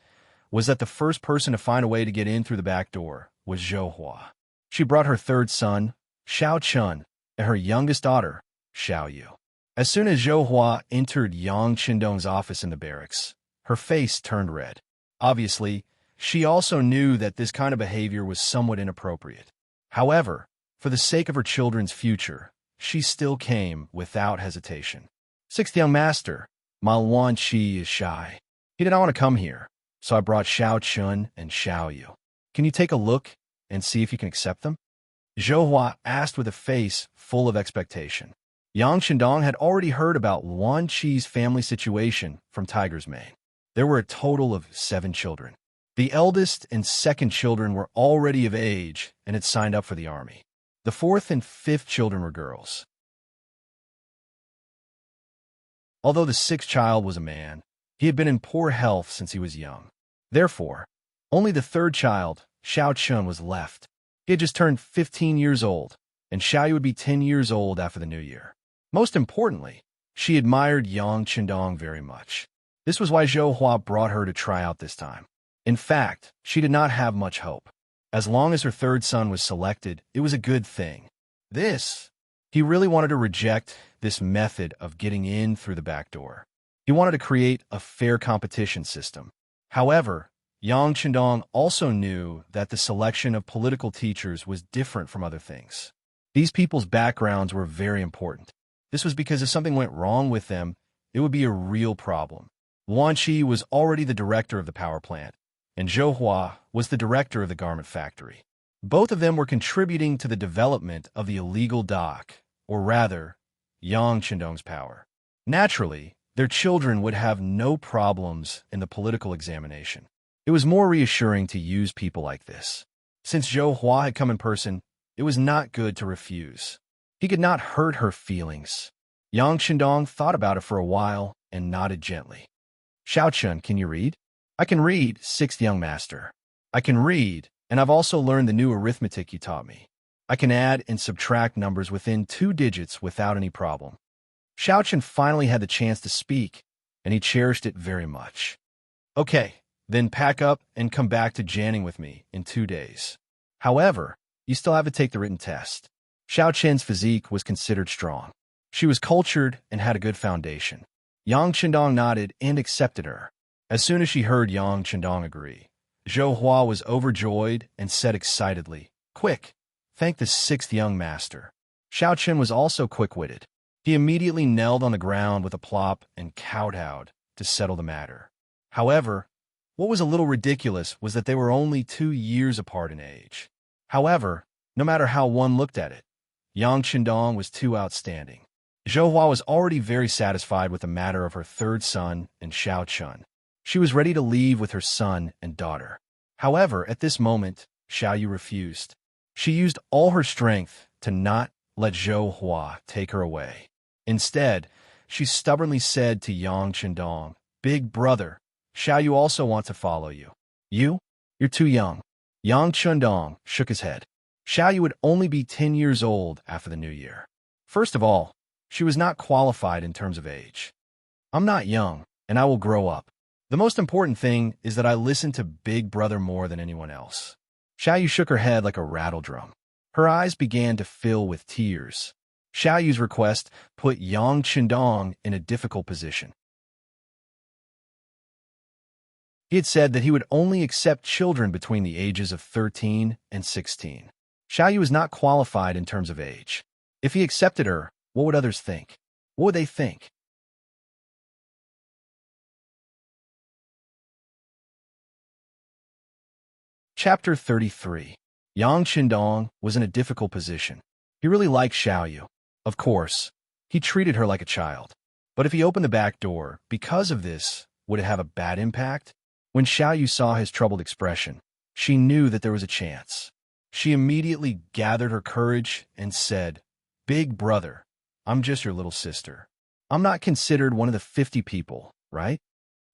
was that the first person to find a way to get in through the back door was Zhou Hua. She brought her third son, Xiao Chun, and her youngest daughter, Xiao Yu. As soon as Zhou Hua entered Yang Chendong's office in the barracks, her face turned red. Obviously, she also knew that this kind of behavior was somewhat inappropriate. However, for the sake of her children's future, she still came without hesitation. Sixth young master, Ma Wan Qi is shy. He did not want to come here, so I brought Xiao Chun and Xiao Yu. Can you take a look and see if you can accept them? Zhou Hua asked with a face full of expectation. Yang Chendong had already heard about Wan Qi's family situation from Tiger's Mane. There were a total of 7 children. The eldest and second children were already of age and had signed up for the army. The fourth and fifth children were girls. Although the sixth child was a man, he had been in poor health since he was young. Therefore, only the third child, Xiao Chun, was left. He had just turned 15 years old, and Xiao Yu would be 10 years old after the new year. Most importantly, she admired Yang Chendong very much. This was why Zhou Hua brought her to try out this time. In fact, she did not have much hope. As long as her third son was selected, it was a good thing. He really wanted to reject this method of getting in through the back door. He wanted to create a fair competition system. However, Yang Chendong also knew that the selection of political teachers was different from other things. These people's backgrounds were very important. This was because if something went wrong with them, it would be a real problem. Wan Qi was already the director of the power plant, and Zhou Hua was the director of the garment factory. Both of them were contributing to the development of the illegal dock, or rather, Yang Chendong's power. Naturally, their children would have no problems in the political examination. It was more reassuring to use people like this. Since Zhou Hua had come in person, it was not good to refuse. He could not hurt her feelings. Yang Chendong thought about it for a while and nodded gently. Xiaochun, can you read? I can read, sixth young master. I can read, and I've also learned the new arithmetic you taught me. I can add and subtract numbers within 2 digits without any problem. Xiaochun finally had the chance to speak, and he cherished it very much. Okay, then pack up and come back to Janning with me in 2 days. However, you still have to take the written test. Xiaochun's physique was considered strong. She was cultured and had a good foundation. Yang Chendong nodded and accepted her. As soon as she heard Yang Chendong agree, Zhou Hua was overjoyed and said excitedly, "Quick, thank the 6th young master." Xiaochun was also quick-witted. He immediately knelt on the ground with a plop and kowtowed to settle the matter. However, what was a little ridiculous was that they were only 2 years apart in age. However, no matter how one looked at it, Yang Chendong was too outstanding. Zhou Hua was already very satisfied with the matter of her 3rd son and Xiaochun. She was ready to leave with her son and daughter. However, at this moment, Xiaoyu refused. She used all her strength to not let Zhou Hua take her away. Instead, she stubbornly said to Yang Chendong, "Big brother, Xiaoyu also wants to follow you. You're too young." Yang Chendong shook his head. Xiaoyu would only be 10 years old after the new year. First of all, she was not qualified in terms of age. I'm not young, and I will grow up. The most important thing is that I listen to Big Brother more than anyone else. Xiaoyu shook her head like a rattle drum. Her eyes began to fill with tears. Xiaoyu's request put Yang Chendong in a difficult position. He had said that he would only accept children between the ages of 13 and 16. Xiaoyu was not qualified in terms of age. If he accepted her, what would others think? What would they think? Chapter 33. Yang Chendong was in a difficult position. He really liked Xiaoyu. Of course, he treated her like a child. But if he opened the back door, because of this, would it have a bad impact? When Xiaoyu saw his troubled expression, she knew that there was a chance. She immediately gathered her courage and said, "Big brother, I'm just your little sister. I'm not considered one of the 50 people, right?"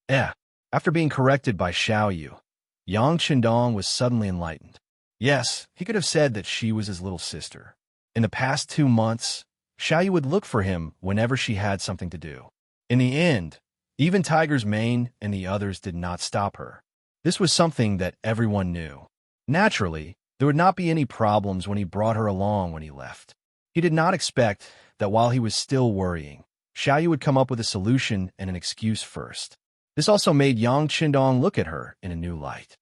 After being corrected by Xiaoyu, Yang Chendong was suddenly enlightened. Yes, he could have said that she was his little sister. In the past 2 months, Xiaoyu would look for him whenever she had something to do. In the end, even Tiger's mane and the others did not stop her. This was something that everyone knew. Naturally, there would not be any problems when he brought her along when he left. He did not expect that while he was still worrying, Xiaoyu would come up with a solution and an excuse first. This also made Yang Chendong look at her in a new light.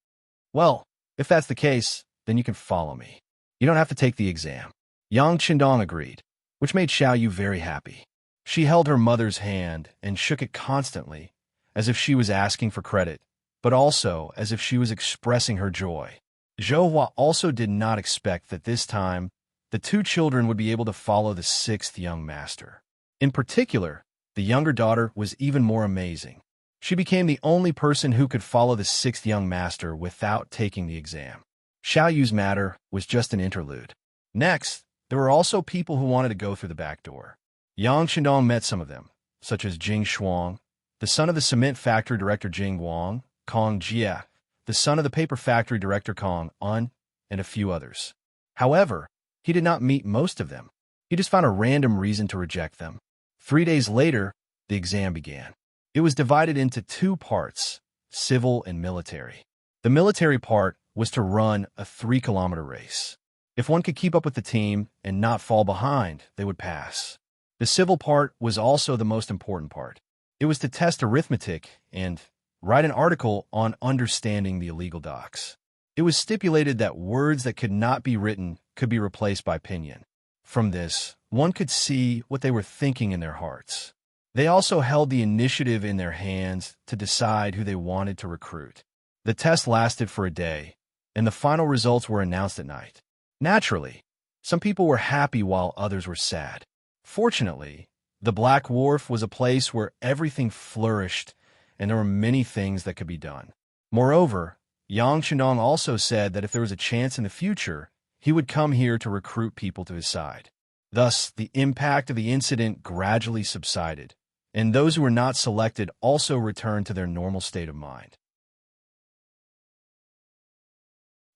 "Well, if that's the case, then you can follow me. You don't have to take the exam." Yang Chendong agreed, which made Xiaoyu very happy. She held her mother's hand and shook it constantly, as if she was asking for credit, but also as if she was expressing her joy. Zhou Hua also did not expect that this time, the 2 children would be able to follow the 6th young master. In particular, the younger daughter was even more amazing. She became the only person who could follow the 6th young master without taking the exam. Xiaoyu's matter was just an interlude. Next, there were also people who wanted to go through the back door. Yang Chendong met some of them, such as Jing Shuang, the son of the cement factory director Jing Wang, Kong Jia, the son of the paper factory director Kong Un, and a few others. However, he did not meet most of them. He just found a random reason to reject them. 3 days later, the exam began. It was divided into 2 parts, civil and military. The military part was to run a 3-kilometer race. If one could keep up with the team and not fall behind, they would pass. The civil part was also the most important part. It was to test arithmetic and write an article on understanding the illegal docks. It was stipulated that words that could not be written could be replaced by pinyin. From this, one could see what they were thinking in their hearts. They also held the initiative in their hands to decide who they wanted to recruit. The test lasted for a day, and the final results were announced at night. Naturally, some people were happy while others were sad. Fortunately, The Black Wharf was a place where everything flourished, and there were many things that could be done. Moreover, Yang Chendong also said that if there was a chance in the future, he would come here to recruit people to his side. Thus, the impact of the incident gradually subsided, and those who were not selected also returned to their normal state of mind.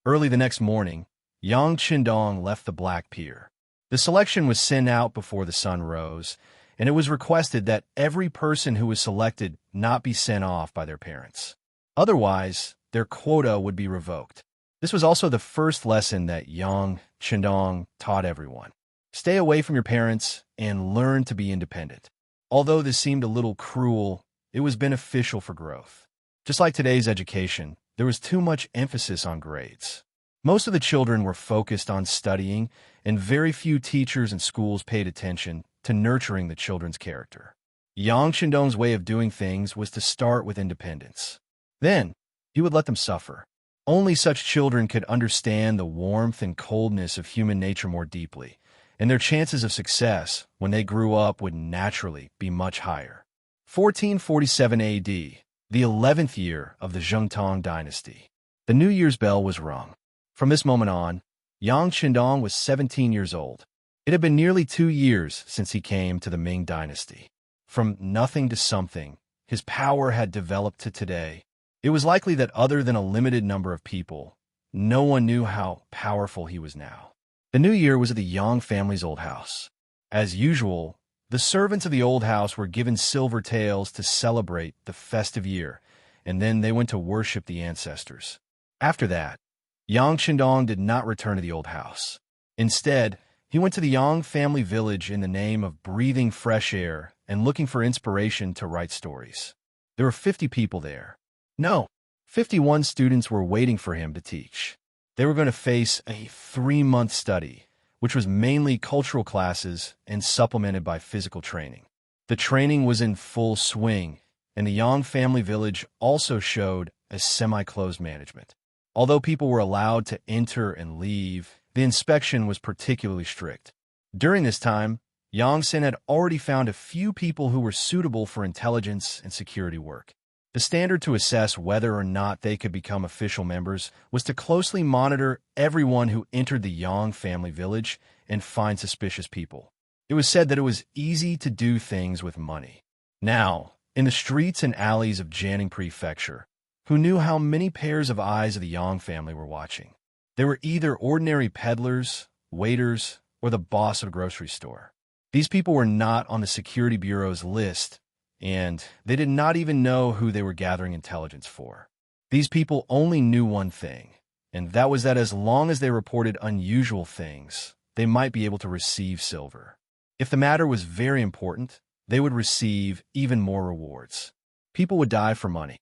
Early the next morning, Yang Chendong left the Black Pier. The selection was sent out before the sun rose, and it was requested that every person who was selected not be sent off by their parents. Otherwise, their quota would be revoked. This was also the first lesson that Yang Chendong taught everyone. Stay away from your parents and learn to be independent. Although this seemed a little cruel, it was beneficial for growth. Just like today's education, there was too much emphasis on grades. Most of the children were focused on studying, and very few teachers and schools paid attention to nurturing the children's character. Yang Chendong's way of doing things was to start with independence. Then, he would let them suffer. Only such children could understand the warmth and coldness of human nature more deeply, and their chances of success when they grew up would naturally be much higher. 1447 A.D., the 11th year of the Zhengtong dynasty. The New Year's bell was rung. From this moment on, Yang Chendong was 17 years old. It had been nearly 2 years since he came to the Ming dynasty. From nothing to something, his power had developed to today. It was likely that other than a limited number of people, no one knew how powerful he was now. The new year was at the Yang family's old house. As usual, the servants of the old house were given silver taels to celebrate the festive year, and then they went to worship the ancestors. After that, Yang Chendong did not return to the old house. Instead, he went to the Yang family village in the name of breathing fresh air and looking for inspiration to write stories. There were 50 people there. No, 51 students were waiting for him to teach. They were going to face a 3-month study, which was mainly cultural classes and supplemented by physical training. The training was in full swing, and the Yang family village also showed a semi-closed management. Although people were allowed to enter and leave, the inspection was particularly strict. During this time, Yang Sen had already found a few people who were suitable for intelligence and security work. The standard to assess whether or not they could become official members was to closely monitor everyone who entered the Yang family village and find suspicious people. It was said that it was easy to do things with money. Now, in the streets and alleys of Jiangning Prefecture, who knew how many pairs of eyes of the Yang family were watching? They were either ordinary peddlers, waiters, or the boss of a grocery store. These people were not on the Security Bureau's list, and they did not even know who they were gathering intelligence for. These people only knew one thing, and that was that as long as they reported unusual things, they might be able to receive silver. If the matter was very important, they would receive even more rewards. People would die for money.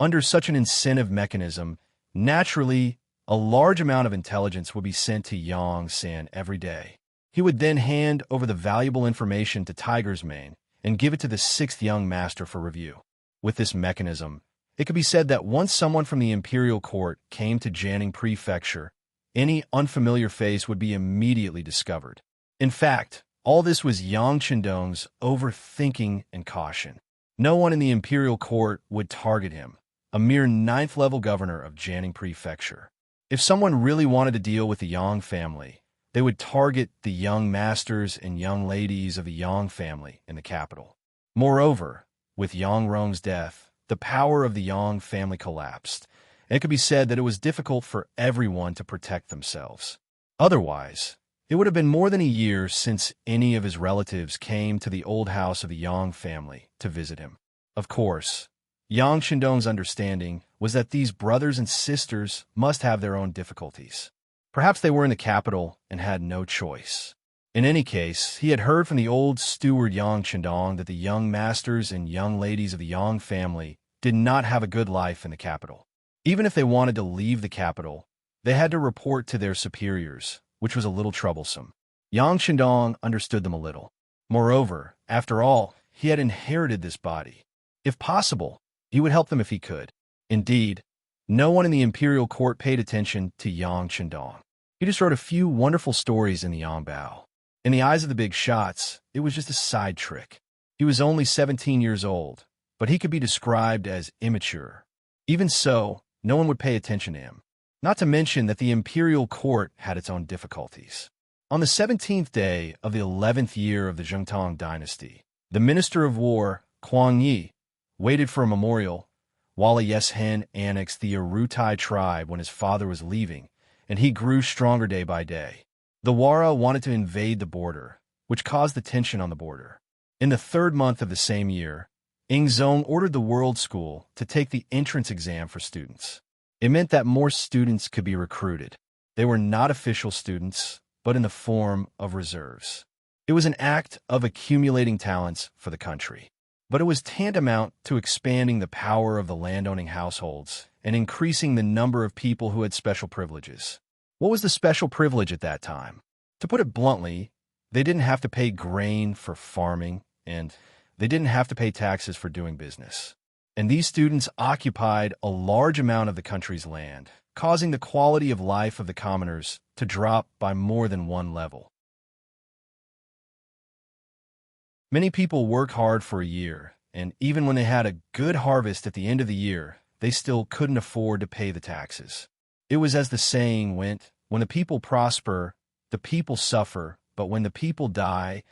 Under such an incentive mechanism, naturally, a large amount of intelligence would be sent to Yang San every day. He would then hand over the valuable information to Tiger's Mane and give it to the 6th young master for review. With this mechanism, it could be said that once someone from the imperial court came to Jiangning Prefecture, any unfamiliar face would be immediately discovered. In fact, all this was Yang Chendong's overthinking and caution. No one in the imperial court would target him, a mere 9th-level governor of Jiangning Prefecture. If someone really wanted to deal with the Yang family, they would target the young masters and young ladies of the Yang family in the capital. Moreover, with Yang Rong's death, the power of the Yang family collapsed, and it could be said that it was difficult for everyone to protect themselves. Otherwise, it would have been more than a year since any of his relatives came to the old house of the Yang family to visit him. Of course, Yang Chendong's understanding was that these brothers and sisters must have their own difficulties. Perhaps they were in the capital and had no choice. In any case, he had heard from the old steward Yang Chendong that the young masters and young ladies of the Yang family did not have a good life in the capital. Even if they wanted to leave the capital, they had to report to their superiors, which was a little troublesome. Yang Chendong understood them a little. Moreover, after all, he had inherited this body. If possible, he would help them if he could. Indeed, no one in the imperial court paid attention to Yang Chendong. He just wrote a few wonderful stories in the Yang Bao. In the eyes of the big shots, it was just a side trick. He was only 17 years old, but he could be described as immature. Even so, no one would pay attention to him. Not to mention that the imperial court had its own difficulties. On the 17th day of the 11th year of the Zhengtang dynasty, the Minister of War, Kuang Yi, waited for a memorial, while a Yeshen annexed the Arutai tribe when his father was leaving, and he grew stronger day by day. The Wara wanted to invade the border, which caused the tension on the border. In the 3rd month of the same year, Ingzong ordered the World School to take the entrance exam for students. It meant that more students could be recruited. They were not official students, but in the form of reserves. It was an act of accumulating talents for the country. But it was tantamount to expanding the power of the landowning households and increasing the number of people who had special privileges. What was the special privilege at that time? To put it bluntly, they didn't have to pay grain for farming, and they didn't have to pay taxes for doing business. And these students occupied a large amount of the country's land, causing the quality of life of the commoners to drop by more than one level. Many people work hard for a year, and even when they had a good harvest at the end of the year, they still couldn't afford to pay the taxes. It was as the saying went, when the people prosper, the people suffer, but when the people die,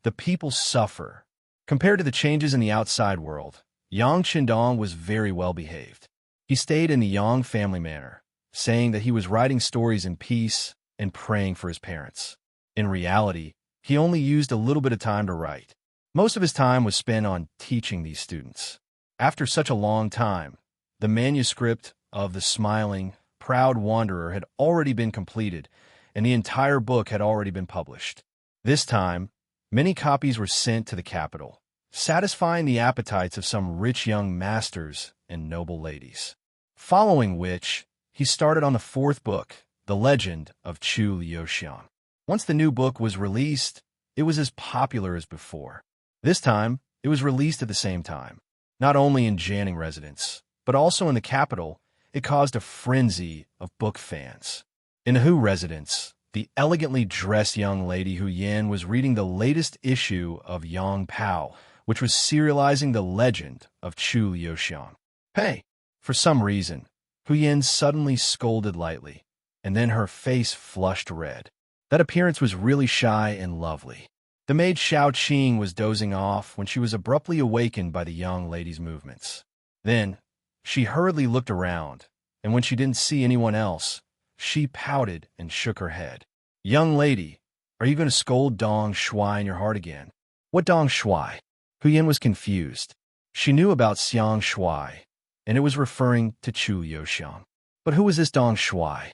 the people suffer. Compared to the changes in the outside world, Yang Qindong was very well behaved. He stayed in the Yang family manor, saying that he was writing stories in peace and praying for his parents. In reality, he only used a little bit of time to write. Most of his time was spent on teaching these students. After such a long time, the manuscript of The Smiling, Proud Wanderer had already been completed, and the entire book had already been published. This time, many copies were sent to the capital, satisfying the appetites of some rich young masters and noble ladies. Following which, he started on the 4th book, The Legend of Chu Liuxiang. Once the new book was released, it was as popular as before. This time, it was released at the same time. Not only in Jianing residence, but also in the capital, it caused a frenzy of book fans. In the Hu residence, the elegantly dressed young lady Hu Yan was reading the latest issue of Yang Pao, which was serializing the legend of Chu Liuxiang. Hey! For some reason, Hu Yan suddenly scolded lightly, and then her face flushed red. That appearance was really shy and lovely. The maid Xiao Qing was dozing off when she was abruptly awakened by the young lady's movements. Then, she hurriedly looked around, and when she didn't see anyone else, she pouted and shook her head. "Young lady, are you going to scold Dong Shuai in your heart again?" "What Dong Shuai?" Hu Yan was confused. She knew about Xiang Shuai, and it was referring to Chu Liuxiang. But who was this Dong Shuai?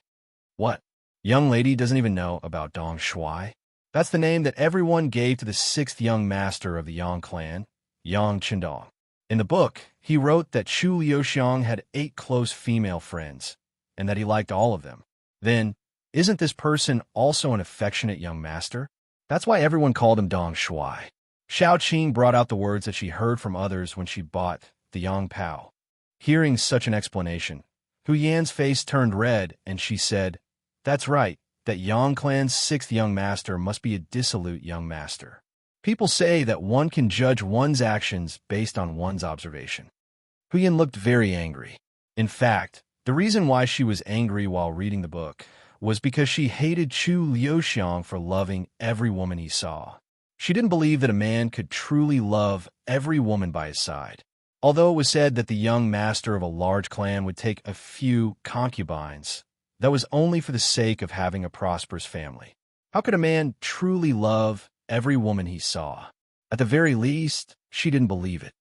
What? Young lady doesn't even know about Dong Shuai? That's the name that everyone gave to the 6th young master of the Yang clan, Yang Qindong. In the book, he wrote that Chu Liuxiang had 8 close female friends, and that he liked all of them. Then, isn't this person also an affectionate young master? That's why everyone called him Dong Shuai. Xiao Qing brought out the words that she heard from others when she bought the Yang Pao. Hearing such an explanation, Hu Yan's face turned red, and she said, "That's right, that Yang clan's 6th young master must be a dissolute young master. People say that one can judge one's actions based on one's observation." Hu Yan looked very angry. In fact, the reason why she was angry while reading the book was because she hated Chu Liuxiang for loving every woman he saw. She didn't believe that a man could truly love every woman by his side. Although it was said that the young master of a large clan would take a few concubines, that was only for the sake of having a prosperous family. How could a man truly love every woman he saw? At the very least, she didn't believe it.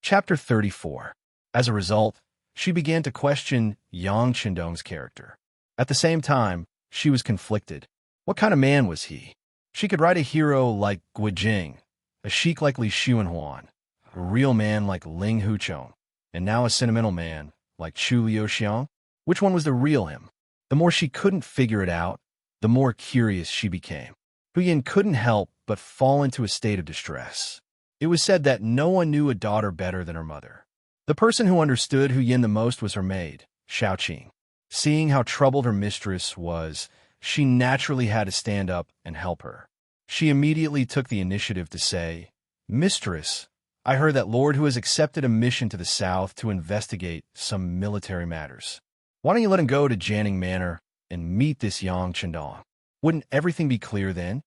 Chapter 34. As a result, she began to question Yang Qindong's character. At the same time, she was conflicted. What kind of man was he? She could write a hero like Guijing, a sheik like Li Xuanhuan, a real man like Ling Huchong, and now a sentimental man like Chu Liuxiang. Which one was the real him? The more she couldn't figure it out, the more curious she became. Hu Yan couldn't help but fall into a state of distress. It was said that no one knew a daughter better than her mother. The person who understood Hu Yan the most was her maid, Xiaoqing. Seeing how troubled her mistress was, she naturally had to stand up and help her. She immediately took the initiative to say, "Mistress, I heard that Lord who has accepted a mission to the south to investigate some military matters. Why don't you let him go to Janning Manor and meet this Yang Chendong? Wouldn't everything be clear then?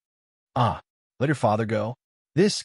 Ah, let your father go?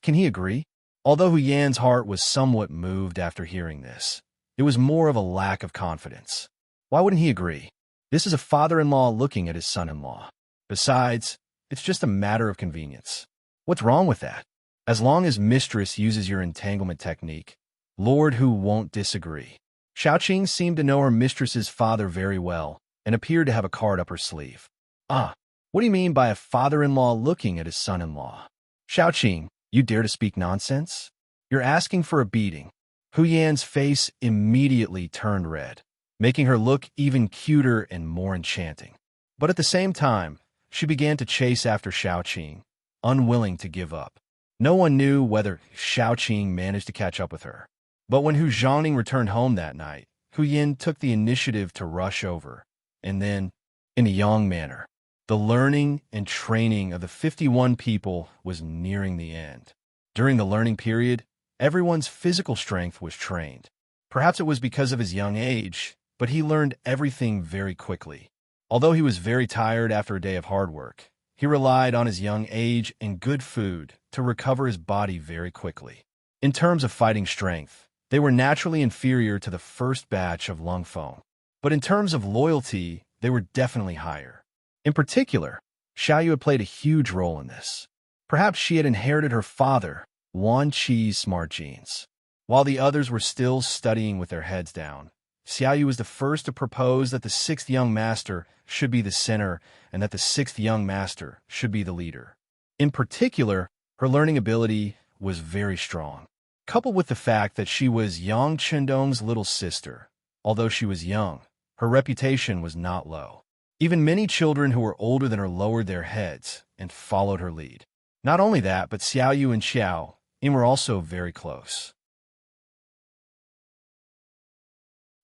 Can he agree?" Although Hu Yan's heart was somewhat moved after hearing this, it was more of a lack of confidence. Why wouldn't he agree? This is a father-in-law looking at his son-in-law. Besides, it's just a matter of convenience. What's wrong with that? As long as mistress uses your entanglement technique, Lord Hu won't disagree. Xiaoqing seemed to know her mistress's father very well and appeared to have a card up her sleeve. Ah, what do you mean by a father-in-law looking at his son-in-law? Xiaoqing, you dare to speak nonsense? You're asking for a beating. Hu Yan's face immediately turned red, making her look even cuter and more enchanting. But at the same time, she began to chase after Xiaoqing, unwilling to give up. No one knew whether Xiaoqing managed to catch up with her. But when Hu Zhongning returned home that night, Hu Yan took the initiative to rush over, and then, in a Yang manner, the learning and training of the 51 people was nearing the end. During the learning period, everyone's physical strength was trained. Perhaps it was because of his young age, but he learned everything very quickly. Although he was very tired after a day of hard work, he relied on his young age and good food to recover his body very quickly. In terms of fighting strength, they were naturally inferior to the first batch of Lung Feng. But in terms of loyalty, they were definitely higher. In particular, Xiaoyu had played a huge role in this. Perhaps she had inherited her father, Wan Qi's smart genes. While the others were still studying with their heads down, Xiaoyu was the first to propose that the sixth young master should be the center and that the sixth young master should be the leader. In particular, her learning ability was very strong. Coupled with the fact that she was Yang Chendong's little sister, although she was young, her reputation was not low. Even many children who were older than her lowered their heads and followed her lead. Not only that, but Xiaoyu and Xiao Yin were also very close.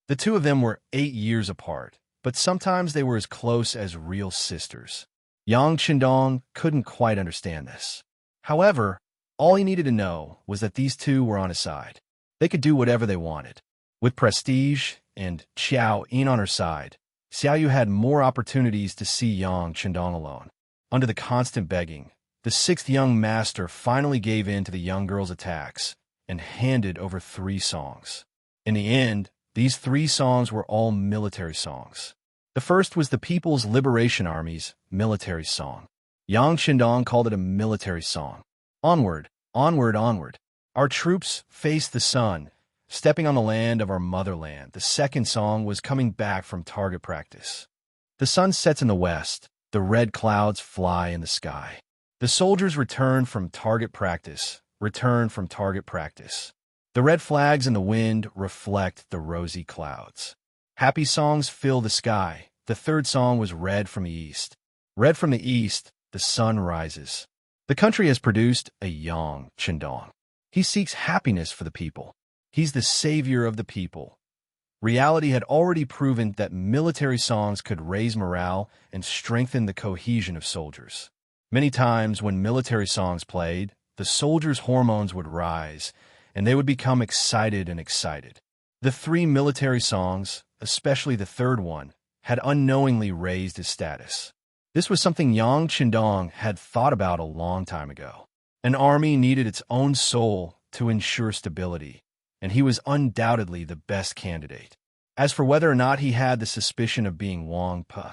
The two of them were 8 years apart, but sometimes they were as close as real sisters. Yang Chendong couldn't quite understand this. However, all he needed to know was that these two were on his side. They could do whatever they wanted. With prestige and Xiao Yin on her side, Xiaoyu had more opportunities to see Yang Chendong alone. Under the constant begging, the sixth young master finally gave in to the young girl's attacks and handed over 3 songs. In the end, these 3 songs were all military songs. The first was the People's Liberation Army's military song. Yang Chendong called it a military song. Onward, onward, onward. Our troops face the sun, stepping on the land of our motherland. The second song was coming back from target practice. The sun sets in the west. The red clouds fly in the sky. The soldiers return from target practice. The red flags in the wind reflect the rosy clouds. Happy songs fill the sky. The third song was Red from the East. Red from the East, the sun rises. The country has produced a Yang Chendong. He seeks happiness for the people. He's the savior of the people. Reality had already proven that military songs could raise morale and strengthen the cohesion of soldiers. Many times when military songs played, the soldiers' hormones would rise, and they would become excited. The 3 military songs, especially the third one, had unknowingly raised his status. This was something Yang Chendong had thought about a long time ago. An army needed its own soul to ensure stability, and he was undoubtedly the best candidate. As for whether or not he had the suspicion of being Wang Pe,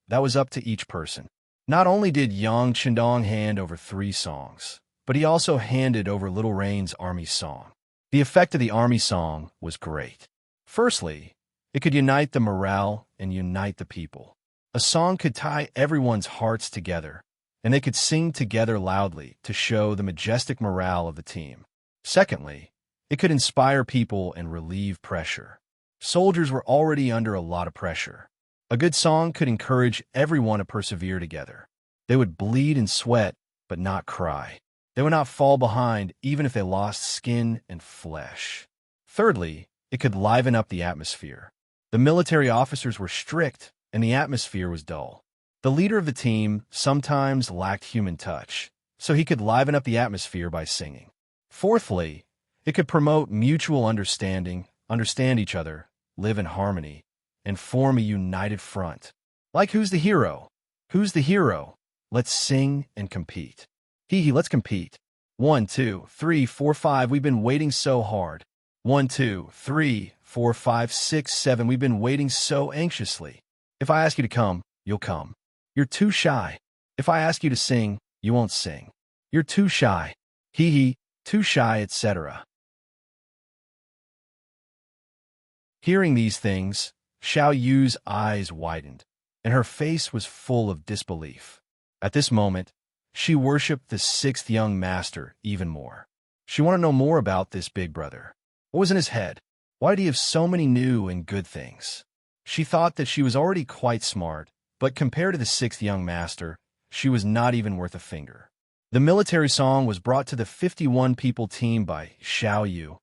that was up to each person. Not only did Yang Chendong hand over 3 songs, but he also handed over Little Rain's army song. The effect of the army song was great. Firstly, it could unite the morale and unite the people. A song could tie everyone's hearts together, and they could sing together loudly to show the majestic morale of the team. Secondly, it could inspire people and relieve pressure. Soldiers were already under a lot of pressure. A good song could encourage everyone to persevere together. They would bleed and sweat, but not cry. They would not fall behind even if they lost skin and flesh. Thirdly, it could liven up the atmosphere. The military officers were strict, and the atmosphere was dull. The leader of the team sometimes lacked human touch, so he could liven up the atmosphere by singing. Fourthly, it could promote mutual understanding, understand each other, live in harmony, and form a united front. Like who's the hero? Who's the hero? Let's sing and compete. Let's compete. 1, 2, 3, 4, 5, we've been waiting so hard. 1, 2, 3, 4, 5, 6, 7, we've been waiting so anxiously. If I ask you to come, you'll come. You're too shy. If I ask you to sing, you won't sing. You're too shy. Too shy, etc. Hearing these things, Xiao Yu's eyes widened, and her face was full of disbelief. At this moment, she worshipped the sixth young master even more. She wanted to know more about this big brother. What was in his head? Why did he have so many new and good things? She thought that she was already quite smart, but compared to the sixth young master, she was not even worth a finger. The military song was brought to the 51-people team by Xiao Yu,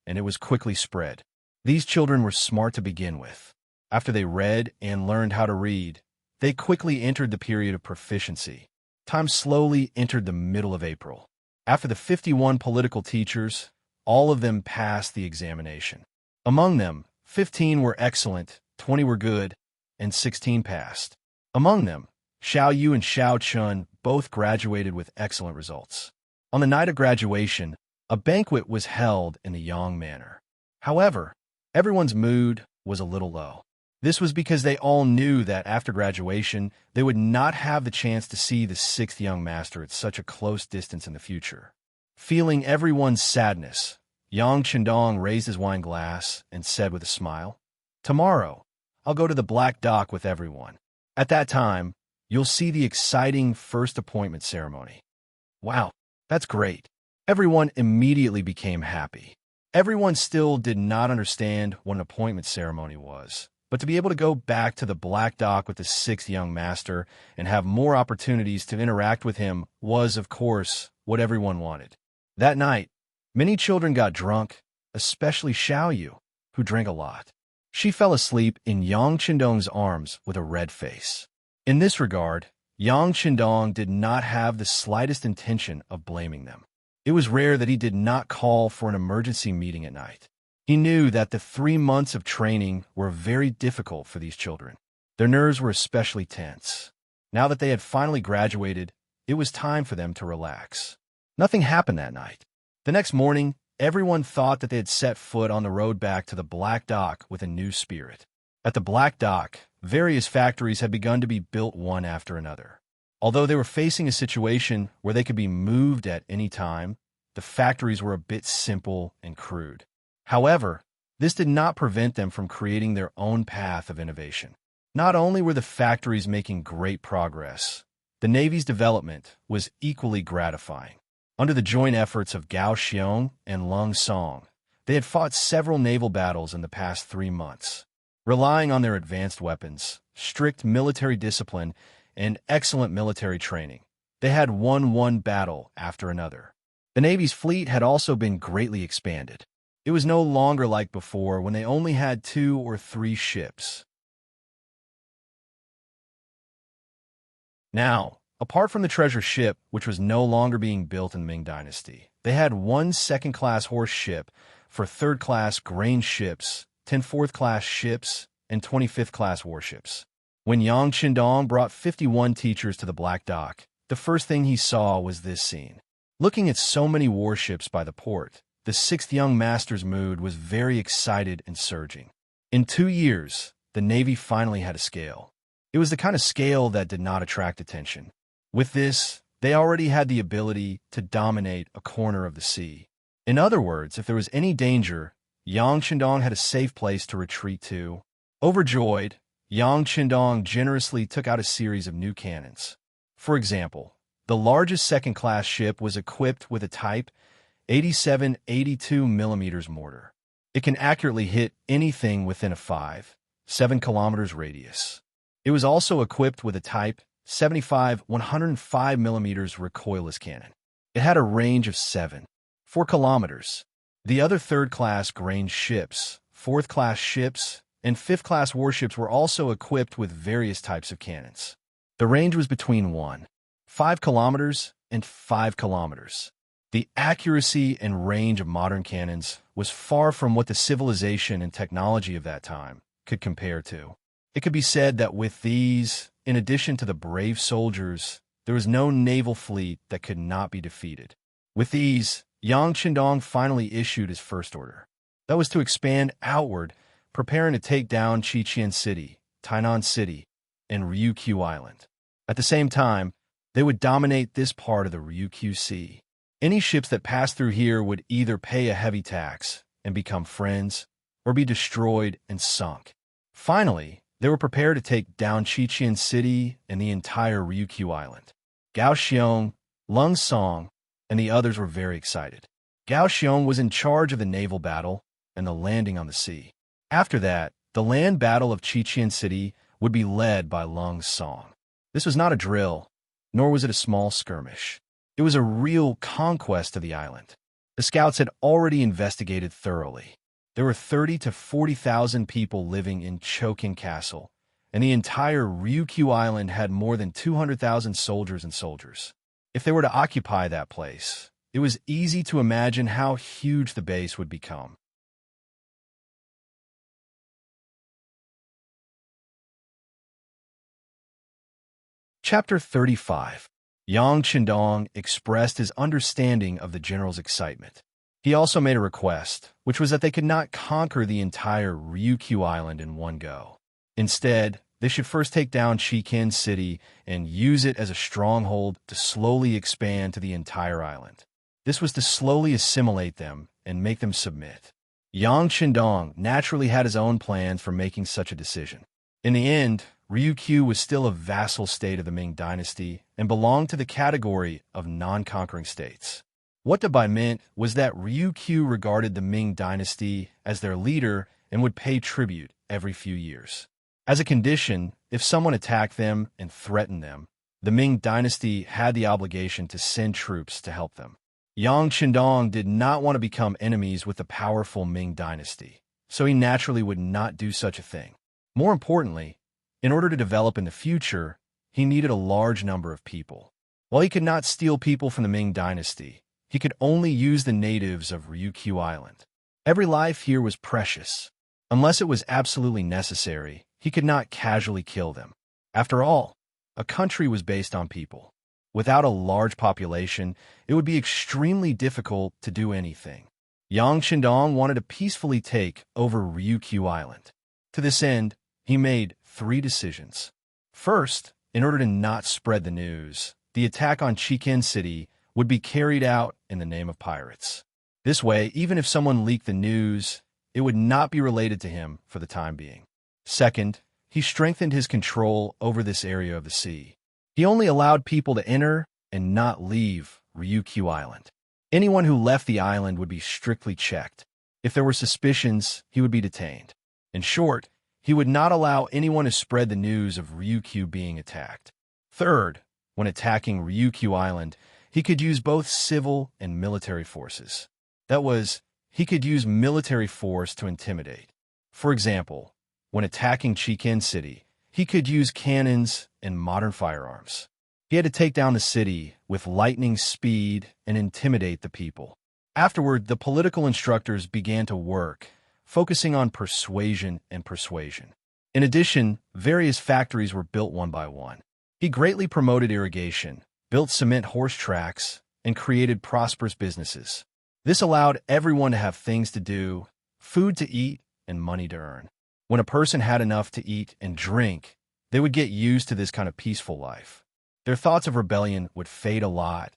and it was quickly spread. These children were smart to begin with. After they read and learned how to read, they quickly entered the period of proficiency. Time slowly entered the middle of April. After the 51 political teachers, all of them passed the examination. Among them, 15 were excellent, 20 were good, and 16 passed. Among them, Xiao Yu and Xiao Chun both graduated with excellent results. On the night of graduation, a banquet was held in the Yang manor. However, everyone's mood was a little low. This was because they all knew that after graduation, they would not have the chance to see the sixth young master at such a close distance in the future. Feeling everyone's sadness, Yang Chendong raised his wine glass and said with a smile, "Tomorrow, I'll go to the Black Dock with everyone. At that time, you'll see the exciting first appointment ceremony." Wow, that's great. Everyone immediately became happy. Everyone still did not understand what an appointment ceremony was, but to be able to go back to the Black Dock with the sixth young master and have more opportunities to interact with him was, of course, what everyone wanted. That night, many children got drunk, especially Xiao Yu, who drank a lot. She fell asleep in Yang Chendong's arms with a red face. In this regard, Yang Chendong did not have the slightest intention of blaming them. It was rare that he did not call for an emergency meeting at night. He knew that the 3 months of training were very difficult for these children. Their nerves were especially tense. Now that they had finally graduated, it was time for them to relax. Nothing happened that night. The next morning, everyone thought that they had set foot on the road back to the Black Dock with a new spirit. At the Black Dock, various factories had begun to be built one after another. Although they were facing a situation where they could be moved at any time, the factories were a bit simple and crude. However, this did not prevent them from creating their own path of innovation. Not only were the factories making great progress, the Navy's development was equally gratifying. Under the joint efforts of Gao Xiong and Lung Song, they had fought several naval battles in the past 3 months. Relying on their advanced weapons, strict military discipline, and excellent military training, they had won one battle after another. The Navy's fleet had also been greatly expanded. It was no longer like before when they only had 2 or 3 ships. Now, apart from the treasure ship, which was no longer being built in the Ming Dynasty, they had 1 second-class horse ship for third-class grain ships, 10 fourth-class ships, and 25th-class warships. When Yang Chendong brought 51 teachers to the Black Dock, the first thing he saw was this scene. Looking at so many warships by the port, the sixth young master's mood was very excited and surging. In 2 years, the Navy finally had a scale. It was the kind of scale that did not attract attention. With this, they already had the ability to dominate a corner of the sea. In other words, if there was any danger, Yang Chendong had a safe place to retreat to. Overjoyed, Yang Chendong generously took out a series of new cannons. For example, the largest second-class ship was equipped with a Type 87 82mm mortar. It can accurately hit anything within a 7 kilometers radius. It was also equipped with a Type 75 105mm recoilless cannon. It had a range of 4 kilometers. The other third-class grain ships, fourth-class ships, and fifth-class warships were also equipped with various types of cannons. The range was between 1.5 kilometers and 5 kilometers. The accuracy and range of modern cannons was far from what the civilization and technology of that time could compare to. It could be said that with these, in addition to the brave soldiers, there was no naval fleet that could not be defeated. With these, Yang Qindong finally issued his first order. That was to expand outward, preparing to take down Qiqian City, Tainan City, and Ryukyu Island. At the same time, they would dominate this part of the Ryukyu Sea. Any ships that passed through here would either pay a heavy tax and become friends, or be destroyed and sunk. Finally, they were prepared to take down Qiqian City and the entire Ryukyu Island. Gao Xiong, Lung Song, and the others were very excited. Gao Xiong was in charge of the naval battle and the landing on the sea. After that, the land battle of Qiqian City would be led by Lung Song. This was not a drill, nor was it a small skirmish. It was a real conquest of the island. The scouts had already investigated thoroughly. There were 30 to 40,000 people living in Chokin Castle, and the entire Ryukyu Island had more than 200,000 soldiers and soldiers. If they were to occupy that place, it was easy to imagine how huge the base would become. Chapter 35. Yang Qindong expressed his understanding of the general's excitement. He also made a request, which was that they could not conquer the entire Ryukyu Island in one go. Instead, they should first take down Qiqian City and use it as a stronghold to slowly expand to the entire island. This was to slowly assimilate them and make them submit. Yang Qindong naturally had his own plans for making such a decision. In the end, Ryukyu was still a vassal state of the Ming dynasty and belonged to the category of non-conquering states. What Dabai meant was that Ryukyu regarded the Ming dynasty as their leader and would pay tribute every few years. As a condition, if someone attacked them and threatened them, the Ming dynasty had the obligation to send troops to help them. Yang Qindong did not want to become enemies with the powerful Ming dynasty, so he naturally would not do such a thing. More importantly, in order to develop in the future, he needed a large number of people. While he could not steal people from the Ming dynasty, he could only use the natives of Ryukyu Island. Every life here was precious. Unless it was absolutely necessary, he could not casually kill them. After all, a country was based on people. Without a large population, it would be extremely difficult to do anything. Yang Qindong wanted to peacefully take over Ryukyu Island. To this end, he made 3 decisions. First, in order to not spread the news, the attack on Qiqian City would be carried out in the name of pirates. This way, even if someone leaked the news, it would not be related to him for the time being. Second, he strengthened his control over this area of the sea. He only allowed people to enter and not leave Ryukyu Island. Anyone who left the island would be strictly checked. If there were suspicions, he would be detained. In short, he would not allow anyone to spread the news of Ryukyu being attacked. Third, when attacking Ryukyu Island, he could use both civil and military forces. That was, he could use military force to intimidate. For example, when attacking Qiqian City, he could use cannons and modern firearms. He had to take down the city with lightning speed and intimidate the people. Afterward, the political instructors began to work, focusing on persuasion and persuasion. In addition, various factories were built one by one. He greatly promoted irrigation, built cement horse tracks, and created prosperous businesses. This allowed everyone to have things to do, food to eat, and money to earn. When a person had enough to eat and drink, they would get used to this kind of peaceful life. Their thoughts of rebellion would fade a lot,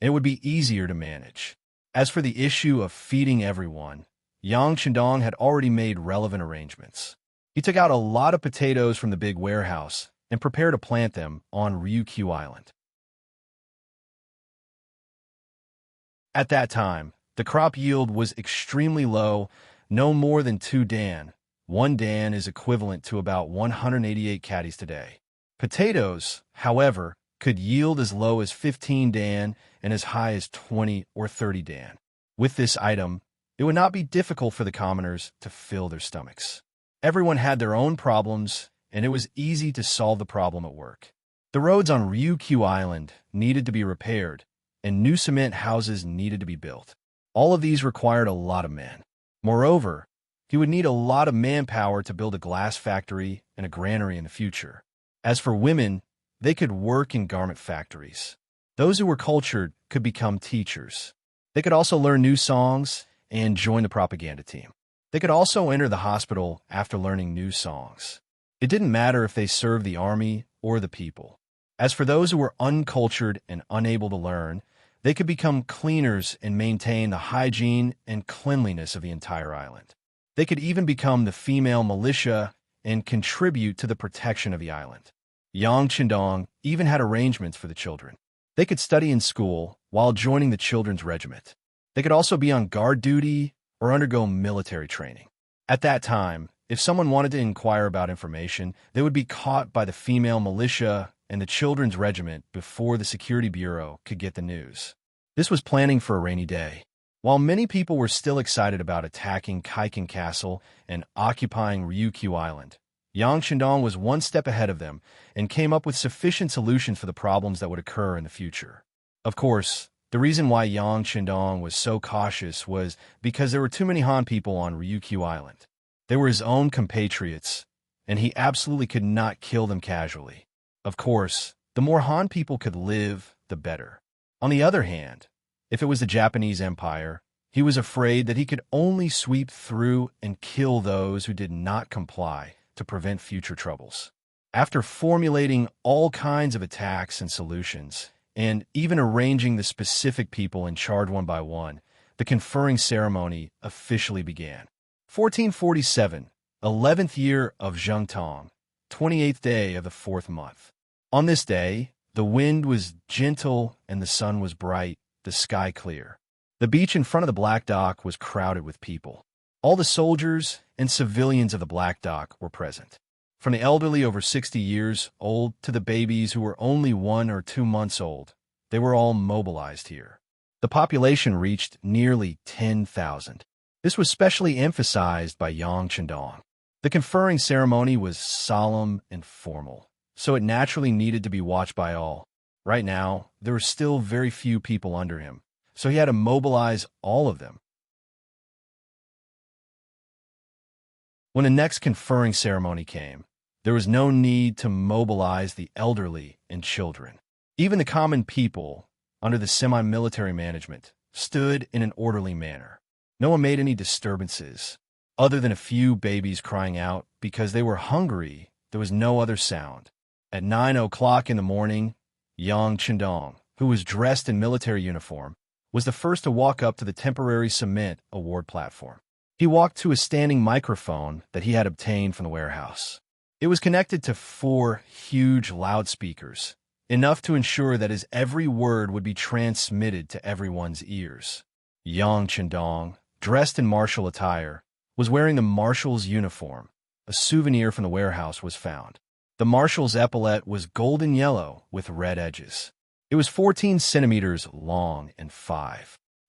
and it would be easier to manage. As for the issue of feeding everyone, Yang Qindong had already made relevant arrangements. He took out a lot of potatoes from the big warehouse and prepared to plant them on Ryukyu Island. At that time, the crop yield was extremely low, no more than 2 dan. 1 dan is equivalent to about 188 caddies today. Potatoes, however, could yield as low as 15 dan and as high as 20 or 30 dan. With this item, it would not be difficult for the commoners to fill their stomachs. Everyone had their own problems, and it was easy to solve the problem at work. The roads on Ryukyu Island needed to be repaired, and new cement houses needed to be built. All of these required a lot of men. Moreover, he would need a lot of manpower to build a glass factory and a granary in the future. As for women, they could work in garment factories. Those who were cultured could become teachers. They could also learn new songs and join the propaganda team. They could also enter the hospital after learning new songs. It didn't matter if they served the army or the people. As for those who were uncultured and unable to learn, they could become cleaners and maintain the hygiene and cleanliness of the entire island. They could even become the female militia and contribute to the protection of the island. Yang Chendong even had arrangements for the children. They could study in school while joining the children's regiment. They could also be on guard duty or undergo military training. At that time, if someone wanted to inquire about information, they would be caught by the female militia and the children's regiment before the security bureau could get the news. This was planning for a rainy day. While many people were still excited about attacking Kaiken Castle and occupying Ryukyu Island, Yang Chendong was one step ahead of them and came up with sufficient solutions for the problems that would occur in the future. Of course, the reason why Yang Chendong was so cautious was because there were too many Han people on Ryukyu Island. They were his own compatriots, and he absolutely could not kill them casually. Of course, the more Han people could live, the better. On the other hand, if it was the Japanese Empire, he was afraid that he could only sweep through and kill those who did not comply to prevent future troubles. After formulating all kinds of attacks and solutions, and even arranging the specific people in charge one by one, the conferring ceremony officially began. 1447, 11th year of Zhengtong, 28th day of the 4th month. On this day, the wind was gentle and the sun was bright, the sky clear. The beach in front of the Black Dock was crowded with people. All the soldiers and civilians of the Black Dock were present. From the elderly over 60 years old to the babies who were only 1 or 2 months old, they were all mobilized here. The population reached nearly 10,000. This was specially emphasized by Yang Chendong. The conferring ceremony was solemn and formal, so it naturally needed to be watched by all. Right now, there were still very few people under him, so he had to mobilize all of them. When the next conferring ceremony came, there was no need to mobilize the elderly and children. Even the common people, under the semi-military management, stood in an orderly manner. No one made any disturbances. Other than a few babies crying out because they were hungry, there was no other sound. At 9 o'clock in the morning, Yang Chendong, who was dressed in military uniform, was the first to walk up to the temporary cement award platform. He walked to a standing microphone that he had obtained from the warehouse. It was connected to 4 huge loudspeakers, enough to ensure that his every word would be transmitted to everyone's ears. Yang Chendong, dressed in martial attire, was wearing the marshal's uniform. A souvenir from the warehouse was found. The marshal's epaulette was golden yellow with red edges. It was 14 centimeters long and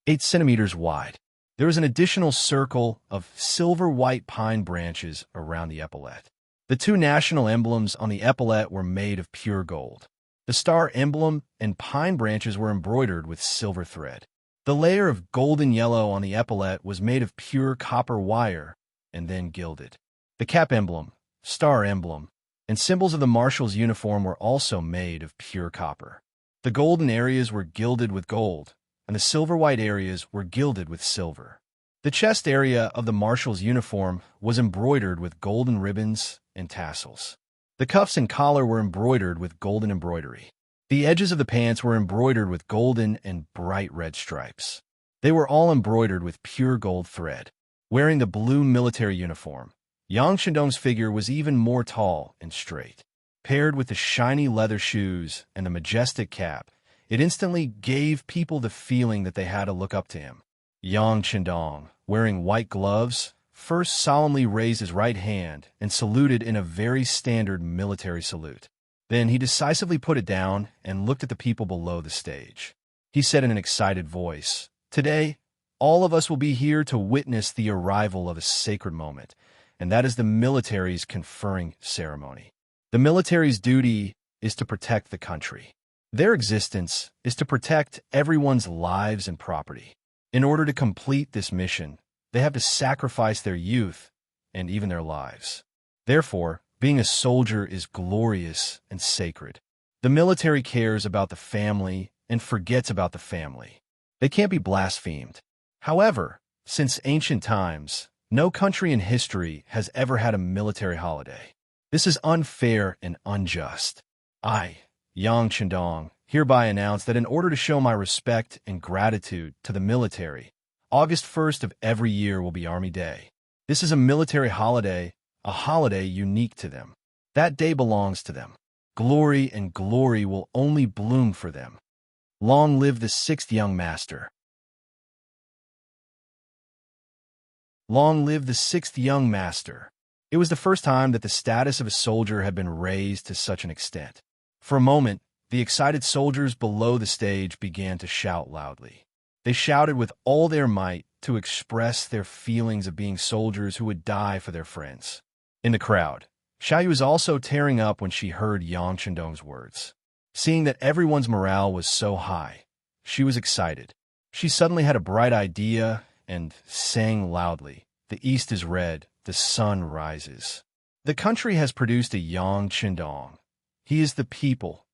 8 centimeters wide. There was an additional circle of silver-white pine branches around the epaulette. The 2 national emblems on the epaulette were made of pure gold. The star emblem and pine branches were embroidered with silver thread. The layer of golden yellow on the epaulette was made of pure copper wire and then gilded. The cap emblem, star emblem, and symbols of the marshal's uniform were also made of pure copper. The golden areas were gilded with gold, and the silver-white areas were gilded with silver. The chest area of the marshal's uniform was embroidered with golden ribbons and tassels. The cuffs and collar were embroidered with golden embroidery. The edges of the pants were embroidered with golden and bright red stripes. They were all embroidered with pure gold thread. Wearing the blue military uniform, Yang Chendong's figure was even more tall and straight. Paired with the shiny leather shoes and the majestic cap, it instantly gave people the feeling that they had to look up to him. Yang Chendong, wearing white gloves, first solemnly raised his right hand and saluted in a very standard military salute. Then he decisively put it down and looked at the people below the stage. He said in an excited voice, "Today, all of us will be here to witness the arrival of a sacred moment, and that is the military's conferring ceremony. The military's duty is to protect the country. Their existence is to protect everyone's lives and property. In order to complete this mission, they have to sacrifice their youth and even their lives. Therefore, being a soldier is glorious and sacred. The military cares about the family and forgets about the family. They can't be blasphemed. However, since ancient times, no country in history has ever had a military holiday. This is unfair and unjust. I, Yang Chendong, hereby announce that in order to show my respect and gratitude to the military, August 1st of every year will be Army Day. This is a military holiday, a holiday unique to them. That day belongs to them. Glory and glory will only bloom for them. Long live the sixth young master. Long live the sixth young master. It was the first time that the status of a soldier had been raised to such an extent. For a moment, the excited soldiers below the stage began to shout loudly. They shouted with all their might to express their feelings of being soldiers who would die for their friends. In the crowd, Xiaoyu was also tearing up when she heard Yang Chendong's words. Seeing that everyone's morale was so high, she was excited. She suddenly had a bright idea and sang loudly, "The east is red, the sun rises." The country has produced a Yang Chendong. He is the people.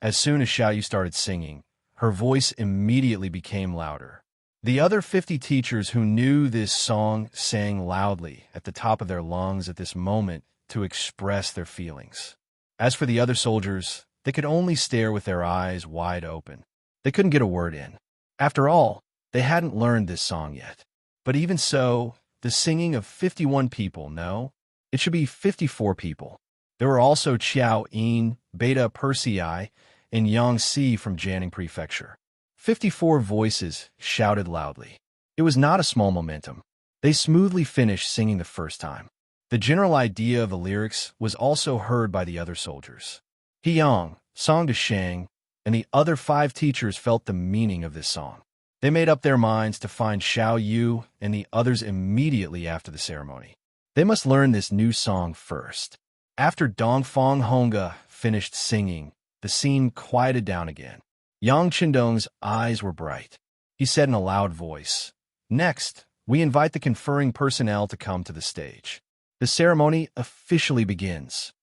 As soon as Xiaoyu started singing, her voice immediately became louder. The other 50 teachers who knew this song sang loudly at the top of their lungs at this moment to express their feelings. As for the other soldiers, they could only stare with their eyes wide open. They couldn't get a word in. After all, they hadn't learned this song yet. But even so, the singing of 51 people, no, it should be 54 people. There were also Qiao Yin, Beta Persei, and Yang Si from Jiangning Prefecture. 54 voices shouted loudly. It was not a small momentum. They smoothly finished singing the first time. The general idea of the lyrics was also heard by the other soldiers. He Yang, Song to Shang, and the other 5 teachers felt the meaning of this song. They made up their minds to find Xiao Yu and the others immediately after the ceremony. They must learn this new song first. After Dongfang Honga finished singing, the scene quieted down again. Yang Chendong's eyes were bright. He said in a loud voice, "Next, we invite the conferring personnel to come to the stage. The ceremony officially begins."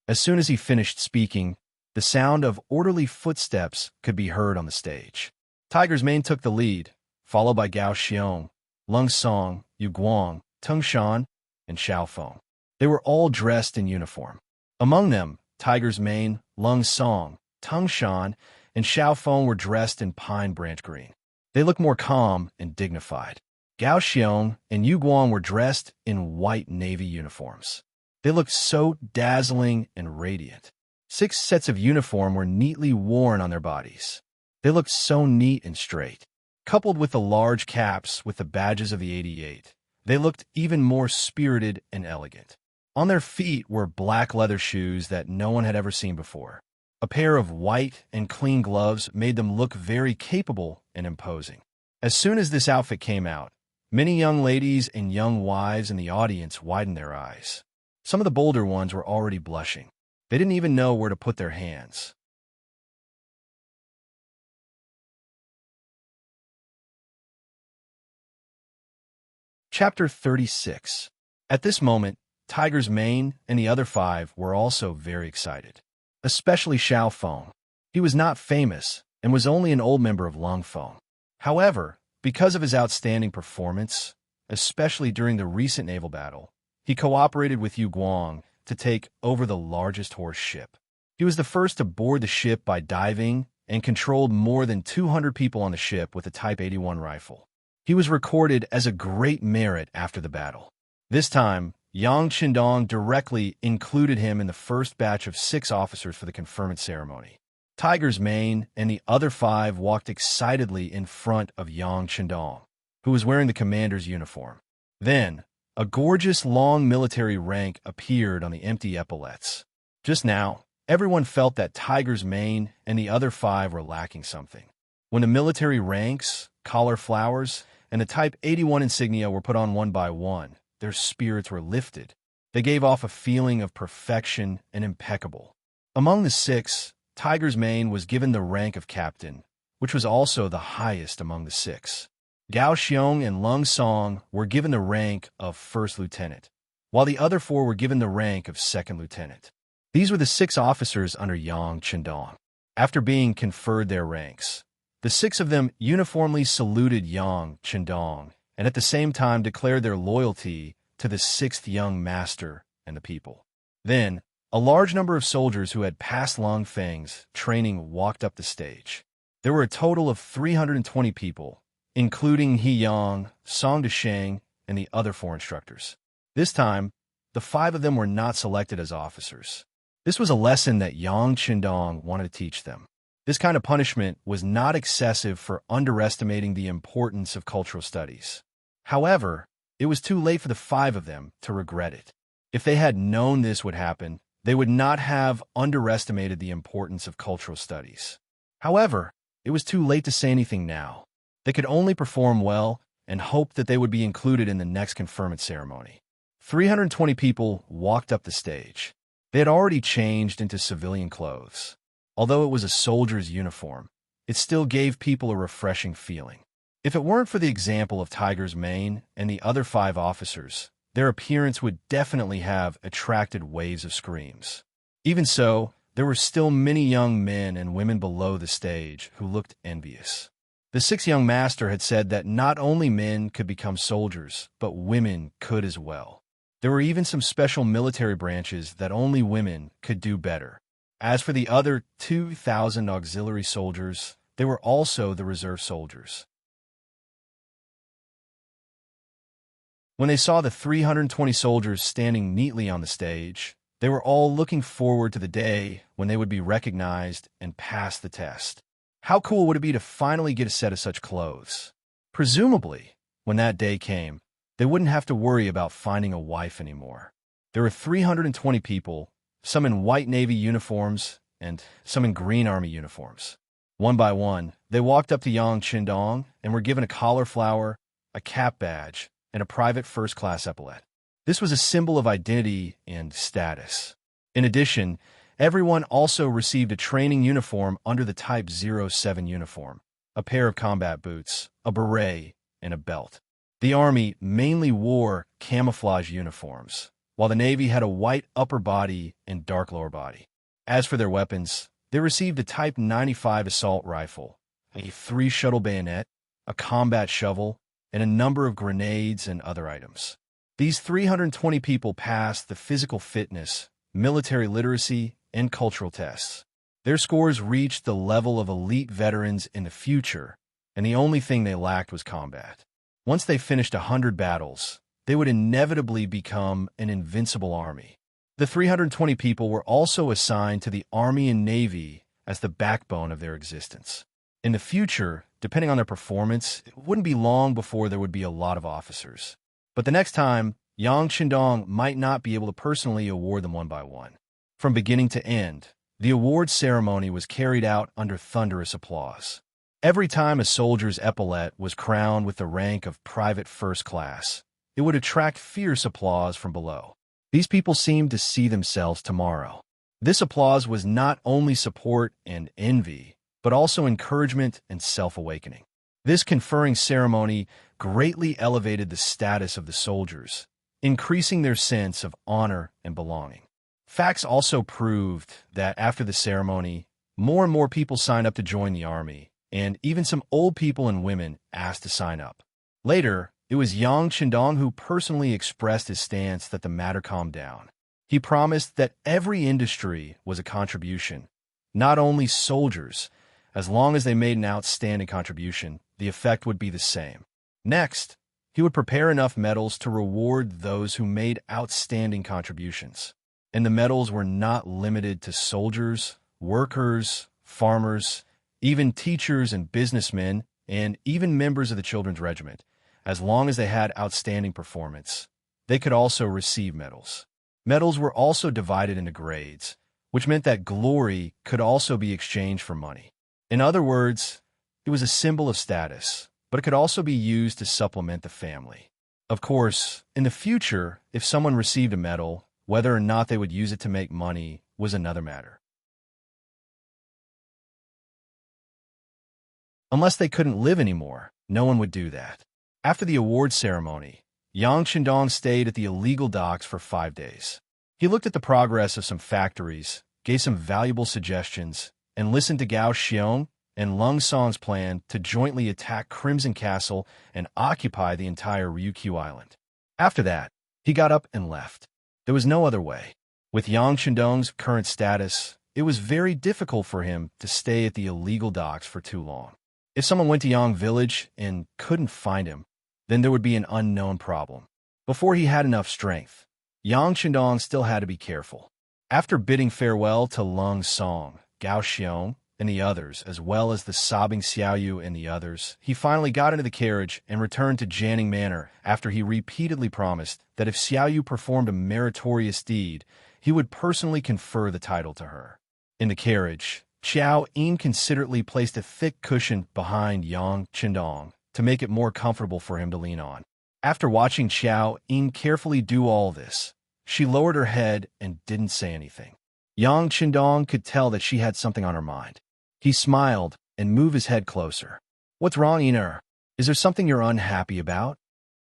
As soon as he finished speaking, the sound of orderly footsteps could be heard on the stage. Tiger's Mane took the lead, followed by Gao Xiong, Lung Song, Yu Guang, Tung Shan, and Xiao Feng. They were all dressed in uniform. Among them, Tiger's Mane, Lung Song, Tung Shan, and Xiao Feng were dressed in pine branch green. They looked more calm and dignified. Gao Xiong and Yu Guang were dressed in white navy uniforms. They looked so dazzling and radiant. 6 sets of uniform were neatly worn on their bodies. They looked so neat and straight. Coupled with the large caps with the badges of the 88, they looked even more spirited and elegant. On their feet were black leather shoes that no one had ever seen before. A pair of white and clean gloves made them look very capable and imposing. As soon as this outfit came out, many young ladies and young wives in the audience widened their eyes. Some of the bolder ones were already blushing. They didn't even know where to put their hands. Chapter 36. At this moment, Tiger's Mane and the other 5 were also very excited, especially Xiao Feng. He was not famous and was only an old member of Lung Feng. However, because of his outstanding performance, especially during the recent naval battle, he cooperated with Yu Guang to take over the largest horse ship. He was the first to board the ship by diving and controlled more than 200 people on the ship with a Type 81 rifle. He was recorded as a great merit after the battle. This time, Yang Chendong directly included him in the first batch of 6 officers for the conferment ceremony. Tiger's Mane and the other 5 walked excitedly in front of Yang Chendong, who was wearing the commander's uniform. Then, a gorgeous long military rank appeared on the empty epaulettes. Just now, everyone felt that Tiger's Mane and the other 5 were lacking something. When the military ranks, collar flowers, and the Type 81 insignia were put on one by one, their spirits were lifted, They gave off a feeling of perfection and impeccable. Among the 6, Tiger's Mane was given the rank of captain, which was also the highest among the 6. Gao Xiong and Lung Song were given the rank of first lieutenant, while the other 4 were given the rank of second lieutenant. These were the 6 officers under Yang Chendong. After being conferred their ranks, the 6 of them uniformly saluted Yang Chendong and at the same time declared their loyalty to the 6th young master and the people. Then, a large number of soldiers who had passed Long Feng's training walked up the stage. There were a total of 320 people, including He Yang, Song Desheng, and the other 4 instructors. This time, the 5 of them were not selected as officers. This was a lesson that Yang Chendong wanted to teach them. This kind of punishment was not excessive for underestimating the importance of cultural studies. However, it was too late for the 5 of them to regret it. If they had known this would happen, they would not have underestimated the importance of cultural studies. However, it was too late to say anything now. They could only perform well and hope that they would be included in the next conferment ceremony. 320 people walked up the stage. They had already changed into civilian clothes. Although it was a soldier's uniform, it still gave people a refreshing feeling. If it weren't for the example of Tiger's Mane and the other 5 officers, their appearance would definitely have attracted waves of screams. Even so, there were still many young men and women below the stage who looked envious. The 6th young master had said that not only men could become soldiers, but women could as well. There were even some special military branches that only women could do better. As for the other 2,000 auxiliary soldiers, they were also the reserve soldiers. When they saw the 320 soldiers standing neatly on the stage, they were all looking forward to the day when they would be recognized and pass the test. How cool would it be to finally get a set of such clothes? Presumably, when that day came, they wouldn't have to worry about finding a wife anymore. There were 320 people, some in white Navy uniforms and some in green Army uniforms. One by one, they walked up to Yang Chendong and were given a collar flower, a cap badge, and a private first-class epaulet. This was a symbol of identity and status. In addition, everyone also received a training uniform under the Type 07 uniform, a pair of combat boots, a beret, and a belt. The Army mainly wore camouflage uniforms, while the Navy had a white upper body and dark lower body. As for their weapons, they received a Type 95 assault rifle, a 3-shuttle bayonet, a combat shovel, and a number of grenades and other items. These 320 people passed the physical fitness, military literacy, and cultural tests. Their scores reached the level of elite veterans in the future, and the only thing they lacked was combat. Once they finished 100 battles, they would inevitably become an invincible army. The 320 people were also assigned to the Army and Navy as the backbone of their existence. In the future, depending on their performance, it wouldn't be long before there would be a lot of officers. But the next time, Yang Chendong might not be able to personally award them one by one. From beginning to end, the award ceremony was carried out under thunderous applause. Every time a soldier's epaulet was crowned with the rank of private first class, it would attract fierce applause from below. These people seemed to see themselves tomorrow. This applause was not only support and envy, but also encouragement and self-awakening. This conferring ceremony greatly elevated the status of the soldiers, increasing their sense of honor and belonging. Facts also proved that after the ceremony, more and more people signed up to join the army, and even some old people and women asked to sign up. Later, it was Yang Chendong who personally expressed his stance that the matter calmed down. He promised that every industry was a contribution, not only soldiers. As long as they made an outstanding contribution, the effect would be the same. Next, he would prepare enough medals to reward those who made outstanding contributions. And the medals were not limited to soldiers, workers, farmers, even teachers and businessmen, and even members of the children's regiment. As long as they had outstanding performance, they could also receive medals. Medals were also divided into grades, which meant that glory could also be exchanged for money. In other words, it was a symbol of status, but it could also be used to supplement the family. Of course, in the future, if someone received a medal, whether or not they would use it to make money was another matter. Unless they couldn't live anymore, no one would do that. After the award ceremony, Yang Qindong stayed at the illegal docks for 5 days. He looked at the progress of some factories, gave some valuable suggestions, and listened to Gao Xiong and Lung Song's plan to jointly attack Crimson Castle and occupy the entire Ryukyu Island. After that, he got up and left. There was no other way. With Yang Qindong's current status, it was very difficult for him to stay at the illegal docks for too long. If someone went to Yang Village and couldn't find him, then there would be an unknown problem. Before he had enough strength, Yang Qindong still had to be careful. After bidding farewell to Lung Song, Gao Xiong, and the others, as well as the sobbing Xiaoyu and the others, he finally got into the carriage and returned to Janning Manor after he repeatedly promised that if Xiaoyu performed a meritorious deed, he would personally confer the title to her. In the carriage, Xiao Yin considerately placed a thick cushion behind Yang Qindong to make it more comfortable for him to lean on. After watching Xiao Yin carefully do all this, she lowered her head and didn't say anything. Yang Qindong could tell that she had something on her mind. He smiled and moved his head closer. "What's wrong, Iner? Is there something you're unhappy about?"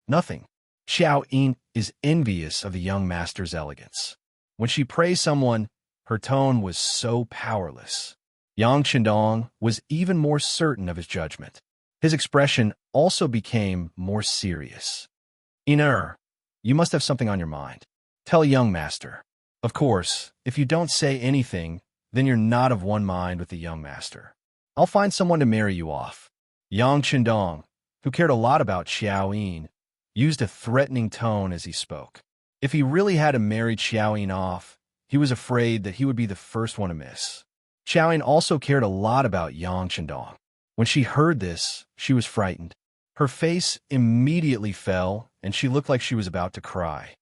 "Nothing." Xiao Yin is envious of the young master's elegance. When she praised someone, her tone was so powerless. Yang Qindong was even more certain of his judgment. His expression also became more serious. "Iner, you must have something on your mind. Tell young master. Of course, if you don't say anything, then you're not of one mind with the young master. I'll find someone to marry you off." Yang Qindong, who cared a lot about Xiao Yin, used a threatening tone as he spoke. If he really had to marry Xiao Yin off, he was afraid that he would be the first one to miss. Xiao Yin also cared a lot about Yang Qindong. When she heard this, she was frightened. Her face immediately fell, and she looked like she was about to cry.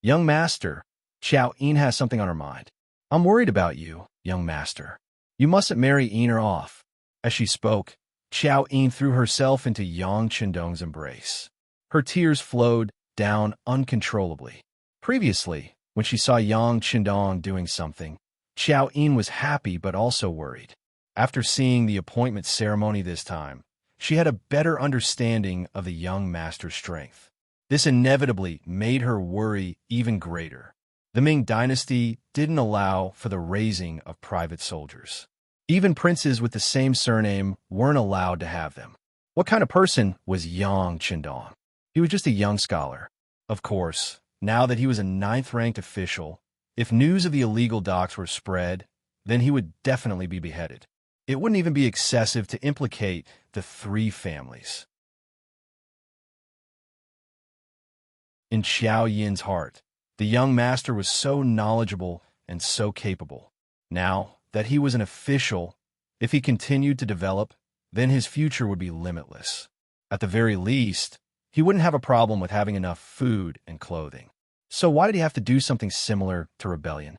"Young master, Xiao Yin has something on her mind. I'm worried about you, young master. You mustn't marry Iner off." As she spoke, Xiao Yin threw herself into Yang Qindong's embrace. Her tears flowed down uncontrollably. Previously, when she saw Yang Qindong doing something, Xiao Yin was happy but also worried. After seeing the appointment ceremony this time, she had a better understanding of the young master's strength. This inevitably made her worry even greater. The Ming dynasty didn't allow for the raising of private soldiers. Even princes with the same surname weren't allowed to have them. What kind of person was Yang Qindong? He was just a young scholar. Of course, now that he was a 9th-ranked official, if news of the illegal docks were spread, then he would definitely be beheaded. It wouldn't even be excessive to implicate the 3 families. In Xiao Yin's heart, the young master was so knowledgeable and so capable. Now that he was an official, if he continued to develop, then his future would be limitless. At the very least, he wouldn't have a problem with having enough food and clothing. So why did he have to do something similar to rebellion?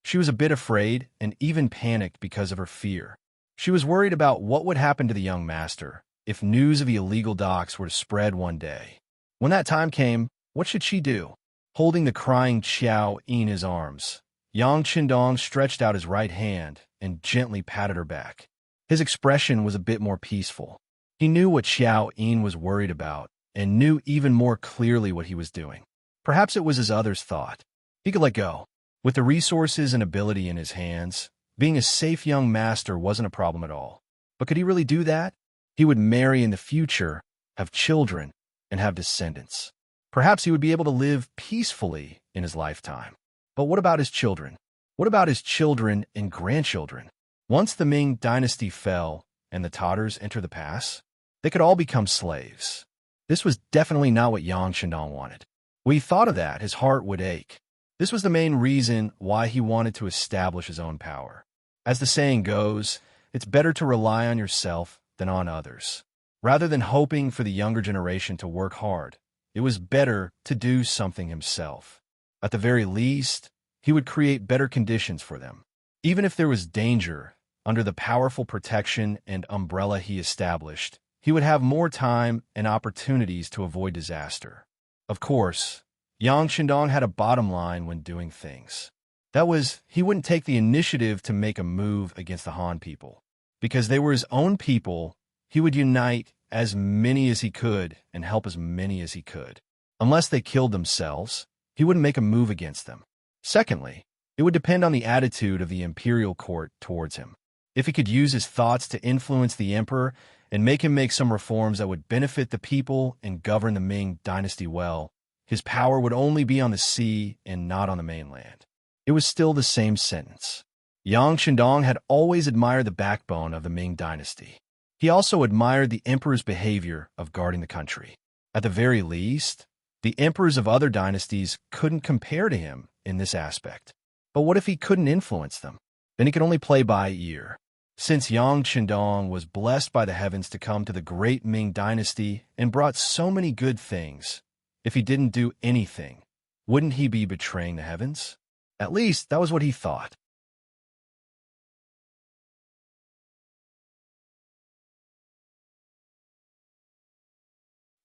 She was a bit afraid and even panicked because of her fear. She was worried about what would happen to the young master if news of the illegal docks were to spread one day. When that time came, what should she do? Holding the crying Xiao in his arms, Yang Qindong stretched out his right hand and gently patted her back. His expression was a bit more peaceful. He knew what Xiao Yin was worried about and knew even more clearly what he was doing. Perhaps it was as others thought. He could let go. With the resources and ability in his hands, being a safe young master wasn't a problem at all. But could he really do that? He would marry in the future, have children, and have descendants. Perhaps he would be able to live peacefully in his lifetime. But what about his children? What about his children and grandchildren? Once the Ming dynasty fell and the Tatars entered the pass, they could all become slaves. This was definitely not what Yang Qindong wanted. When he thought of that, his heart would ache. This was the main reason why he wanted to establish his own power. As the saying goes, it's better to rely on yourself than on others. Rather than hoping for the younger generation to work hard, it was better to do something himself. At the very least, he would create better conditions for them. Even if there was danger, under the powerful protection and umbrella he established, he would have more time and opportunities to avoid disaster. Of course, Yang Shindong had a bottom line when doing things. That was, he wouldn't take the initiative to make a move against the Han people. Because they were his own people, he would unite as many as he could and help as many as he could. Unless they killed themselves, he wouldn't make a move against them. Secondly, it would depend on the attitude of the imperial court towards him. If he could use his thoughts to influence the emperor and make him make some reforms that would benefit the people and govern the Ming dynasty well, his power would only be on the sea and not on the mainland. It was still the same sentence. Yang Shindong had always admired the backbone of the Ming dynasty. He also admired the emperor's behavior of guarding the country. At the very least, the emperors of other dynasties couldn't compare to him in this aspect. But what if he couldn't influence them? Then he could only play by ear. Since Yang Shindong was blessed by the heavens to come to the great Ming dynasty and brought so many good things, if he didn't do anything, wouldn't he be betraying the heavens? At least, that was what he thought.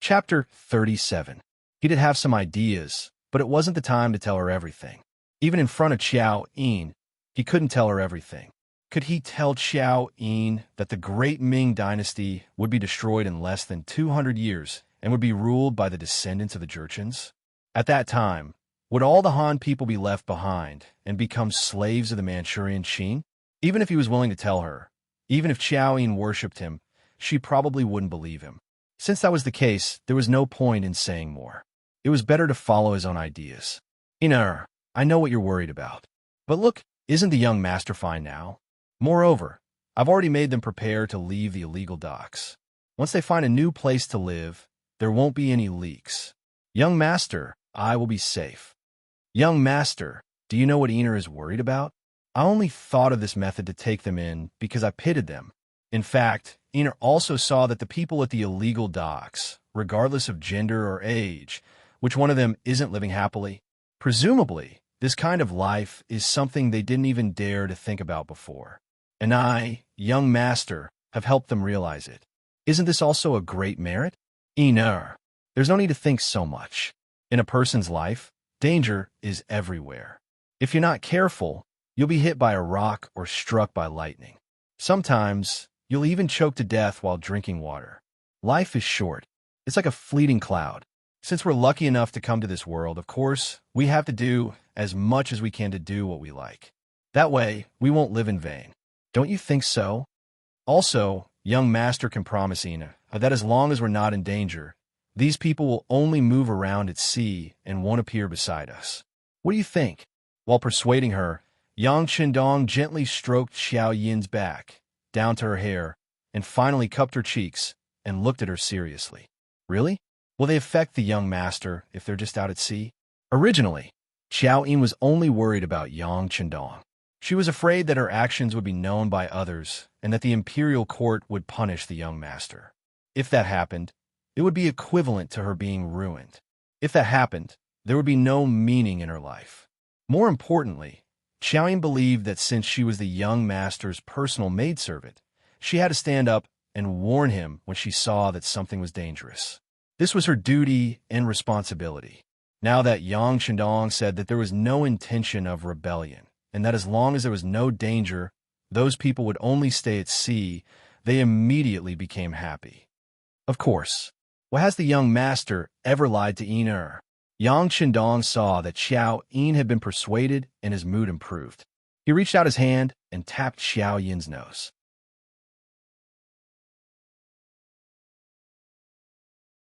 Chapter 37. He did have some ideas, but it wasn't the time to tell her everything. Even in front of Qiao Yin, he couldn't tell her everything. Could he tell Qiao Yin that the great Ming dynasty would be destroyed in less than 200 years and would be ruled by the descendants of the Jurchens? At that time, would all the Han people be left behind and become slaves of the Manchurian Qin? Even if he was willing to tell her, even if Qiao Yin worshipped him, she probably wouldn't believe him. Since that was the case, there was no point in saying more. It was better to follow his own ideas. Iner, I know what you're worried about. But look, isn't the young master fine now? Moreover, I've already made them prepare to leave the illegal docks. Once they find a new place to live, there won't be any leaks. Young master, I will be safe. Young master, do you know what Iner is worried about? I only thought of this method to take them in because I pitied them. In fact, Iner also saw that the people at the illegal docks, regardless of gender or age, which one of them isn't living happily? Presumably, this kind of life is something they didn't even dare to think about before. And I, young master, have helped them realize it. Isn't this also a great merit? Iner, there's no need to think so much. In a person's life, danger is everywhere. If you're not careful, you'll be hit by a rock or struck by lightning. Sometimes, you'll even choke to death while drinking water. Life is short. It's like a fleeting cloud. Since we're lucky enough to come to this world, of course, we have to do as much as we can to do what we like. That way, we won't live in vain. Don't you think so? Also, young master can promise Ina that as long as we're not in danger, these people will only move around at sea and won't appear beside us. What do you think? While persuading her, Yang Shindong gently stroked Xiao Yin's back, down to her hair, and finally cupped her cheeks and looked at her seriously. Really? Will they affect the young master if they're just out at sea? Originally, Xiao Yin was only worried about Yang Shindong. She was afraid that her actions would be known by others and that the imperial court would punish the young master. If that happened, it would be equivalent to her being ruined. If that happened, there would be no meaning in her life. More importantly, Xiao Yin believed that since she was the young master's personal maidservant, she had to stand up and warn him when she saw that something was dangerous. This was her duty and responsibility. Now that Yang Shindong said that there was no intention of rebellion, and that as long as there was no danger, those people would only stay at sea, they immediately became happy. Of course, what has the young master ever lied to Iner? Yang Shindong saw that Xiao Yin had been persuaded and his mood improved. He reached out his hand and tapped Xiao Yin's nose.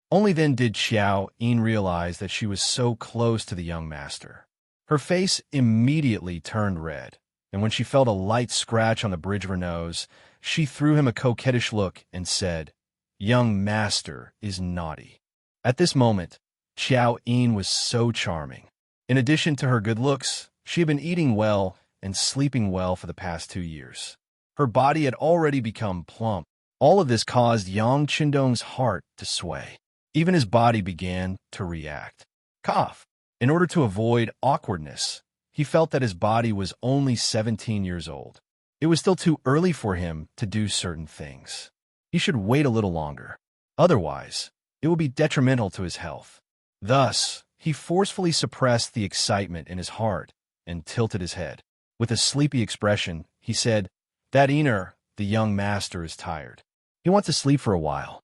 Only then did Xiao Yin realize that she was so close to the young master. Her face immediately turned red, and when she felt a light scratch on the bridge of her nose, she threw him a coquettish look and said, "Young master is naughty." At this moment, Xiao Yin was so charming. In addition to her good looks, she had been eating well and sleeping well for the past 2 years. Her body had already become plump. All of this caused Yang Shindong's heart to sway. Even his body began to react. Cough. In order to avoid awkwardness, he felt that his body was only 17 years old. It was still too early for him to do certain things. He should wait a little longer. Otherwise, it would be detrimental to his health. Thus, he forcefully suppressed the excitement in his heart and tilted his head. With a sleepy expression, he said, "That the young master, is tired. He wants to sleep for a while."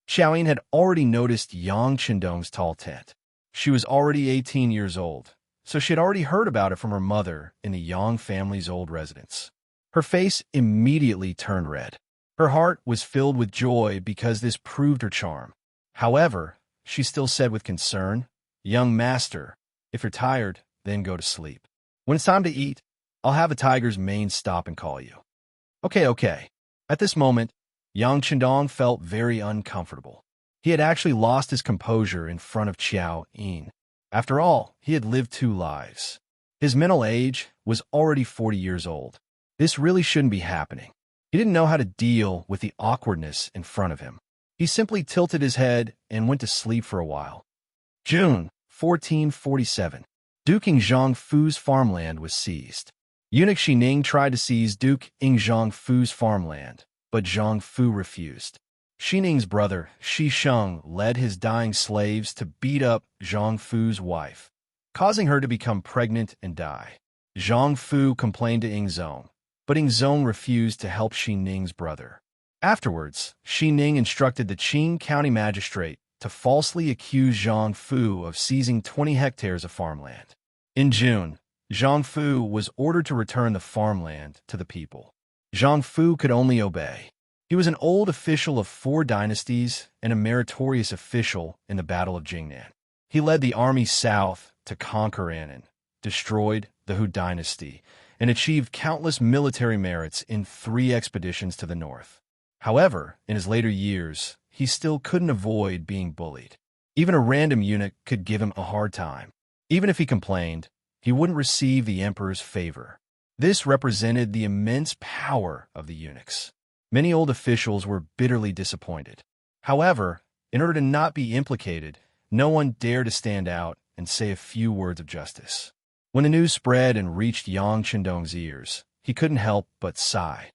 Xiaoyin had already noticed Yang Qindong's tall tent. She was already 18 years old, so she had already heard about it from her mother in the Yang family's old residence. Her face immediately turned red. Her heart was filled with joy because this proved her charm. However, she still said with concern, "Young master, if you're tired, then go to sleep. When it's time to eat, I'll have a tiger's mane stop and call you." Okay. At this moment, Yang Qindong felt very uncomfortable. He had actually lost his composure in front of Xiao Yin. After all, he had lived 2 lives. His mental age was already 40 years old. This really shouldn't be happening. He didn't know how to deal with the awkwardness in front of him. He simply tilted his head and went to sleep for a while. June 1447. Duke Ingzhang Fu's farmland was seized. Eunuch Xi Ning tried to seize Duke Ingzhang Fu's farmland, but Zhang Fu refused. Xi Ning's brother, Xi Sheng, led his dying slaves to beat up Zhang Fu's wife, causing her to become pregnant and die. Zhang Fu complained to Ingzong, but Ingzong refused to help Xi Ning's brother. Afterwards, Xi Ning instructed the Qing County magistrate to falsely accuse Zhang Fu of seizing 20 hectares of farmland. In June, Zhang Fu was ordered to return the farmland to the people. Zhang Fu could only obey. He was an old official of 4 dynasties and a meritorious official in the Battle of Jingnan. He led the army south to conquer Annan, destroyed the Hu dynasty, and achieved countless military merits in 3 expeditions to the north. However, in his later years, he still couldn't avoid being bullied. Even a random eunuch could give him a hard time. Even if he complained, he wouldn't receive the emperor's favor. This represented the immense power of the eunuchs. Many old officials were bitterly disappointed. However, in order to not be implicated, no one dared to stand out and say a few words of justice. When the news spread and reached Yang Qindong's ears, he couldn't help but sigh.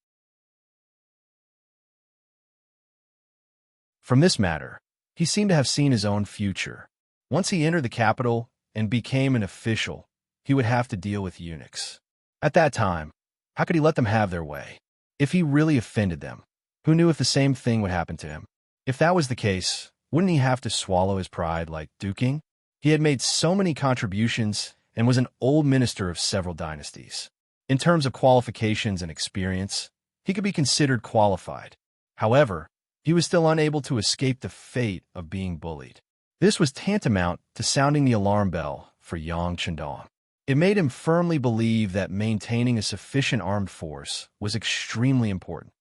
From this matter, he seemed to have seen his own future. Once he entered the capital and became an official, he would have to deal with eunuchs. At that time, how could he let them have their way? If he really offended them, who knew if the same thing would happen to him? If that was the case, wouldn't he have to swallow his pride like duking? He had made so many contributions and was an old minister of several dynasties. In terms of qualifications and experience, he could be considered qualified. However, he was still unable to escape the fate of being bullied. This was tantamount to sounding the alarm bell for Yang Qindong. It made him firmly believe that maintaining a sufficient armed force was extremely important.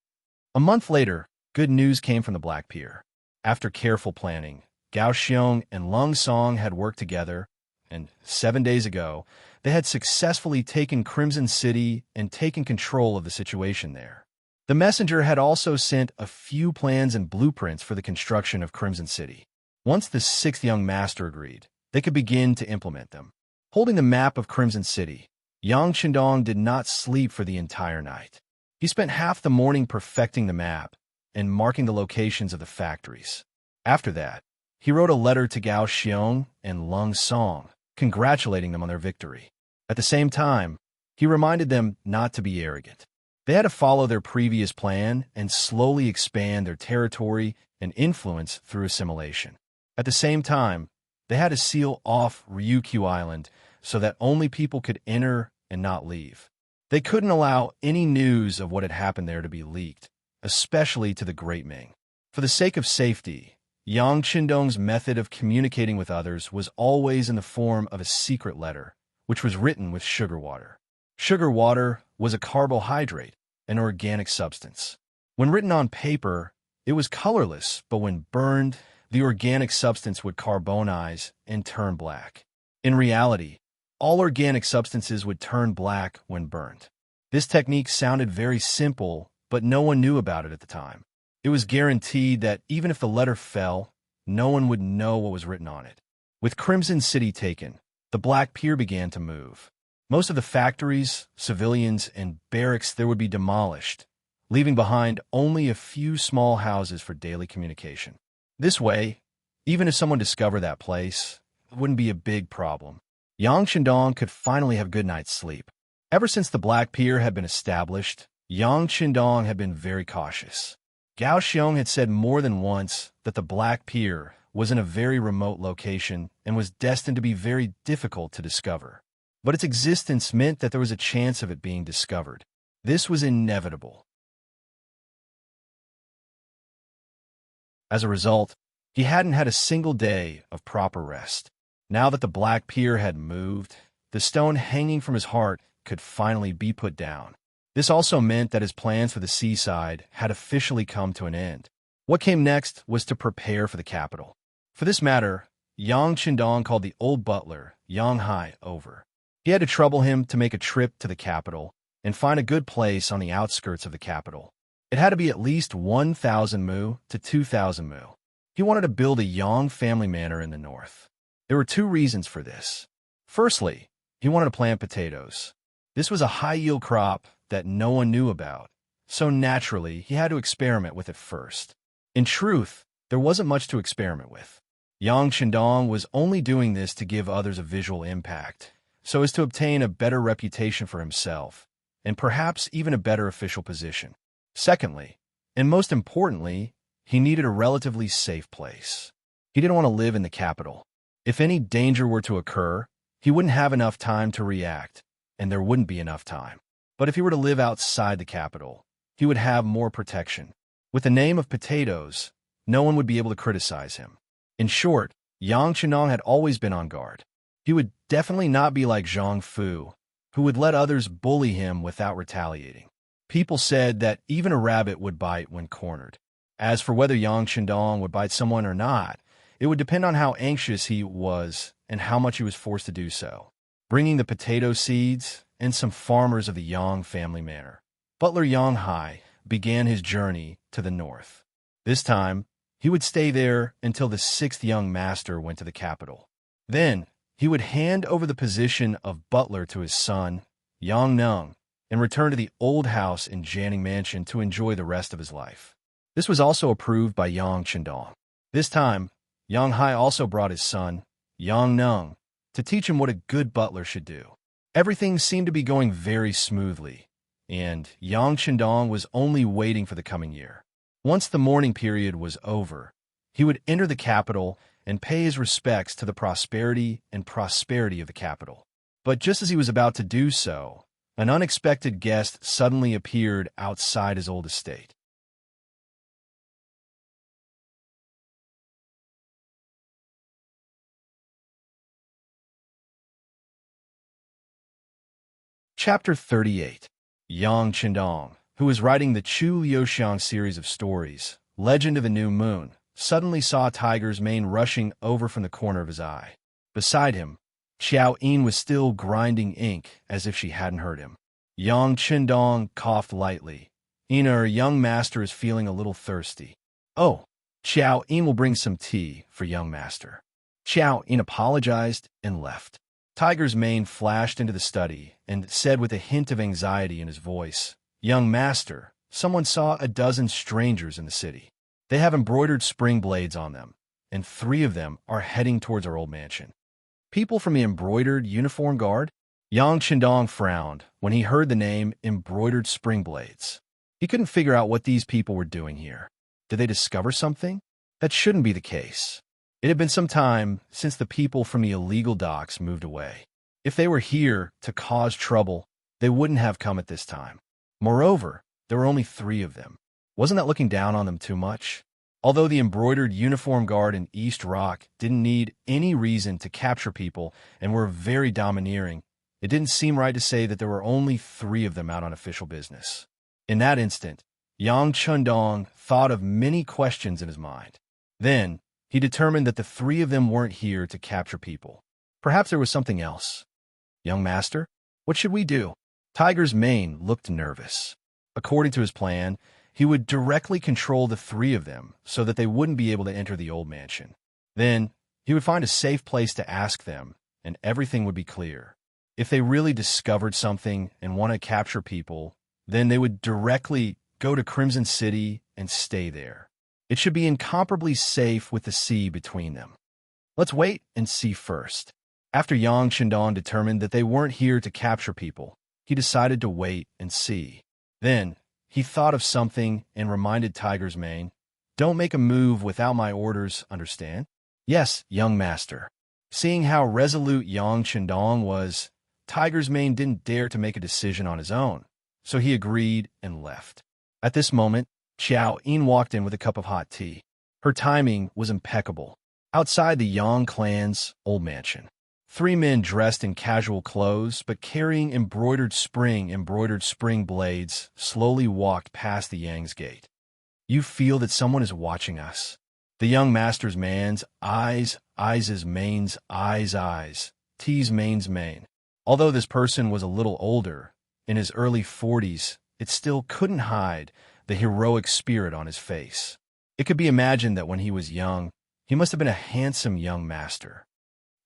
A month later, good news came from the Black Pier. After careful planning, Gao Xiong and Lung Song had worked together, and 7 days ago, they had successfully taken Crimson City and taken control of the situation there. The messenger had also sent a few plans and blueprints for the construction of Crimson City. Once the 6th young master agreed, they could begin to implement them. Holding the map of Crimson City, Yang Qindong did not sleep for the entire night. He spent half the morning perfecting the map and marking the locations of the factories. After that, he wrote a letter to Gao Xiong and Lung Song, congratulating them on their victory. At the same time, he reminded them not to be arrogant. They had to follow their previous plan and slowly expand their territory and influence through assimilation. At the same time, they had to seal off Ryukyu Island so that only people could enter and not leave. They couldn't allow any news of what had happened there to be leaked, especially to the Great Ming. For the sake of safety, Yang Qindong's method of communicating with others was always in the form of a secret letter, which was written with sugar water. Sugar water was a carbohydrate, an organic substance. When written on paper, it was colorless, but when burned, the organic substance would carbonize and turn black. In reality, all organic substances would turn black when burned. This technique sounded very simple, but no one knew about it at the time. It was guaranteed that even if the letter fell, no one would know what was written on it. With Crimson City taken, the Black Pier began to move. Most of the factories, civilians, and barracks there would be demolished, leaving behind only a few small houses for daily communication. This way, even if someone discovered that place, wouldn't be a big problem. Yang Chendong could finally have a good night's sleep. Ever since the Black Pier had been established, Yang Chendong had been very cautious. Gao Xiong had said more than once that the Black Pier was in a very remote location and was destined to be very difficult to discover. But its existence meant that there was a chance of it being discovered. This was inevitable. As a result, he hadn't had a single day of proper rest. Now that the Black Pier had moved, the stone hanging from his heart could finally be put down. This also meant that his plans for the seaside had officially come to an end. What came next was to prepare for the capital. For this matter, Yang Chendong called the old butler, Yang Hai, over. He had to trouble him to make a trip to the capital and find a good place on the outskirts of the capital. It had to be at least 1,000 mu to 2,000 mu. He wanted to build a Yang family manor in the north. There were two reasons for this. Firstly, he wanted to plant potatoes. This was a high-yield crop that no one knew about, so naturally he had to experiment with it first. In truth, there wasn't much to experiment with. Yang Chendong was only doing this to give others a visual impact, so as to obtain a better reputation for himself, and perhaps even a better official position. Secondly, and most importantly, he needed a relatively safe place. He didn't want to live in the capital. If any danger were to occur, he wouldn't have enough time to react, and there wouldn't be enough time. But if he were to live outside the capital, he would have more protection. With the name of potatoes, no one would be able to criticize him. In short, Yang Chendong had always been on guard. He would definitely not be like Zhang Fu, who would let others bully him without retaliating. People said that even a rabbit would bite when cornered. As for whether Yang Chendong would bite someone or not, it would depend on how anxious he was and how much he was forced to do so. Bringing the potato seeds and some farmers of the Yang family manor, Butler Yang Hai began his journey to the north. This time, he would stay there until the sixth young master went to the capital. Then, he would hand over the position of butler to his son, Yang Nung, and return to the old house in Janning Mansion to enjoy the rest of his life. This was also approved by Yang Chendong. This time, Yang Hai also brought his son, Yang Nung, to teach him what a good butler should do. Everything seemed to be going very smoothly, and Yang Chendong was only waiting for the coming year. Once the mourning period was over, he would enter the capital and pay his respects to the prosperity of the capital. But just as he was about to do so, an unexpected guest suddenly appeared outside his old estate. Chapter 38. Yang Chendong, who was writing the Chu Liuxiang series of stories, Legend of the New Moon, suddenly saw Tiger's mane rushing over from the corner of his eye. Beside him, Xiao Yin was still grinding ink as if she hadn't heard him. Yang Chendong coughed lightly. "Yin, our young master is feeling a little thirsty." "Oh, Xiao Yin will bring some tea for young master." Xiao Yin apologized and left. Tiger's mane flashed into the study and said with a hint of anxiety in his voice, "Young master, someone saw a dozen strangers in the city. They have embroidered spring blades on them, and 3 of them are heading towards our old mansion." "People from the embroidered uniform guard?" Yang Chendong frowned when he heard the name embroidered spring blades. He couldn't figure out what these people were doing here. Did they discover something? That shouldn't be the case. It had been some time since the people from the illegal docks moved away. If they were here to cause trouble, they wouldn't have come at this time. Moreover, there were only 3 of them. Wasn't that looking down on them too much? Although the embroidered uniform guard in East Rock didn't need any reason to capture people and were very domineering, it didn't seem right to say that there were only 3 of them out on official business. In that instant, Yang Chendong thought of many questions in his mind. Then, he determined that the 3 of them weren't here to capture people. Perhaps there was something else. "Young master, what should we do?" Tiger's mane looked nervous. According to his plan, he would directly control the 3 of them so that they wouldn't be able to enter the old mansion. Then, he would find a safe place to ask them, and everything would be clear. If they really discovered something and want to capture people, then they would directly go to Crimson City and stay there. It should be incomparably safe with the sea between them. Let's wait and see first. After Yang Shandong determined that they weren't here to capture people, he decided to wait and see. Then, he thought of something and reminded Tiger's Mane, "Don't make a move without my orders, understand?" "Yes, young master." Seeing how resolute Yang Shandong was, Tiger's Mane didn't dare to make a decision on his own, so he agreed and left. At this moment, Xiao Yin walked in with a cup of hot tea. Her timing was impeccable. Outside the Yang clan's old mansion, three men dressed in casual clothes but carrying embroidered spring blades slowly walked past the Yang's gate. "You feel that someone is watching us." The young master's man's eyes is Main's eyes, T's Main's mane. Although this person was a little older, in his early 40s, it still couldn't hide the heroic spirit on his face. It could be imagined that when he was young, he must have been a handsome young master.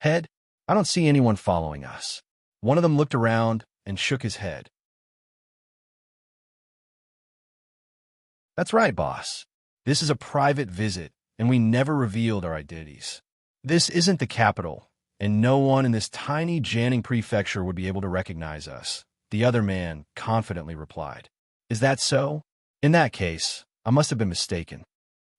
"Head, I don't see anyone following us." One of them looked around and shook his head. "That's right, boss. This is a private visit, and we never revealed our identities. This isn't the capital, and no one in this tiny Janning prefecture would be able to recognize us," the other man confidently replied. "Is that so? In that case, I must have been mistaken."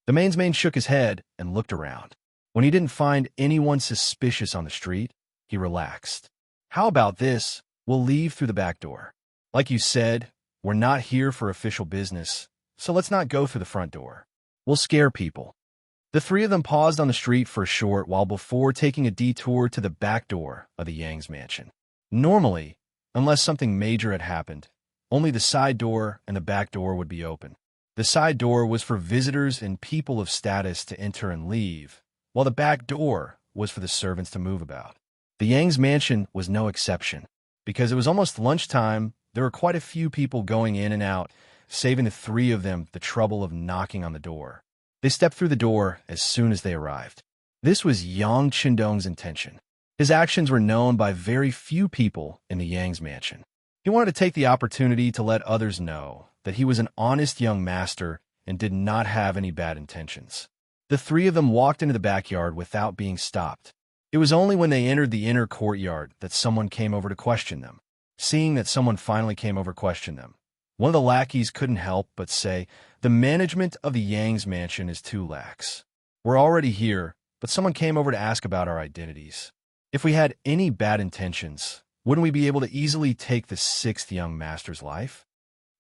The man's mane shook his head and looked around. When he didn't find anyone suspicious on the street, he relaxed. "How about this? We'll leave through the back door. Like you said, we're not here for official business, so let's not go through the front door. We'll scare people." The three of them paused on the street for a short while before taking a detour to the back door of the Yang's mansion. Normally, unless something major had happened, only the side door and the back door would be open. The side door was for visitors and people of status to enter and leave, while the back door was for the servants to move about. The Yang's mansion was no exception. Because it was almost lunchtime, there were quite a few people going in and out, saving the three of them the trouble of knocking on the door. They stepped through the door as soon as they arrived. This was Yang Shandong's intention. His actions were known by very few people in the Yang's mansion. He wanted to take the opportunity to let others know that he was an honest young master and did not have any bad intentions. The three of them walked into the backyard without being stopped. It was only when they entered the inner courtyard that someone came over to question them. Seeing that someone finally came over to question them, one of the lackeys couldn't help but say, "The management of the Yang's mansion is too lax. We're already here, but someone came over to ask about our identities. If we had any bad intentions, wouldn't we be able to easily take the sixth young master's life?"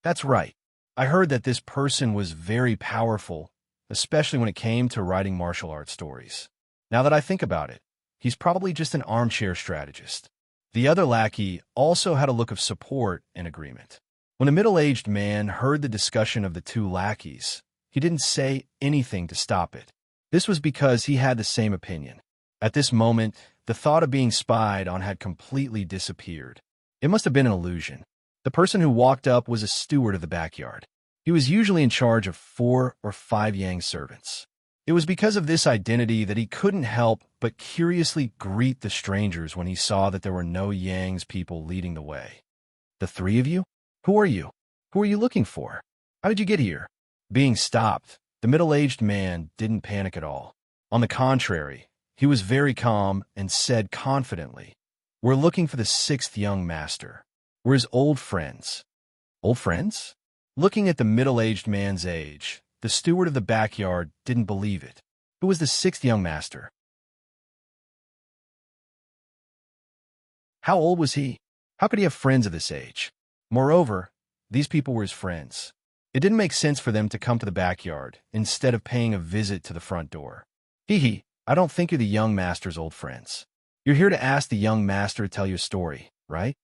"That's right. I heard that this person was very powerful, especially when it came to writing martial arts stories. Now that I think about it, he's probably just an armchair strategist." The other lackey also had a look of support and agreement. When the middle-aged man heard the discussion of the two lackeys, he didn't say anything to stop it. This was because he had the same opinion. At this moment, the thought of being spied on had completely disappeared. It must have been an illusion. The person who walked up was a steward of the backyard. He was usually in charge of 4 or 5 Yang servants. It was because of this identity that he couldn't help but curiously greet the strangers when he saw that there were no Yang's people leading the way. "The three of you? Who are you? Who are you looking for? How did you get here?" Being stopped, the middle-aged man didn't panic at all. On the contrary, he was very calm and said confidently, "We're looking for the sixth young master. We're his old friends." "Old friends?" Looking at the middle-aged man's age, the steward of the backyard didn't believe it. Who was the sixth young master? How old was he? How could he have friends of this age? Moreover, these people were his friends. It didn't make sense for them to come to the backyard instead of paying a visit to the front door. "Hee, I don't think you're the young master's old friends. You're here to ask the young master to tell you a story, right?"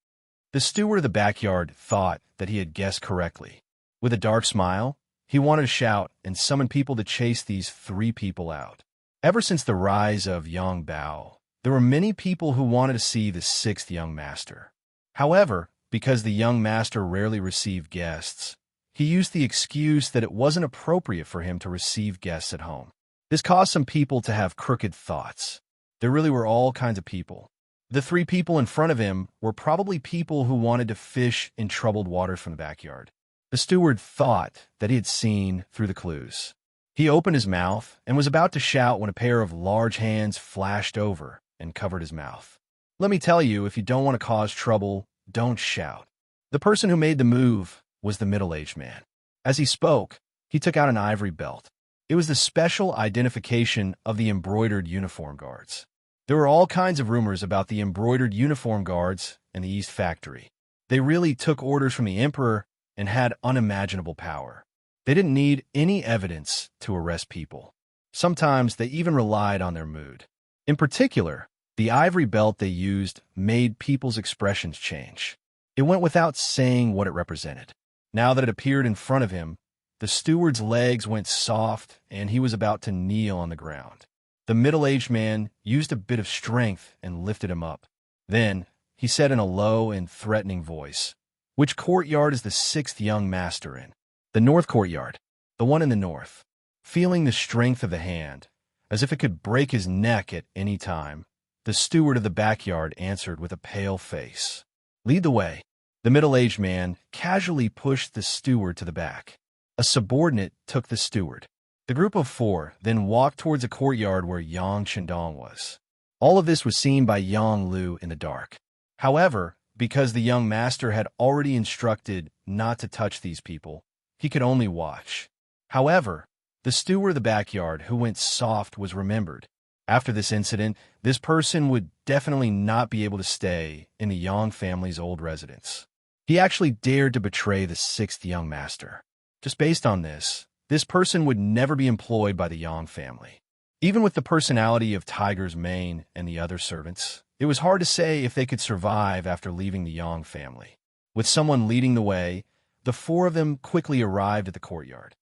The steward of the backyard thought that he had guessed correctly. With a dark smile, he wanted to shout and summon people to chase these 3 people out. Ever since the rise of Yang Bao, there were many people who wanted to see the sixth young master. However, because the young master rarely received guests, he used the excuse that it wasn't appropriate for him to receive guests at home. This caused some people to have crooked thoughts. There really were all kinds of people. The 3 people in front of him were probably people who wanted to fish in troubled waters from the backyard. The steward thought that he had seen through the clues. He opened his mouth and was about to shout when a pair of large hands flashed over and covered his mouth. Let me tell you, if you don't want to cause trouble, don't shout. The person who made the move was the middle-aged man. As he spoke, he took out an ivory belt. It was the special identification of the embroidered uniform guards. There were all kinds of rumors about the embroidered uniform guards in the East Factory. They really took orders from the emperor and had unimaginable power. They didn't need any evidence to arrest people. Sometimes they even relied on their mood. In particular, the ivory belt they used made people's expressions change. It went without saying what it represented. Now that it appeared in front of him, the steward's legs went soft and he was about to kneel on the ground. The middle-aged man used a bit of strength and lifted him up. Then, he said in a low and threatening voice, "Which courtyard is the sixth young master in?" "The north courtyard, the one in the north." Feeling the strength of the hand, as if it could break his neck at any time, the steward of the backyard answered with a pale face, "Lead the way." The middle-aged man casually pushed the steward to the back. A subordinate took the steward. The group of four then walked towards a courtyard where Yang Chendong was. All of this was seen by Yang Lu in the dark. However, because the young master had already instructed not to touch these people, he could only watch. However, the steward of the backyard who went soft was remembered. After this incident, this person would definitely not be able to stay in the Yang family's old residence. He actually dared to betray the sixth young master. Just based on this person would never be employed by the Yang family. Even with the personality of Tiger's mane and the other servants, it was hard to say if they could survive after leaving the Yang family. With someone leading the way, the four of them quickly arrived at the courtyard.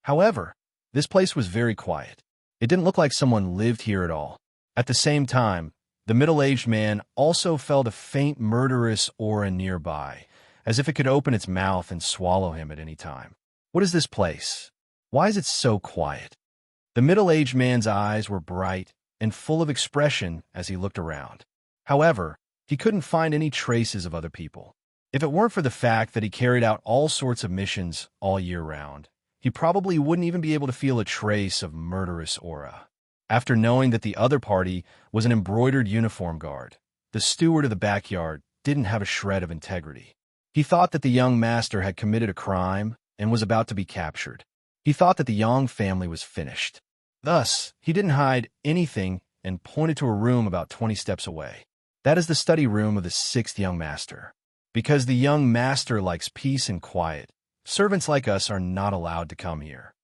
However, this place was very quiet. It didn't look like someone lived here at all. At the same time, the middle-aged man also felt a faint murderous aura nearby, as if it could open its mouth and swallow him at any time. What is this place? Why is it so quiet? The middle-aged man's eyes were bright and full of expression as he looked around. However, he couldn't find any traces of other people. If it weren't for the fact that he carried out all sorts of missions all year round, he probably wouldn't even be able to feel a trace of murderous aura. After knowing that the other party was an embroidered uniform guard, the steward of the backyard didn't have a shred of integrity. He thought that the young master had committed a crime and was about to be captured. He thought that the Yang family was finished. Thus, he didn't hide anything and pointed to a room about 20 steps away. That is the study room of the sixth young master. Because the young master likes peace and quiet, servants like us are not allowed to come here.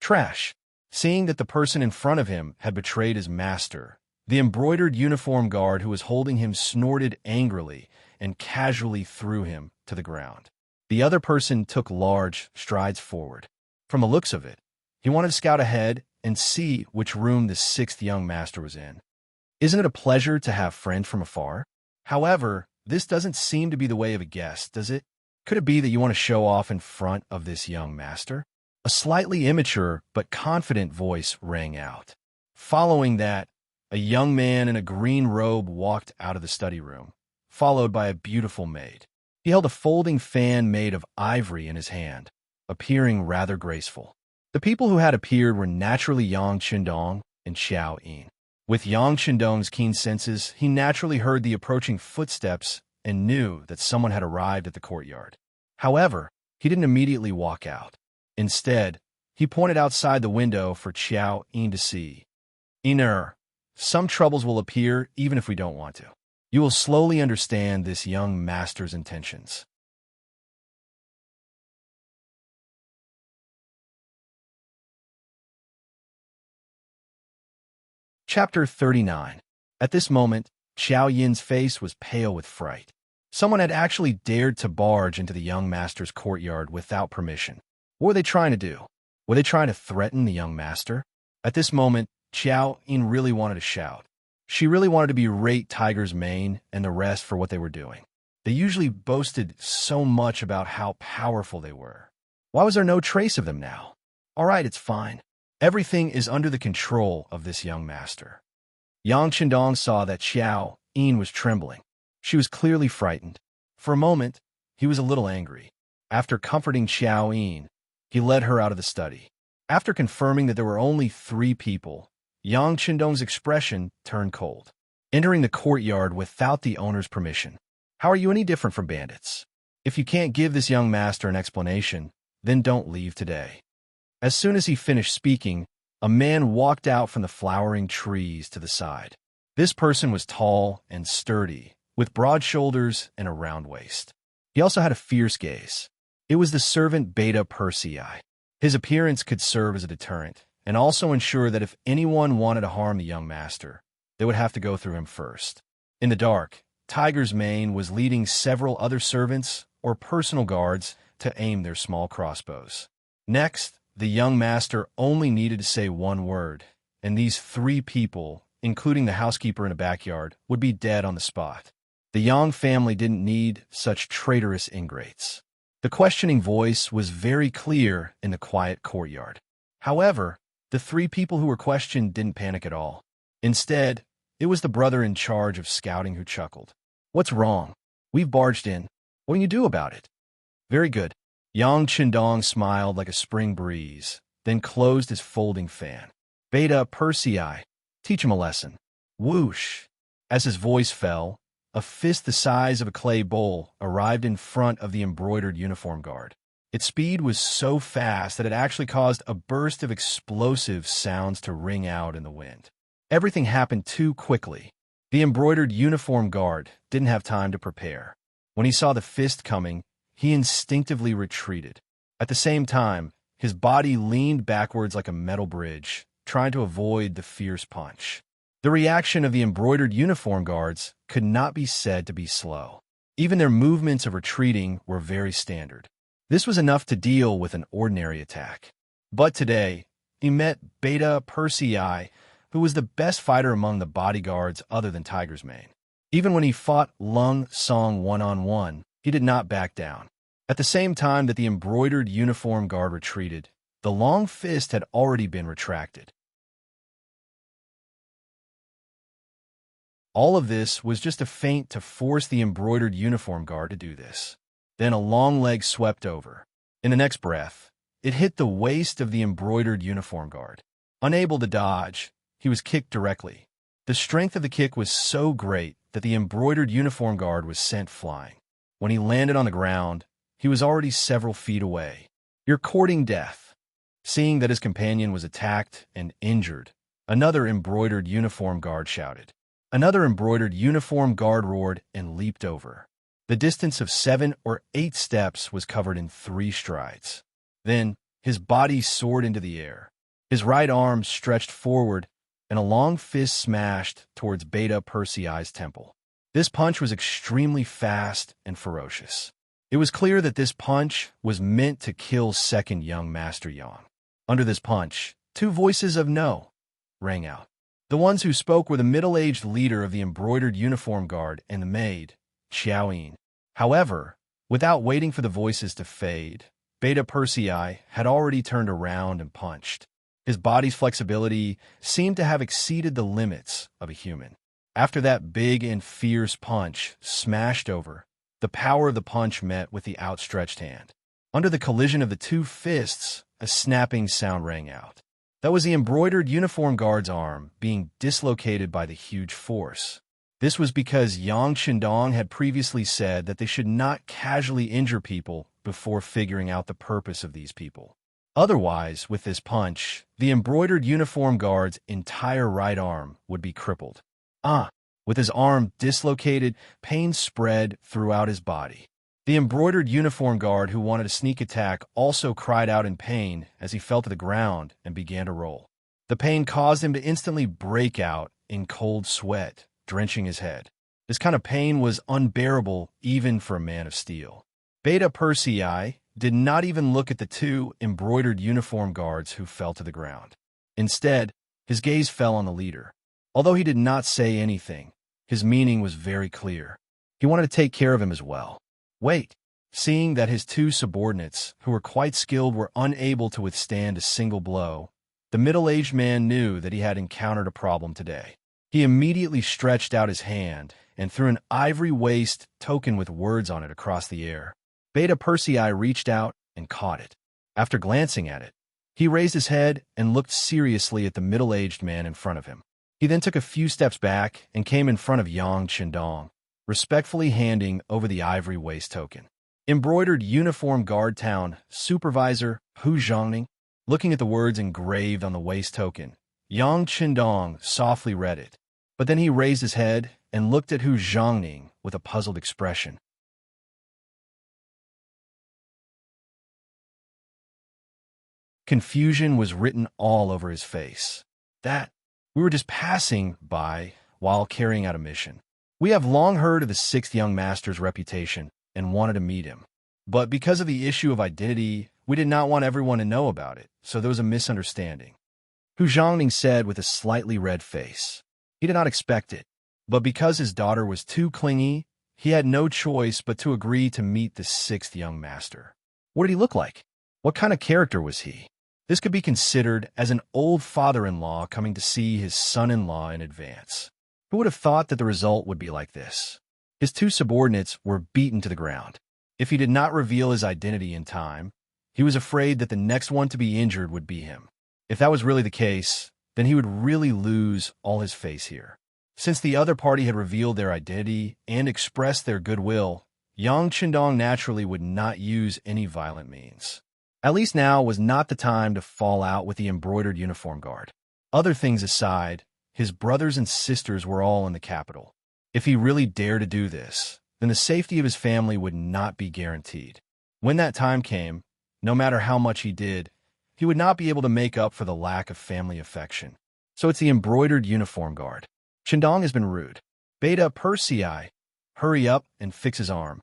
Trash. Seeing that the person in front of him had betrayed his master, the embroidered uniform guard who was holding him snorted angrily and casually threw him to the ground. The other person took large strides forward. From the looks of it, he wanted to scout ahead and see which room the sixth young master was in. Isn't it a pleasure to have friends from afar? However, this doesn't seem to be the way of a guest, does it? Could it be that you want to show off in front of this young master? A slightly immature but confident voice rang out. Following that, a young man in a green robe walked out of the study room, followed by a beautiful maid. He held a folding fan made of ivory in his hand, appearing rather graceful. The people who had appeared were naturally Yang Chendong and Xiao Yin. With Yang Chendong's keen senses, he naturally heard the approaching footsteps and knew that someone had arrived at the courtyard. However, he didn't immediately walk out. Instead, he pointed outside the window for Xiao Yin to see. "Inner, some troubles will appear even if we don't want to. You will slowly understand this young master's intentions." Chapter 39. At this moment, Xiao Yin's face was pale with fright. Someone had actually dared to barge into the young master's courtyard without permission. What were they trying to do? Were they trying to threaten the young master? At this moment, Xiao Yin really wanted to shout. She really wanted to berate Tiger's mane and the rest for what they were doing. They usually boasted so much about how powerful they were. Why was there no trace of them now? All right, it's fine. Everything is under the control of this young master. Yang Chendong saw that Xiao Yin was trembling. She was clearly frightened. For a moment, he was a little angry. After comforting Xiao Yin, he led her out of the study. After confirming that there were only 3 people, Yang Qindong's expression turned cold. Entering the courtyard without the owner's permission. How are you any different from bandits? If you can't give this young master an explanation, then don't leave today. As soon as he finished speaking, a man walked out from the flowering trees to the side. This person was tall and sturdy, with broad shoulders and a round waist. He also had a fierce gaze. It was the servant Beta Persei. His appearance could serve as a deterrent, and also ensure that if anyone wanted to harm the young master, they would have to go through him first. In the dark, Tiger's Mane was leading several other servants or personal guards to aim their small crossbows. Next, the young master only needed to say one word, and these 3 people, including the housekeeper in the backyard, would be dead on the spot. The Yang family didn't need such traitorous ingrates. The questioning voice was very clear in the quiet courtyard. However, the 3 people who were questioned didn't panic at all. Instead, it was the brother in charge of scouting who chuckled. What's wrong? We've barged in. What can you do about it? Very good. Yang Qindong smiled like a spring breeze, then closed his folding fan. Beta Persei, teach him a lesson. Whoosh! As his voice fell, a fist the size of a clay bowl arrived in front of the embroidered uniform guard. Its speed was so fast that it actually caused a burst of explosive sounds to ring out in the wind. Everything happened too quickly. The embroidered uniform guard didn't have time to prepare. When he saw the fist coming, he instinctively retreated. At the same time, his body leaned backwards like a metal bridge, trying to avoid the fierce punch. The reaction of the embroidered uniform guards could not be said to be slow. Even their movements of retreating were very standard. This was enough to deal with an ordinary attack. But today, he met Beta Persei, who was the best fighter among the bodyguards other than Tiger's Mane. Even when he fought Lung Song one-on-one, he did not back down. At the same time that the embroidered uniform guard retreated, the long fist had already been retracted. All of this was just a feint to force the embroidered uniform guard to do this. Then a long leg swept over. In the next breath, it hit the waist of the embroidered uniform guard. Unable to dodge, he was kicked directly. The strength of the kick was so great that the embroidered uniform guard was sent flying. When he landed on the ground, he was already several feet away. You're courting death. Seeing that his companion was attacked and injured, another embroidered uniform guard shouted. Another embroidered uniform guard roared and leaped over. The distance of 7 or 8 steps was covered in 3 strides. Then, his body soared into the air. His right arm stretched forward, and a long fist smashed towards Beta Persei's temple. This punch was extremely fast and ferocious. It was clear that this punch was meant to kill second young Master Yang. Under this punch, 2 voices of no rang out. The ones who spoke were the middle-aged leader of the embroidered uniform guard and the maid, Xiao Yin. However, without waiting for the voices to fade, Beta Persei had already turned around and punched. His body's flexibility seemed to have exceeded the limits of a human. After that big and fierce punch smashed over, the power of the punch met with the outstretched hand. Under the collision of the 2 fists, a snapping sound rang out. That was the embroidered uniform guard's arm being dislocated by the huge force. This was because Yang Qindong had previously said that they should not casually injure people before figuring out the purpose of these people. Otherwise, with this punch, the embroidered uniform guard's entire right arm would be crippled. With his arm dislocated, pain spread throughout his body. The embroidered uniform guard who wanted a sneak attack also cried out in pain as he fell to the ground and began to roll. The pain caused him to instantly break out in cold sweat, drenching his head. This kind of pain was unbearable even for a man of steel. Beta Persei did not even look at the 2 embroidered uniform guards who fell to the ground. Instead, his gaze fell on the leader. Although he did not say anything, his meaning was very clear. He wanted to take care of him as well. Wait. Seeing that his 2 subordinates, who were quite skilled, were unable to withstand a single blow, the middle-aged man knew that he had encountered a problem today. He immediately stretched out his hand and threw an ivory waist token with words on it across the air. Beta Persei reached out and caught it. After glancing at it, he raised his head and looked seriously at the middle-aged man in front of him. He then took a few steps back and came in front of Yang Qindong, respectfully handing over the ivory waist token. Embroidered Uniform Guard Town Supervisor Hu Zhongning. Looking at the words engraved on the waist token, Yang Qindong softly read it, but then he raised his head and looked at Hu Zhongning with a puzzled expression. Confusion was written all over his face. That we were just passing by while carrying out a mission. We have long heard of the sixth young master's reputation and wanted to meet him. But because of the issue of identity, we did not want everyone to know about it, so there was a misunderstanding. Hu Zhongning said with a slightly red face. He did not expect it, but because his daughter was too clingy, he had no choice but to agree to meet the sixth young master. What did he look like? What kind of character was he? This could be considered as an old father-in-law coming to see his son-in-law in advance. Who would have thought that the result would be like this? His two subordinates were beaten to the ground. If he did not reveal his identity in time, he was afraid that the next one to be injured would be him. If that was really the case, then he would really lose all his face here. Since the other party had revealed their identity and expressed their goodwill, Yang Qindong naturally would not use any violent means. At least now was not the time to fall out with the embroidered uniform guard. Other things aside, his brothers and sisters were all in the capital. If he really dared to do this, then the safety of his family would not be guaranteed. When that time came, no matter how much he did, he would not be able to make up for the lack of family affection. So it's the embroidered uniform guard. Qindong has been rude. Beta Persei, hurry up and fix his arm.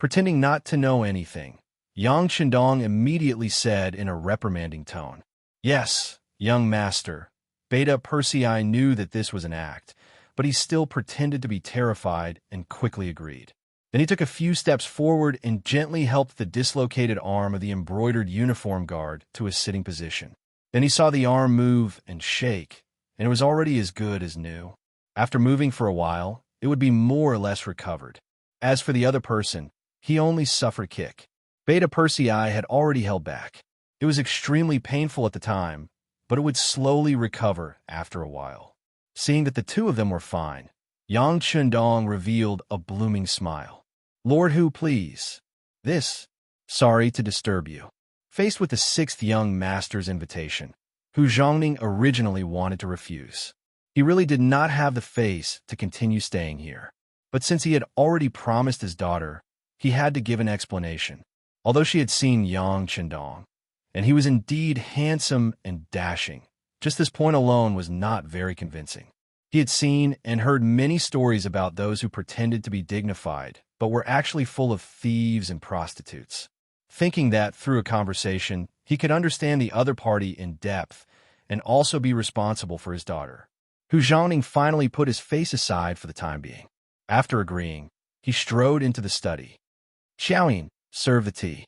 Pretending not to know anything, Yang Qindong immediately said in a reprimanding tone, "Yes, young master." Beta Persei knew that this was an act, but he still pretended to be terrified and quickly agreed. Then he took a few steps forward and gently helped the dislocated arm of the embroidered uniform guard to a sitting position. Then he saw the arm move and shake, and it was already as good as new. After moving for a while, it would be more or less recovered. As for the other person, he only suffered a kick. Beta Persei had already held back. It was extremely painful at the time, but it would slowly recover after a while. Seeing that the two of them were fine, Yang Qindong revealed a blooming smile. "Lord Hu, please. Sorry to disturb you." Faced with the sixth young master's invitation, Hu Zhongning originally wanted to refuse. He really did not have the face to continue staying here. But since he had already promised his daughter, he had to give an explanation. Although she had seen Yang Qindong, and he was indeed handsome and dashing, just this point alone was not very convincing. He had seen and heard many stories about those who pretended to be dignified, but were actually full of thieves and prostitutes. Thinking that, through a conversation, he could understand the other party in depth and also be responsible for his daughter, Hu Zhongning finally put his face aside for the time being. After agreeing, he strode into the study. "Xiaoyin, serve the tea."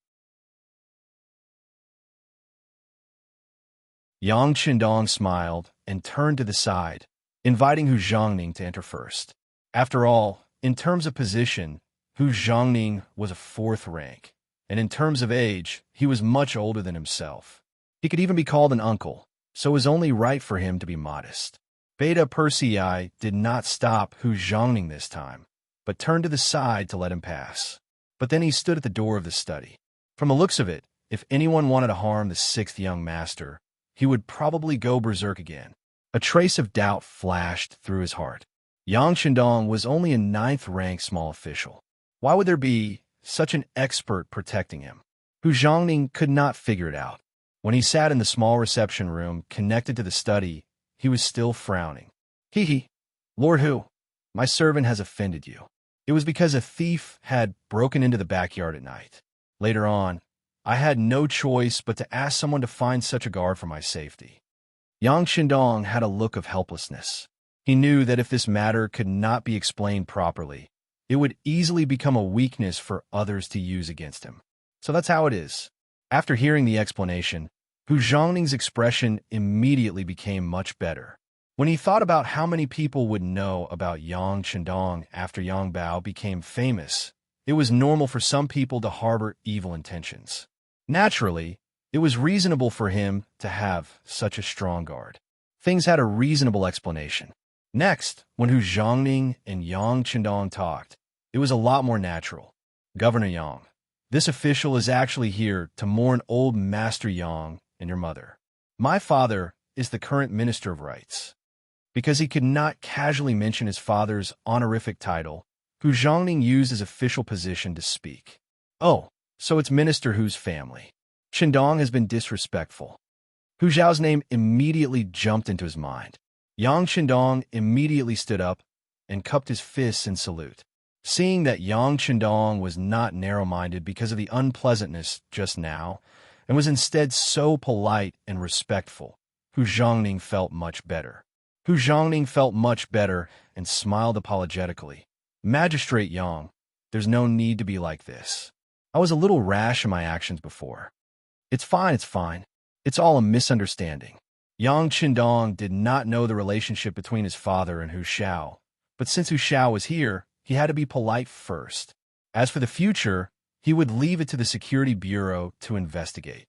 Yang Qindong smiled and turned to the side, inviting Hu Zhongning to enter first. After all, in terms of position, Hu Zhongning was a fourth rank, and in terms of age, he was much older than himself. He could even be called an uncle, so it was only right for him to be modest. Beta Persei did not stop Hu Zhongning this time, but turned to the side to let him pass. But then he stood at the door of the study. From the looks of it, if anyone wanted to harm the sixth young master, he would probably go berserk again. A trace of doubt flashed through his heart. Yang Qindong was only a ninth-rank small official. Why would there be such an expert protecting him? Hu Zhongning could not figure it out. When he sat in the small reception room connected to the study, he was still frowning. "Hee, Lord Hu, my servant has offended you. It was because a thief had broken into the backyard at night. Later on, I had no choice but to ask someone to find such a guard for my safety." Yang Qindong had a look of helplessness. He knew that if this matter could not be explained properly, it would easily become a weakness for others to use against him. So that's how it is. After hearing the explanation, Hu Zhongning's expression immediately became much better. When he thought about how many people would know about Yang Qindong after Yang Bao became famous, It was normal for some people to harbor evil intentions. Naturally, it was reasonable for him to have such a strong guard. Things had a reasonable explanation. Next, when Hu Zhongning and Yang Qindong talked, it was a lot more natural. Governor Yang, this official is actually here to mourn old Master Yang and your mother. My father is the current Minister of Rights. Because he could not casually mention his father's honorific title, Hu Zhongning used his official position to speak. Oh, so it's Minister Hu's family. Qindong has been disrespectful. Hu Zhao's name immediately jumped into his mind. Yang Qindong immediately stood up and cupped his fists in salute. Seeing that Yang Qindong was not narrow-minded because of the unpleasantness just now, and was instead so polite and respectful, Hu Zhongning felt much better. Hu Zhongning felt much better and smiled apologetically. Magistrate Yang, there's no need to be like this. I was a little rash in my actions before. It's fine, it's fine. It's all a misunderstanding. Yang Qindong did not know the relationship between his father and Hu Xiao, but since Hu Xiao was here, he had to be polite first. As for the future, he would leave it to the Security Bureau to investigate.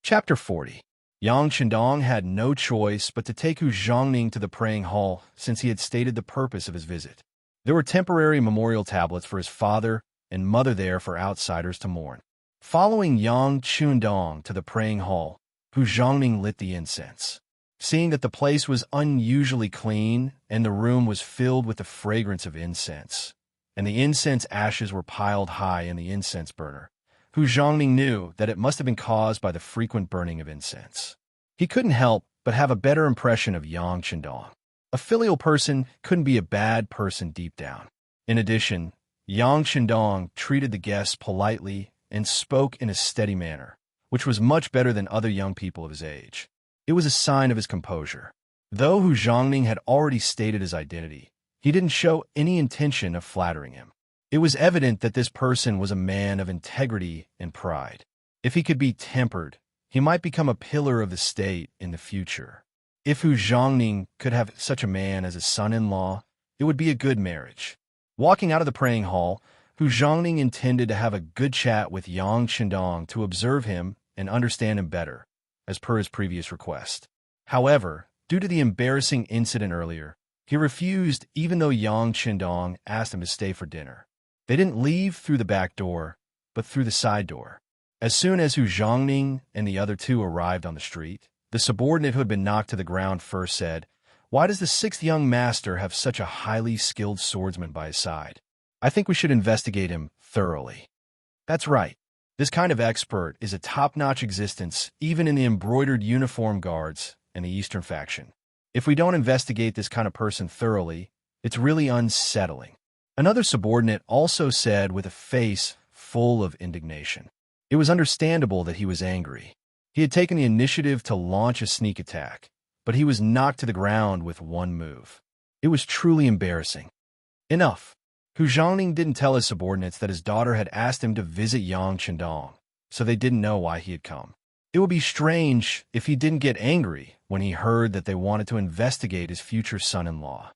Chapter 40. Yang Qindong had no choice but to take Hu Zhongning to the praying hall since he had stated the purpose of his visit. There were temporary memorial tablets for his father and mother there for outsiders to mourn. Following Yang Qindong to the praying hall, Hu Zhongning lit the incense. Seeing that the place was unusually clean and the room was filled with the fragrance of incense, and the incense ashes were piled high in the incense burner, Hu Zhongning knew that it must have been caused by the frequent burning of incense. He couldn't help but have a better impression of Yang Qindong. A filial person couldn't be a bad person deep down. In addition, Yang Qindong treated the guests politely and spoke in a steady manner, which was much better than other young people of his age. It was a sign of his composure. Though Hu Zhongning had already stated his identity, he didn't show any intention of flattering him. It was evident that this person was a man of integrity and pride. If he could be tempered, he might become a pillar of the state in the future. If Hu Zhongning could have such a man as a son-in-law, it would be a good marriage. Walking out of the praying hall, Hu Zhongning intended to have a good chat with Yang Qindong to observe him and understand him better, as per his previous request. However, due to the embarrassing incident earlier, he refused even though Yang Qindong asked him to stay for dinner. They didn't leave through the back door, but through the side door. As soon as Hu Zhongning and the other two arrived on the street, the subordinate who had been knocked to the ground first said, "Why does the sixth young master have such a highly skilled swordsman by his side? I think we should investigate him thoroughly." That's right. This kind of expert is a top-notch existence even in the embroidered uniform guards and the Eastern faction. If we don't investigate this kind of person thoroughly, it's really unsettling. Another subordinate also said with a face full of indignation. It was understandable that he was angry. He had taken the initiative to launch a sneak attack, but he was knocked to the ground with one move. It was truly embarrassing. Enough. Hu Zhongning didn't tell his subordinates that his daughter had asked him to visit Yang Qindong, so they didn't know why he had come. It would be strange if he didn't get angry when he heard that they wanted to investigate his future son-in-law.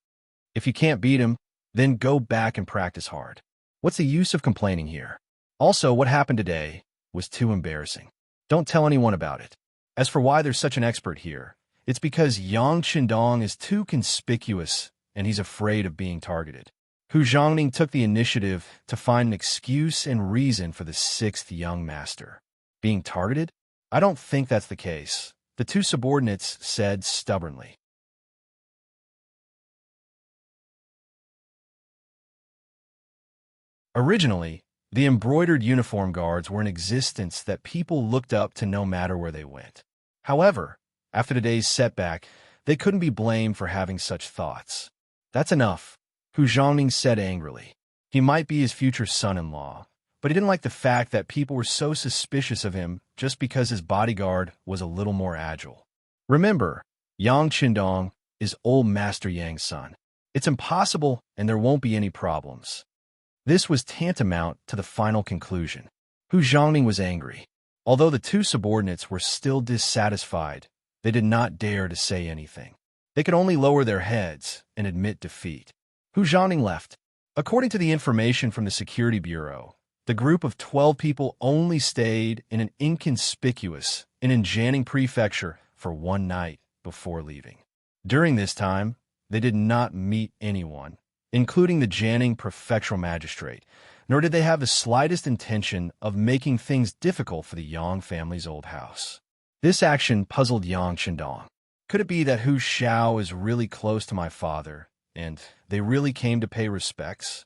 If you can't beat him, then go back and practice hard. What's the use of complaining here? Also, what happened today was too embarrassing. Don't tell anyone about it. As for why there's such an expert here, it's because Yang Qindong is too conspicuous and he's afraid of being targeted. Hu Zhongning took the initiative to find an excuse and reason for the sixth young master. Being targeted? I don't think that's the case, the two subordinates said stubbornly. Originally, the embroidered uniform guards were an existence that people looked up to no matter where they went. However, after today's setback, they couldn't be blamed for having such thoughts. That's enough, Hu Zhongning said angrily. He might be his future son-in-law, but he didn't like the fact that people were so suspicious of him just because his bodyguard was a little more agile. Remember, Yang Qindong is old Master Yang's son. It's impossible and there won't be any problems. This was tantamount to the final conclusion. Hu Zhongning was angry. Although the two subordinates were still dissatisfied, They did not dare to say anything. They could only lower their heads and admit defeat. Hu Zhongning left. According to the information from the Security Bureau, the group of 12 people only stayed in an inconspicuous in Jiangning Prefecture for one night before leaving. During this time, they did not meet anyone, including the Jiangning Prefectural Magistrate, nor did they have the slightest intention of making things difficult for the Yang family's old house. This action puzzled Yang Chendong. Could it be that Hu Xiao is really close to my father, and they really came to pay respects?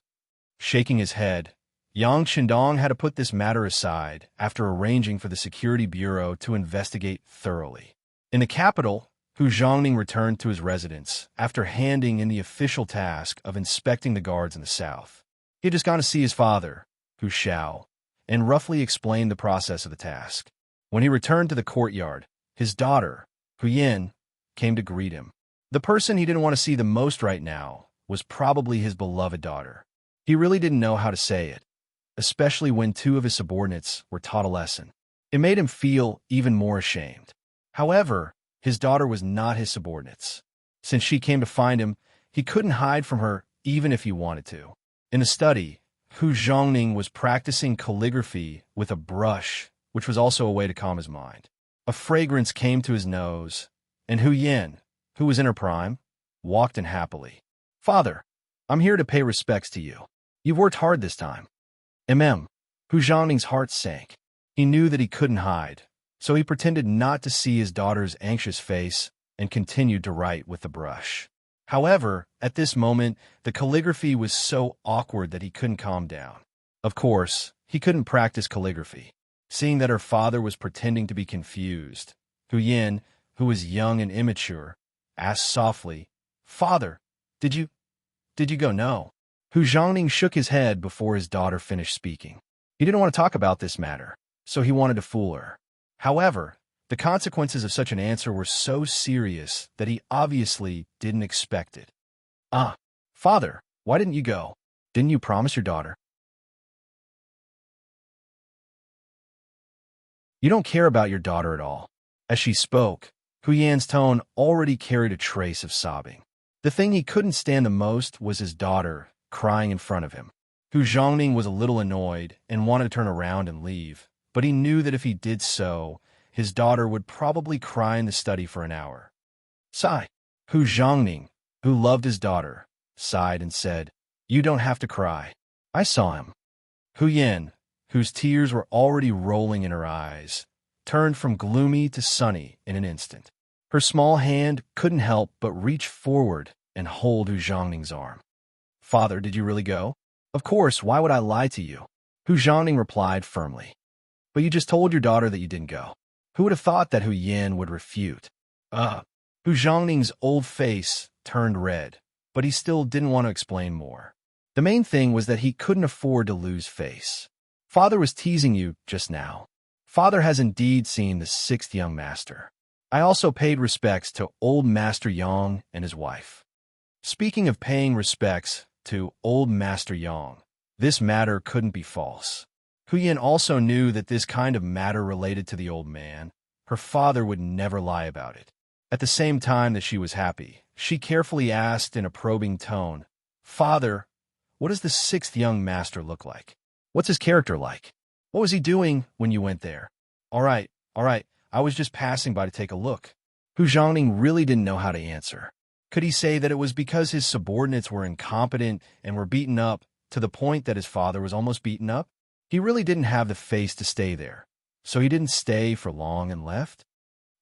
Shaking his head, Yang Chendong had to put this matter aside after arranging for the Security Bureau to investigate thoroughly. In the capital, Hu Zhongning returned to his residence after handing in the official task of inspecting the guards in the south. He had just gone to see his father, Hu Xiao, and roughly explained the process of the task. When he returned to the courtyard, his daughter, Hu Yin, came to greet him. The person he didn't want to see the most right now was probably his beloved daughter. He really didn't know how to say it, especially when two of his subordinates were taught a lesson. It made him feel even more ashamed. However, his daughter was not his subordinates. Since she came to find him, he couldn't hide from her even if he wanted to. In the study, Hu Zhongning was practicing calligraphy with a brush, which was also a way to calm his mind. A fragrance came to his nose, and Hu Yin, who was in her prime, walked in happily. "Father, I'm here to pay respects to you. You've worked hard this time." Hu Zhongning's heart sank. He knew that he couldn't hide, so he pretended not to see his daughter's anxious face and continued to write with the brush. However, at this moment, the calligraphy was so awkward that he couldn't calm down. Of course, he couldn't practice calligraphy. Seeing that her father was pretending to be confused, Hu Yin, who was young and immature, asked softly, "Father, did you go?" "No." Hu Zhongning shook his head before his daughter finished speaking. He didn't want to talk about this matter, so he wanted to fool her. However, the consequences of such an answer were so serious that he obviously didn't expect it. Father, why didn't you go? Didn't you promise your daughter?" "You don't care about your daughter at all." As she spoke, Hu Yan's tone already carried a trace of sobbing. The thing he couldn't stand the most was his daughter crying in front of him. Hu Zhongning was a little annoyed and wanted to turn around and leave, but he knew that if he did so, his daughter would probably cry in the study for an hour. Sigh. Hu Zhongning, who loved his daughter, sighed and said, "You don't have to cry. I saw him." Hu Yin, whose tears were already rolling in her eyes, turned from gloomy to sunny in an instant. Her small hand couldn't help but reach forward and hold Hu Zhongning's arm. "Father, did you really go?" "Of course, why would I lie to you?" Hu Zhongning replied firmly. "But you just told your daughter that you didn't go." Who would have thought that Hu Yin would refute? Hu Zhongning's old face turned red, but he still didn't want to explain more. The main thing was that he couldn't afford to lose face. "Father was teasing you just now. Father has indeed seen the sixth young master. I also paid respects to old Master Yang and his wife." Speaking of paying respects to old Master Yang, this matter couldn't be false. Hu Yin also knew that this kind of matter related to the old man. Her father would never lie about it. At the same time that she was happy, she carefully asked in a probing tone, "Father, what does the sixth young master look like? What's his character like? What was he doing when you went there?" All right, I was just passing by to take a look." Hu Zhongning really didn't know how to answer. Could he say that it was because his subordinates were incompetent and were beaten up to the point that his father was almost beaten up? He really didn't have the face to stay there, so he didn't stay for long and left.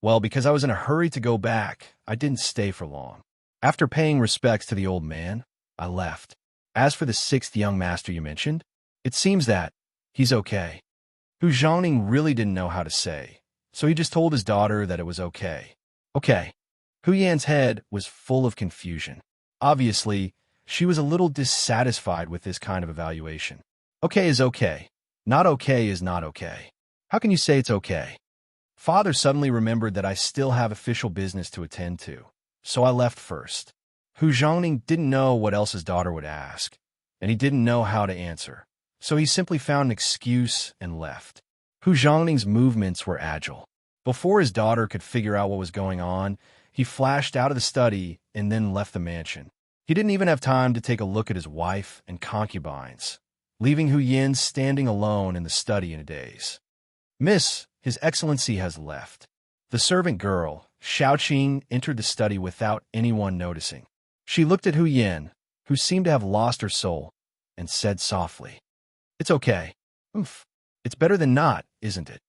"Well, because I was in a hurry to go back, I didn't stay for long. After paying respects to the old man, I left. As for the sixth young master you mentioned, it seems that he's okay." Hu Zhongning really didn't know how to say, so he just told his daughter that it was okay. Okay. Hu Yan's head was full of confusion. Obviously, she was a little dissatisfied with this kind of evaluation. Okay is okay. Not okay is not okay. How can you say it's okay? Father suddenly remembered that I still have official business to attend to, so I left first. Hu Zhongning didn't know what else his daughter would ask, and he didn't know how to answer, so he simply found an excuse and left. Hu Zhongning's movements were agile. Before his daughter could figure out what was going on, he flashed out of the study and then left the mansion. He didn't even have time to take a look at his wife and concubines, leaving Hu Yin standing alone in the study in a daze. "Miss, His Excellency has left." The servant girl, Xiaoqing, entered the study without anyone noticing. She looked at Hu Yin, who seemed to have lost her soul, and said softly, "It's okay. Oof. It's better than not, isn't it?"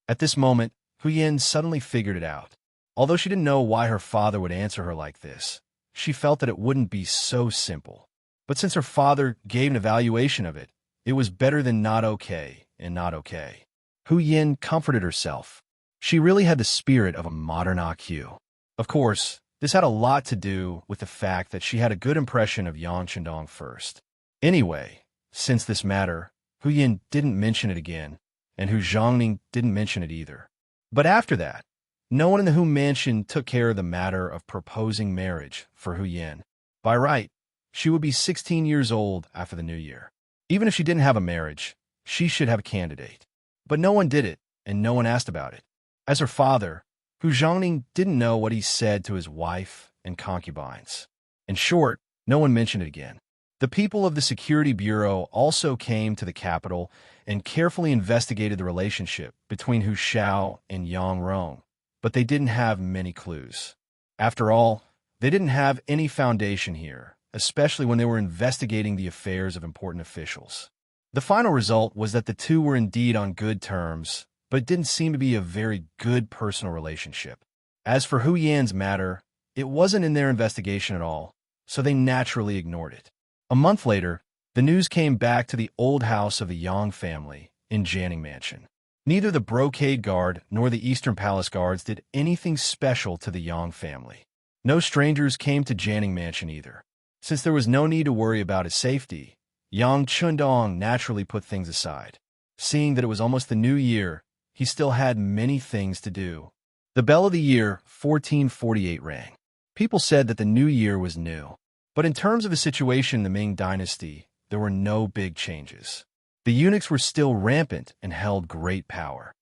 At this moment, Hu Yin suddenly figured it out. Although she didn't know why her father would answer her like this, she felt that it wouldn't be so simple. But since her father gave an evaluation of it, it was better than not okay and not okay. Hu Yin comforted herself. She really had the spirit of a modern AQ. Of course, this had a lot to do with the fact that she had a good impression of Yang Chendong first. Anyway, since this matter, Hu Yin didn't mention it again, and Hu Zhongning didn't mention it either. But after that, no one in the Hu mansion took care of the matter of proposing marriage for Hu Yin. By right, she would be 16 years old after the new year. Even if she didn't have a marriage, she should have a candidate. But no one did it, and no one asked about it. As her father, Hu Zhongning didn't know what he said to his wife and concubines. In short, no one mentioned it again. The people of the Security Bureau also came to the capital and carefully investigated the relationship between Hu Xiao and Yang Rong, but they didn't have many clues. After all, they didn't have any foundation here, especially when they were investigating the affairs of important officials. The final result was that the two were indeed on good terms, but it didn't seem to be a very good personal relationship. As for Hu Yan's matter, it wasn't in their investigation at all, so they naturally ignored it. A month later, the news came back to the old house of the Yang family in Janning Mansion. Neither the Brocade Guard nor the Eastern Palace Guards did anything special to the Yang family. No strangers came to Janning Mansion either. Since there was no need to worry about his safety, Yang Chendong naturally put things aside. Seeing that it was almost the new year, he still had many things to do. The bell of the year 1448 rang. People said that the new year was new. But in terms of the situation in the Ming Dynasty, there were no big changes. The eunuchs were still rampant and held great power.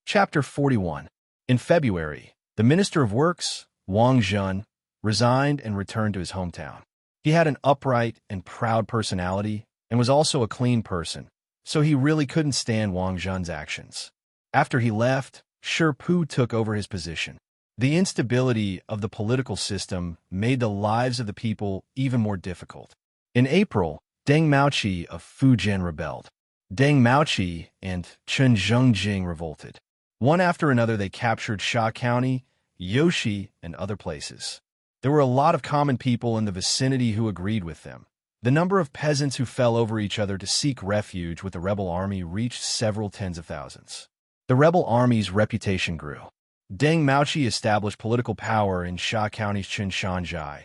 Chapter 41. In February, the Minister of Works, Wang Zhen, resigned and returned to his hometown. He had an upright and proud personality and was also a clean person, so he really couldn't stand Wang Zhen's actions. After he left, Shi Pu took over his position. The instability of the political system made the lives of the people even more difficult. In April, Deng Maoqi of Fujian rebelled. Deng Maoqi and Chen Zhengjing revolted. One after another, they captured Sha County, Yoshi, and other places. There were a lot of common people in the vicinity who agreed with them. The number of peasants who fell over each other to seek refuge with the rebel army reached several tens of thousands. The rebel army's reputation grew. Deng Maoqi established political power in Sha County's Qinshanzhai,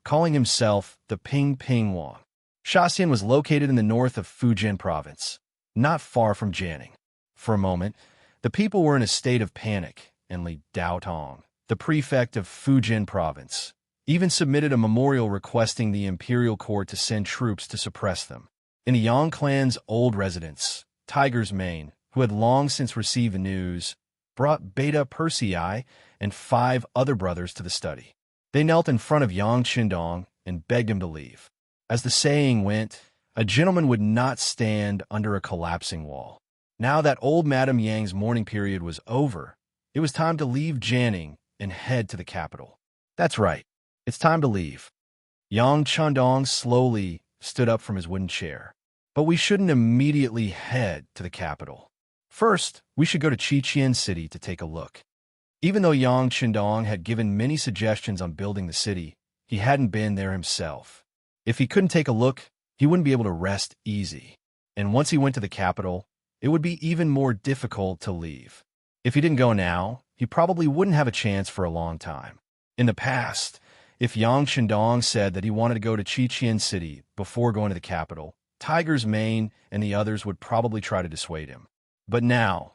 calling himself the Ping Ping Wang. Shaxian was located in the north of Fujian province, not far from Janning. For a moment, the people were in a state of panic, and Li Daotong, the prefect of Fujian province, even submitted a memorial requesting the imperial court to send troops to suppress them. In the Yang clan's old residence, Tiger's Mane, who had long since received the news, brought Beta Persei and 5 other brothers to the study. They knelt in front of Yang Chendong and begged him to leave. As the saying went, a gentleman would not stand under a collapsing wall. Now that old Madame Yang's mourning period was over, it was time to leave Janning and head to the capital. That's right, it's time to leave. Yang Chendong slowly stood up from his wooden chair. But we shouldn't immediately head to the capital. First, we should go to Qiqian City to take a look. Even though Yang Chendong had given many suggestions on building the city, he hadn't been there himself. If he couldn't take a look, he wouldn't be able to rest easy. And once he went to the capital, it would be even more difficult to leave. If he didn't go now, he probably wouldn't have a chance for a long time. In the past, if Yang Chendong said that he wanted to go to Qiqian City before going to the capital, Tiger's Mane and the others would probably try to dissuade him. But now,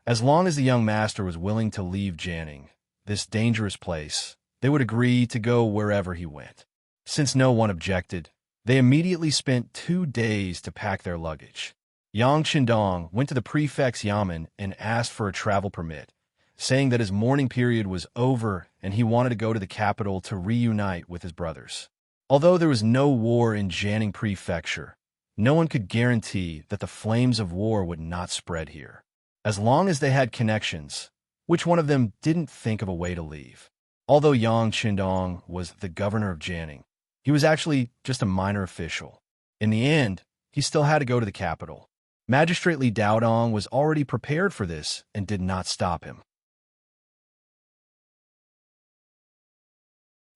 as long as the young master was willing to leave Janning, this dangerous place, they would agree to go wherever he went. Since no one objected, they immediately spent 2 days to pack their luggage. Yang Qindong went to the prefect's yamen and asked for a travel permit, saying that his mourning period was over and he wanted to go to the capital to reunite with his brothers. Although there was no war in Jiangning Prefecture, no one could guarantee that the flames of war would not spread here. As long as they had connections, which one of them didn't think of a way to leave? Although Yang Qindong was the governor of Jiangning, he was actually just a minor official. In the end, he still had to go to the capital. Magistrate Li Daodong was already prepared for this and did not stop him.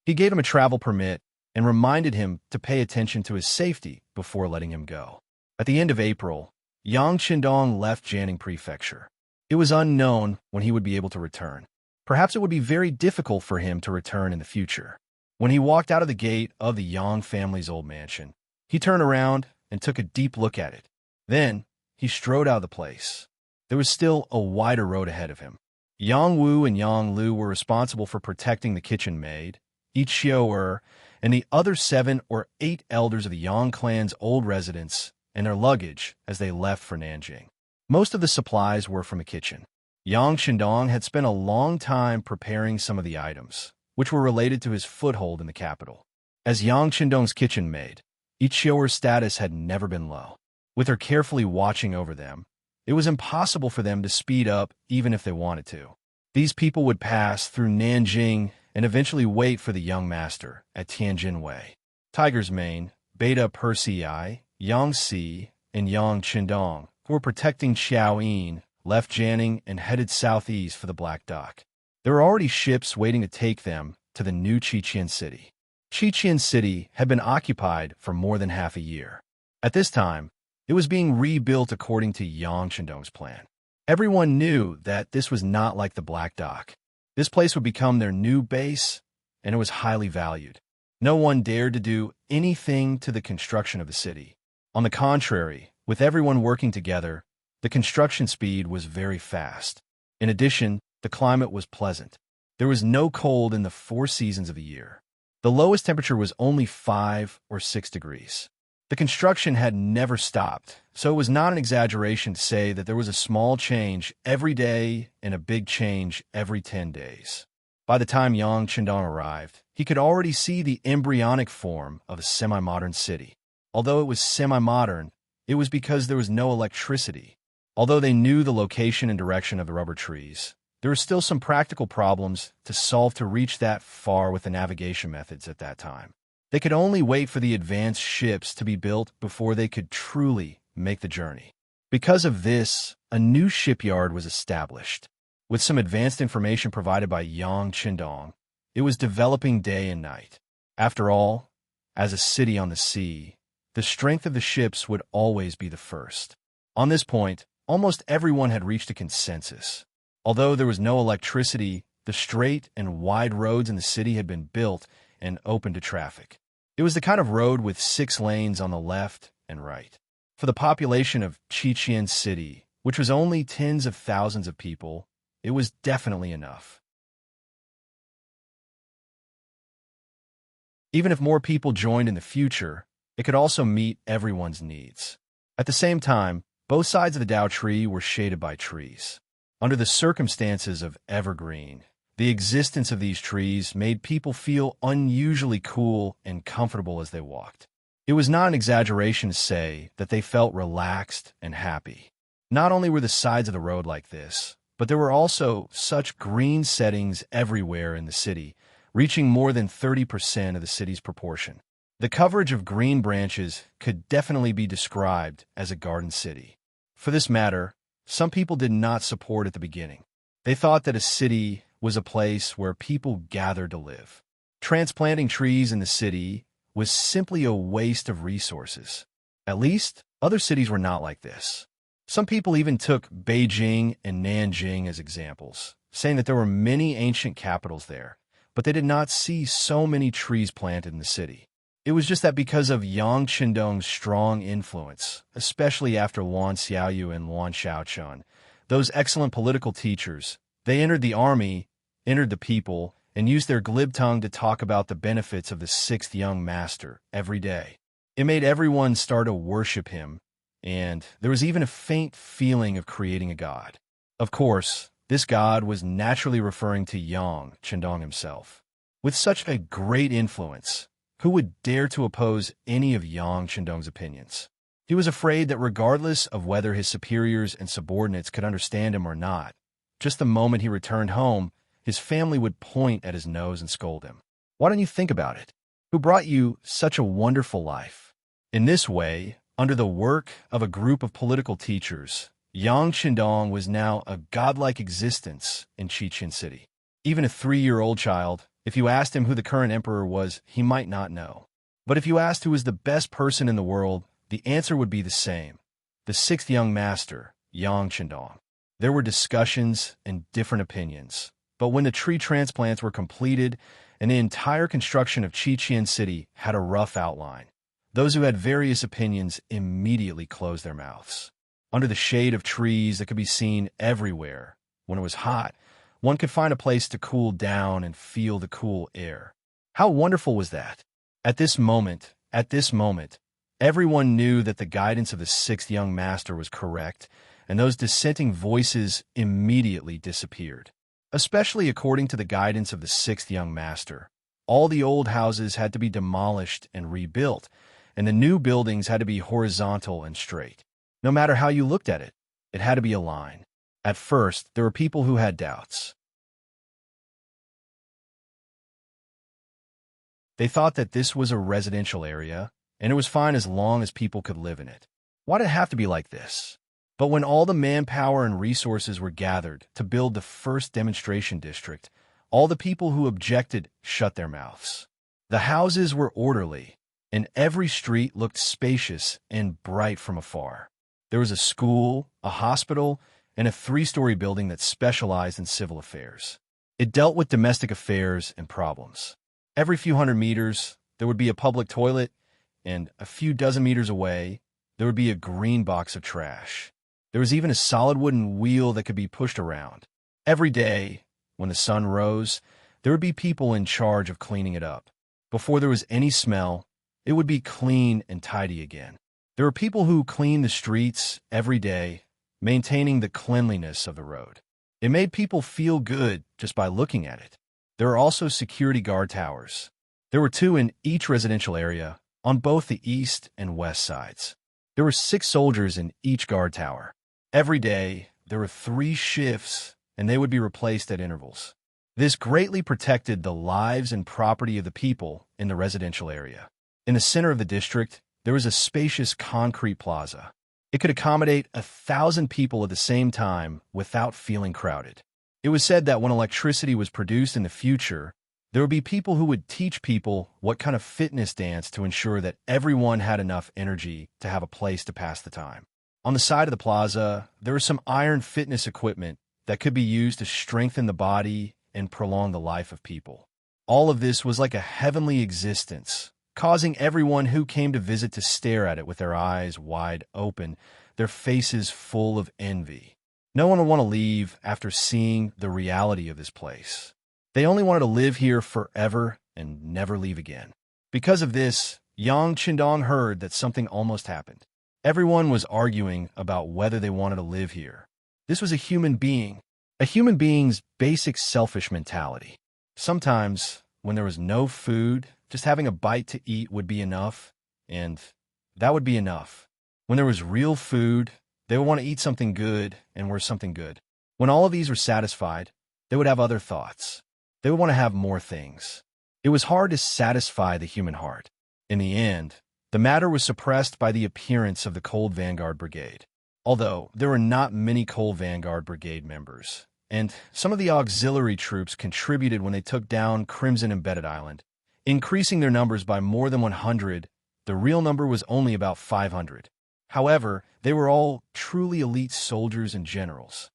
He gave him a travel permit and reminded him to pay attention to his safety before letting him go. At the end of April, Yang Qindong left Jiangning Prefecture. It was unknown when he would be able to return. Perhaps it would be very difficult for him to return in the future. When he walked out of the gate of the Yang family's old mansion, he turned around and took a deep look at it. Then, he strode out of the place. There was still a wider road ahead of him. Yang Wu and Yang Lu were responsible for protecting the kitchen maid, each Xiao and the other 7 or 8 elders of the Yang clan's old residence and their luggage as they left for Nanjing. Most of the supplies were from the kitchen. Yang Qindong had spent a long time preparing some of the items, which were related to his foothold in the capital. As Yang Qindong's kitchen maid, each Xiaoer's status had never been low. With her carefully watching over them, it was impossible for them to speed up even if they wanted to. These people would pass through Nanjing and eventually wait for the young master at Tianjin Wei. Tiger's Mane, Beta Persei, Yang Si, and Yang Qindong, who were protecting Xiaoyin, left Jiangning and headed southeast for the Black Dock. There were already ships waiting to take them to the new Qiqian city. Qiqian city had been occupied for more than half a year. At this time, it was being rebuilt according to Yang Qindong's plan. Everyone knew that this was not like the Black Dock. This place would become their new base, and it was highly valued. No one dared to do anything to the construction of the city. On the contrary, with everyone working together, the construction speed was very fast. In addition, the climate was pleasant. There was no cold in the 4 seasons of the year. The lowest temperature was only 5 or 6 degrees. The construction had never stopped, so it was not an exaggeration to say that there was a small change every day and a big change every 10 days. By the time Yang Qindong arrived, he could already see the embryonic form of a semi-modern city. Although it was semi-modern, it was because there was no electricity. Although they knew the location and direction of the rubber trees, there were still some practical problems to solve to reach that far with the navigation methods at that time. They could only wait for the advanced ships to be built before they could truly make the journey. Because of this, a new shipyard was established. With some advanced information provided by Yang Qindong, it was developing day and night. After all, as a city on the sea, the strength of the ships would always be the first. On this point, almost everyone had reached a consensus. Although there was no electricity, the straight and wide roads in the city had been built and open to traffic. It was the kind of road with 6 lanes on the left and right. For the population of Qiqian City, which was only tens of thousands of people, it was definitely enough. Even if more people joined in the future, it could also meet everyone's needs. At the same time, both sides of the Dao tree were shaded by trees. Under the circumstances of evergreen, the existence of these trees made people feel unusually cool and comfortable as they walked. It was not an exaggeration to say that they felt relaxed and happy. Not only were the sides of the road like this, but there were also such green settings everywhere in the city, reaching more than 30% of the city's proportion. The coverage of green branches could definitely be described as a garden city. For this matter, some people did not support at the beginning. They thought that a city was a place where people gathered to live. Transplanting trees in the city was simply a waste of resources. At least, other cities were not like this. Some people even took Beijing and Nanjing as examples, saying that there were many ancient capitals there, but they did not see so many trees planted in the city. It was just that because of Yang Qindong's strong influence, especially after Luan Xiaoyu and Luan Xiaochun, those excellent political teachers, they entered the army, entered the people and used their glib tongue to talk about the benefits of the sixth young master every day. It made everyone start to worship him, and there was even a faint feeling of creating a god. Of course, this god was naturally referring to Yang Chendong himself. With such a great influence, who would dare to oppose any of Yang Chendong's opinions? He was afraid that regardless of whether his superiors and subordinates could understand him or not, just the moment he returned home, his family would point at his nose and scold him. Why don't you think about it? Who brought you such a wonderful life? In this way, under the work of a group of political teachers, Yang Chendong was now a godlike existence in Chichen City. Even a 3-year-old child, if you asked him who the current emperor was, he might not know. But if you asked who was the best person in the world, the answer would be the same: the sixth young master, Yang Chendong. There were discussions and different opinions, but when the tree transplants were completed and the entire construction of Chichen City had a rough outline, those who had various opinions immediately closed their mouths. Under the shade of trees that could be seen everywhere, when it was hot, one could find a place to cool down and feel the cool air. How wonderful was that? At this moment, everyone knew that the guidance of the sixth young master was correct, and those dissenting voices immediately disappeared. Especially according to the guidance of the sixth young master, all the old houses had to be demolished and rebuilt, and the new buildings had to be horizontal and straight. No matter how you looked at it, it had to be a line. At first, there were people who had doubts. They thought that this was a residential area, and it was fine as long as people could live in it. Why did it have to be like this? But when all the manpower and resources were gathered to build the first demonstration district, all the people who objected shut their mouths. The houses were orderly, and every street looked spacious and bright from afar. There was a school, a hospital, and a 3-story building that specialized in civil affairs. It dealt with domestic affairs and problems. Every few hundred meters, there would be a public toilet, and a few dozen meters away, there would be a green box of trash. There was even a solid wooden wheel that could be pushed around. Every day, when the sun rose, there would be people in charge of cleaning it up. Before there was any smell, it would be clean and tidy again. There were people who cleaned the streets every day, maintaining the cleanliness of the road. It made people feel good just by looking at it. There were also security guard towers. There were 2 in each residential area, on both the east and west sides. There were 6 soldiers in each guard tower. Every day, there were 3 shifts, and they would be replaced at intervals. This greatly protected the lives and property of the people in the residential area. In the center of the district, there was a spacious concrete plaza. It could accommodate 1,000 people at the same time without feeling crowded. It was said that when electricity was produced in the future, there would be people who would teach people what kind of fitness dance to ensure that everyone had enough energy to have a place to pass the time. On the side of the plaza, there was some iron fitness equipment that could be used to strengthen the body and prolong the life of people. All of this was like a heavenly existence, causing everyone who came to visit to stare at it with their eyes wide open, their faces full of envy. No one would want to leave after seeing the reality of this place. They only wanted to live here forever and never leave again. Because of this, Yang Chendong heard that something almost happened. Everyone was arguing about whether they wanted to live here. This was a human being's basic selfish mentality. Sometimes, when there was no food, just having a bite to eat would be enough, and that would be enough. When there was real food, they would want to eat something good and worth something good. When all of these were satisfied, they would have other thoughts. They would want to have more things. It was hard to satisfy the human heart. In the end, the matter was suppressed by the appearance of the Cold Vanguard Brigade. Although there were not many Cold Vanguard Brigade members, and some of the auxiliary troops contributed when they took down Crimson Embedded Island, increasing their numbers by more than 100, the real number was only about 500. However, they were all truly elite soldiers and generals.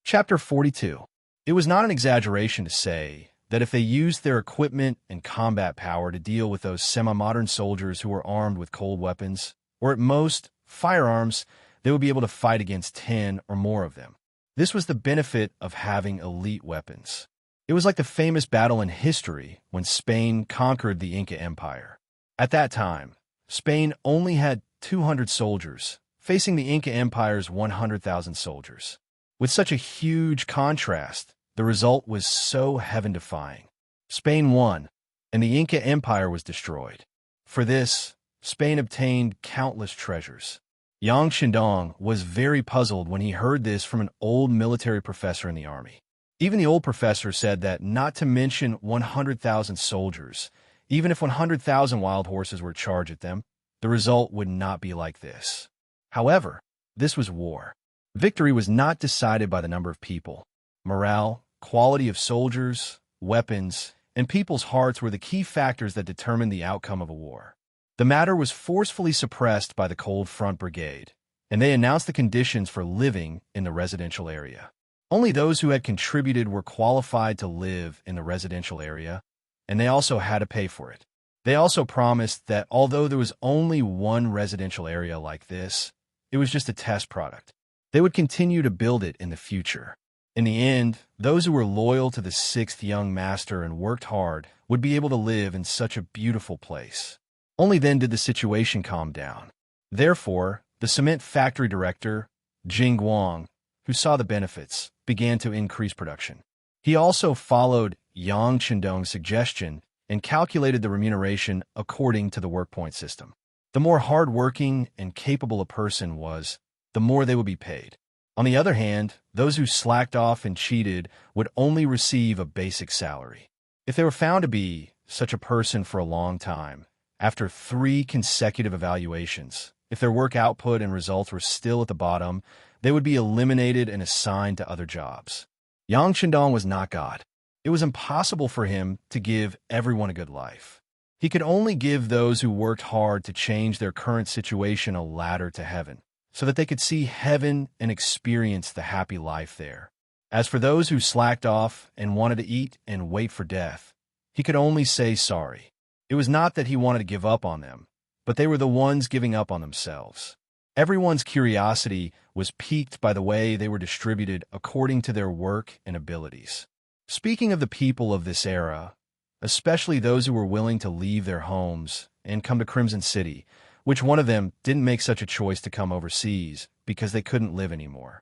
Chapter 42. It was not an exaggeration to say that if they used their equipment and combat power to deal with those semi-modern soldiers who were armed with cold weapons, or at most, firearms, they would be able to fight against 10 or more of them. This was the benefit of having elite weapons. It was like the famous battle in history when Spain conquered the Inca Empire. At that time, Spain only had 200 soldiers, facing the Inca Empire's 100,000 soldiers. With such a huge contrast, the result was so heaven-defying. Spain won, and the Inca Empire was destroyed. For this, Spain obtained countless treasures. Yang Shindong was very puzzled when he heard this from an old military professor in the army. Even the old professor said that not to mention 100,000 soldiers, even if 100,000 wild horses were charged at them, the result would not be like this. However, this was war. Victory was not decided by the number of people. Morale, quality of soldiers, weapons, and people's hearts were the key factors that determined the outcome of a war. The matter was forcefully suppressed by the Cold Front Brigade, and they announced the conditions for living in the residential area. Only those who had contributed were qualified to live in the residential area, and they also had to pay for it. They also promised that although there was only one residential area like this, it was just a test product. They would continue to build it in the future. In the end, those who were loyal to the sixth young master and worked hard would be able to live in such a beautiful place. Only then did the situation calm down. Therefore, the cement factory director, Jing Guang, who saw the benefits, began to increase production. He also followed Yang Shindong's suggestion and calculated the remuneration according to the work point system. The more hardworking and capable a person was, the more they would be paid. On the other hand, those who slacked off and cheated would only receive a basic salary. If they were found to be such a person for a long time, after 3 consecutive evaluations, if their work output and results were still at the bottom, they would be eliminated and assigned to other jobs. Yang Shindong was not God. It was impossible for him to give everyone a good life. He could only give those who worked hard to change their current situation a ladder to heaven, so that they could see heaven and experience the happy life there. As for those who slacked off and wanted to eat and wait for death, he could only say sorry. It was not that he wanted to give up on them, but they were the ones giving up on themselves. Everyone's curiosity was piqued by the way they were distributed according to their work and abilities. Speaking of the people of this era, especially those who were willing to leave their homes and come to Crimson City, which one of them didn't make such a choice to come overseas because they couldn't live anymore?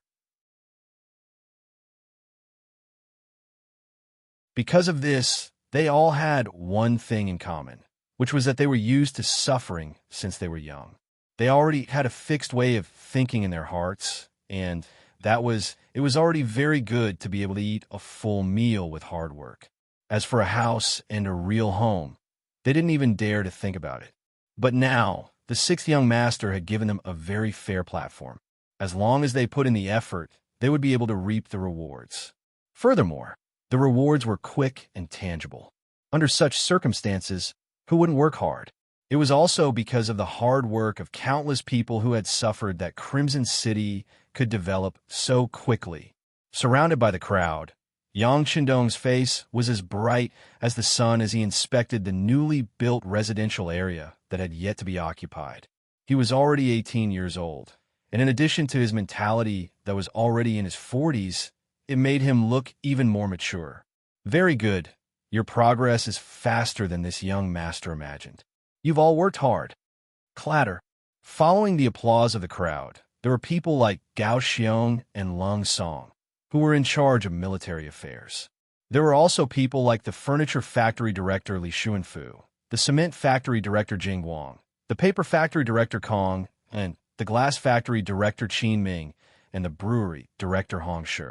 Because of this, they all had one thing in common, which was that they were used to suffering since they were young. They already had a fixed way of thinking in their hearts, and it was already very good to be able to eat a full meal with hard work. As for a house and a real home, they didn't even dare to think about it. But now, the sixth young master had given them a very fair platform. As long as they put in the effort, they would be able to reap the rewards. Furthermore, the rewards were quick and tangible. Under such circumstances, who wouldn't work hard? It was also because of the hard work of countless people who had suffered that Crimson City could develop so quickly. Surrounded by the crowd, Yang Shindong's face was as bright as the sun as he inspected the newly built residential area that had yet to be occupied. He was already 18 years old, and in addition to his mentality that was already in his 40s, it made him look even more mature. Very good. Your progress is faster than this young master imagined. You've all worked hard. Clatter. Following the applause of the crowd, there were people like Gao Xiong and Lung Song, who were in charge of military affairs. There were also people like the furniture factory director Li Xuanfu, the cement factory director Jing Wang, the paper factory director Kong, and the glass factory director Qin Ming, and the brewery director Hong Shi.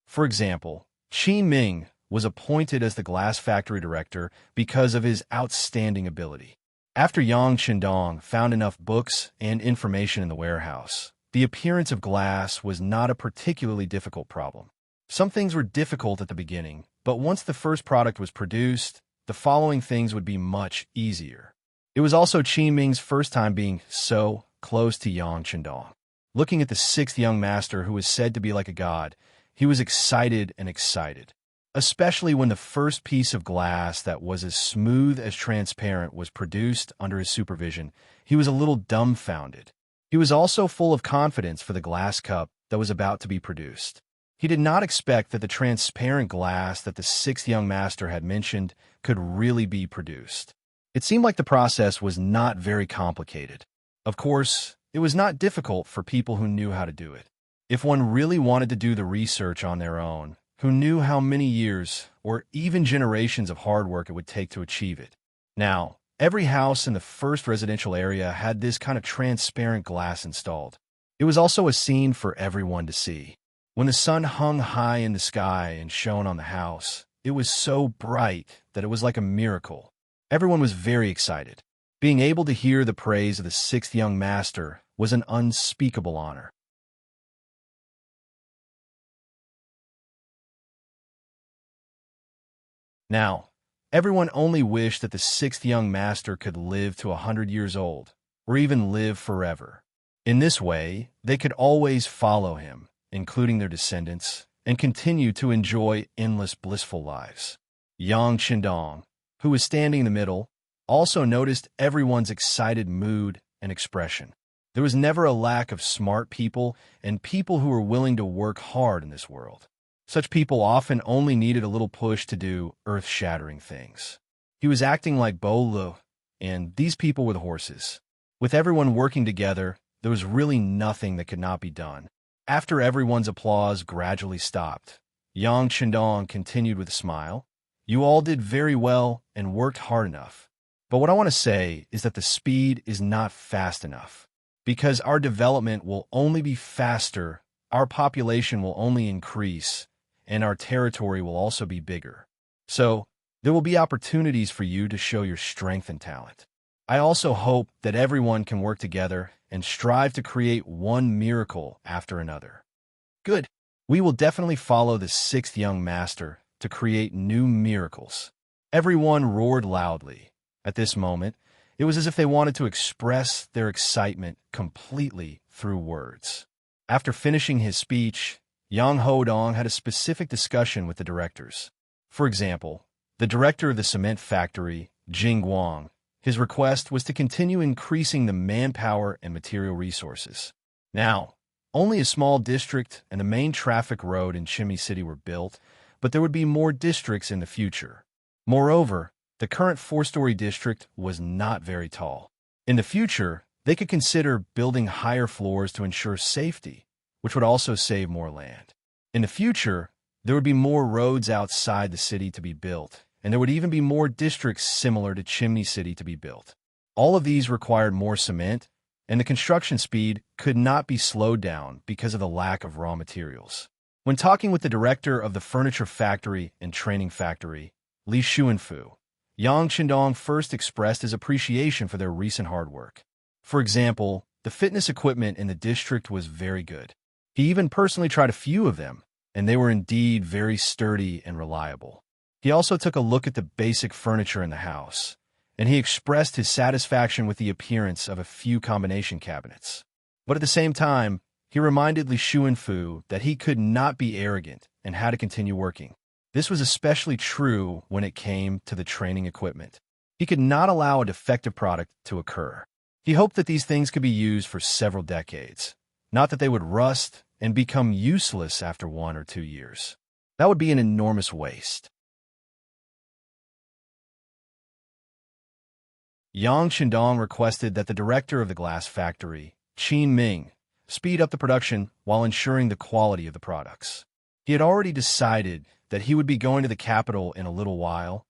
For example, Qin Ming was appointed as the glass factory director because of his outstanding ability. After Yang Shindong found enough books and information in the warehouse, the appearance of glass was not a particularly difficult problem. Some things were difficult at the beginning, but once the first product was produced, the following things would be much easier. It was also Qin Ming's first time being so close to Yang Shindong. Looking at the sixth young master who was said to be like a god, he was excited and excited. especially when the first piece of glass that was as smooth as transparent was produced under his supervision. He was a little dumbfounded. He was also full of confidence for the glass cup that was about to be produced. He did not expect that the transparent glass that the sixth young master had mentioned could really be produced. It seemed like the process was not very complicated. Of course, it was not difficult for people who knew how to do it. If one really wanted to do the research on their own, who knew how many years or even generations of hard work it would take to achieve it. Now, every house in the first residential area had this kind of transparent glass installed. It was also a scene for everyone to see. When the sun hung high in the sky and shone on the house, it was so bright that it was like a miracle. Everyone was very excited. Being able to hear the praise of the sixth young master was an unspeakable honor. Now, everyone only wished that the sixth young master could live to 100 years old, or even live forever. In this way, they could always follow him, including their descendants, and continue to enjoy endless blissful lives. Yang Qindong, who was standing in the middle, also noticed everyone's excited mood and expression. There was never a lack of smart people and people who were willing to work hard in this world. Such people often only needed a little push to do earth-shattering things. He was acting like Bo Lu, and these people were the horses. With everyone working together, there was really nothing that could not be done. After everyone's applause gradually stopped, Yang Qindong continued with a smile. You all did very well and worked hard enough. But what I want to say is that the speed is not fast enough. Because our development will only be faster, our population will only increase, and our territory will also be bigger. So, there will be opportunities for you to show your strength and talent. I also hope that everyone can work together and strive to create one miracle after another. Good. We will definitely follow the sixth young master to create new miracles. Everyone roared loudly. At this moment, it was as if they wanted to express their excitement completely through words. After finishing his speech, Yang Hodong had a specific discussion with the directors. For example, the director of the cement factory, Jing Guang, his request was to continue increasing the manpower and material resources. Now, only a small district and the main traffic road in Chimney City were built, but there would be more districts in the future. Moreover, the current four-story district was not very tall. In the future, they could consider building higher floors to ensure safety, which would also save more land. In the future, there would be more roads outside the city to be built, and there would even be more districts similar to Chimney City to be built. All of these required more cement, and the construction speed could not be slowed down because of the lack of raw materials. When talking with the director of the furniture factory and training factory, Li Xuanfu, Yang Qindong first expressed his appreciation for their recent hard work. For example, the fitness equipment in the district was very good. He even personally tried a few of them, and they were indeed very sturdy and reliable. He also took a look at the basic furniture in the house, and he expressed his satisfaction with the appearance of a few combination cabinets. But at the same time, he reminded Li Xuanfu that he could not be arrogant and had to continue working. This was especially true when it came to the training equipment. He could not allow a defective product to occur. He hoped that these things could be used for several decades, not that they would rust and become useless after 1 or 2 years. That would be an enormous waste. Yang Qindong requested that the director of the glass factory, Qin Ming, speed up the production while ensuring the quality of the products. He had already decided that he would be going to the capital in a little while,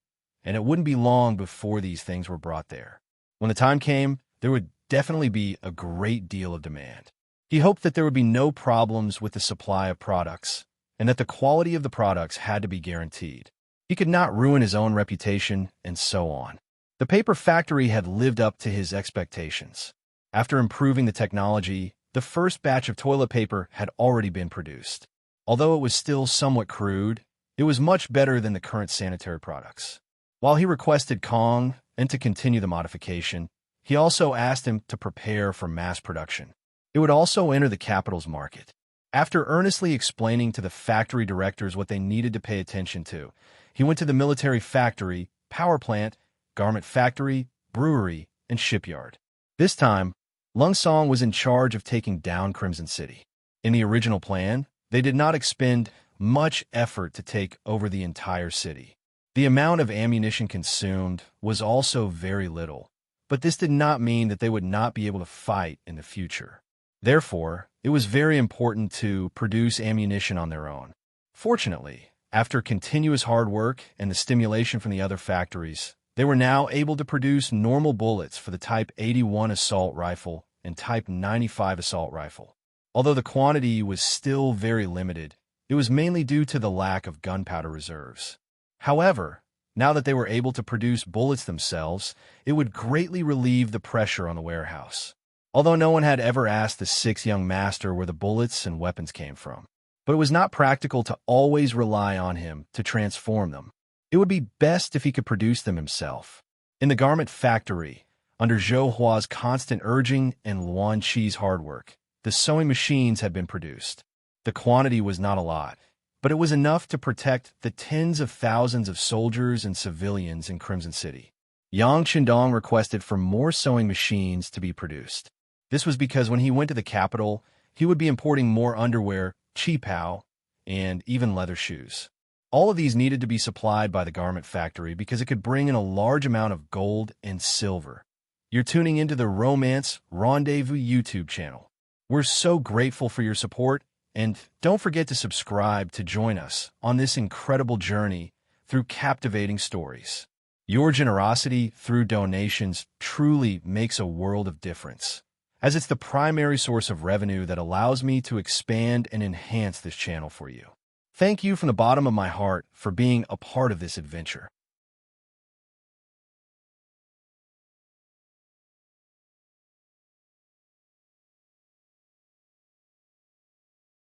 and it wouldn't be long before these things were brought there. When the time came, there would definitely be a great deal of demand. He hoped that there would be no problems with the supply of products, and that the quality of the products had to be guaranteed. He could not ruin his own reputation, and so on. The paper factory had lived up to his expectations. After improving the technology, the first batch of toilet paper had already been produced. Although it was still somewhat crude, it was much better than the current sanitary products. While he requested Kong and to continue the modification, he also asked him to prepare for mass production. It would also enter the capital's market. After earnestly explaining to the factory directors what they needed to pay attention to, he went to the military factory, power plant, garment factory, brewery, and shipyard. This time, Lung Song was in charge of taking down Crimson City. In the original plan, they did not expend much effort to take over the entire city. The amount of ammunition consumed was also very little, but this did not mean that they would not be able to fight in the future. Therefore, it was very important to produce ammunition on their own. Fortunately, after continuous hard work and the stimulation from the other factories, they were now able to produce normal bullets for the Type 81 assault rifle and Type 95 assault rifle. Although the quantity was still very limited, it was mainly due to the lack of gunpowder reserves. However, now that they were able to produce bullets themselves, it would greatly relieve the pressure on the warehouse. Although no one had ever asked the sixth young master where the bullets and weapons came from, but it was not practical to always rely on him to transform them. It would be best if he could produce them himself. In the garment factory, under Zhou Hua's constant urging and Luan Qi's hard work, the sewing machines had been produced. The quantity was not a lot, but it was enough to protect the tens of thousands of soldiers and civilians in Crimson City. Yang Qindong requested for more sewing machines to be produced. This was because when he went to the capital, he would be importing more underwear, qipao, and even leather shoes. All of these needed to be supplied by the garment factory because it could bring in a large amount of gold and silver. You're tuning into the Romance Rendezvous YouTube channel. We're so grateful for your support, and don't forget to subscribe to join us on this incredible journey through captivating stories. Your generosity through donations truly makes a world of difference, as it's the primary source of revenue that allows me to expand and enhance this channel for you. Thank you from the bottom of my heart for being a part of this adventure.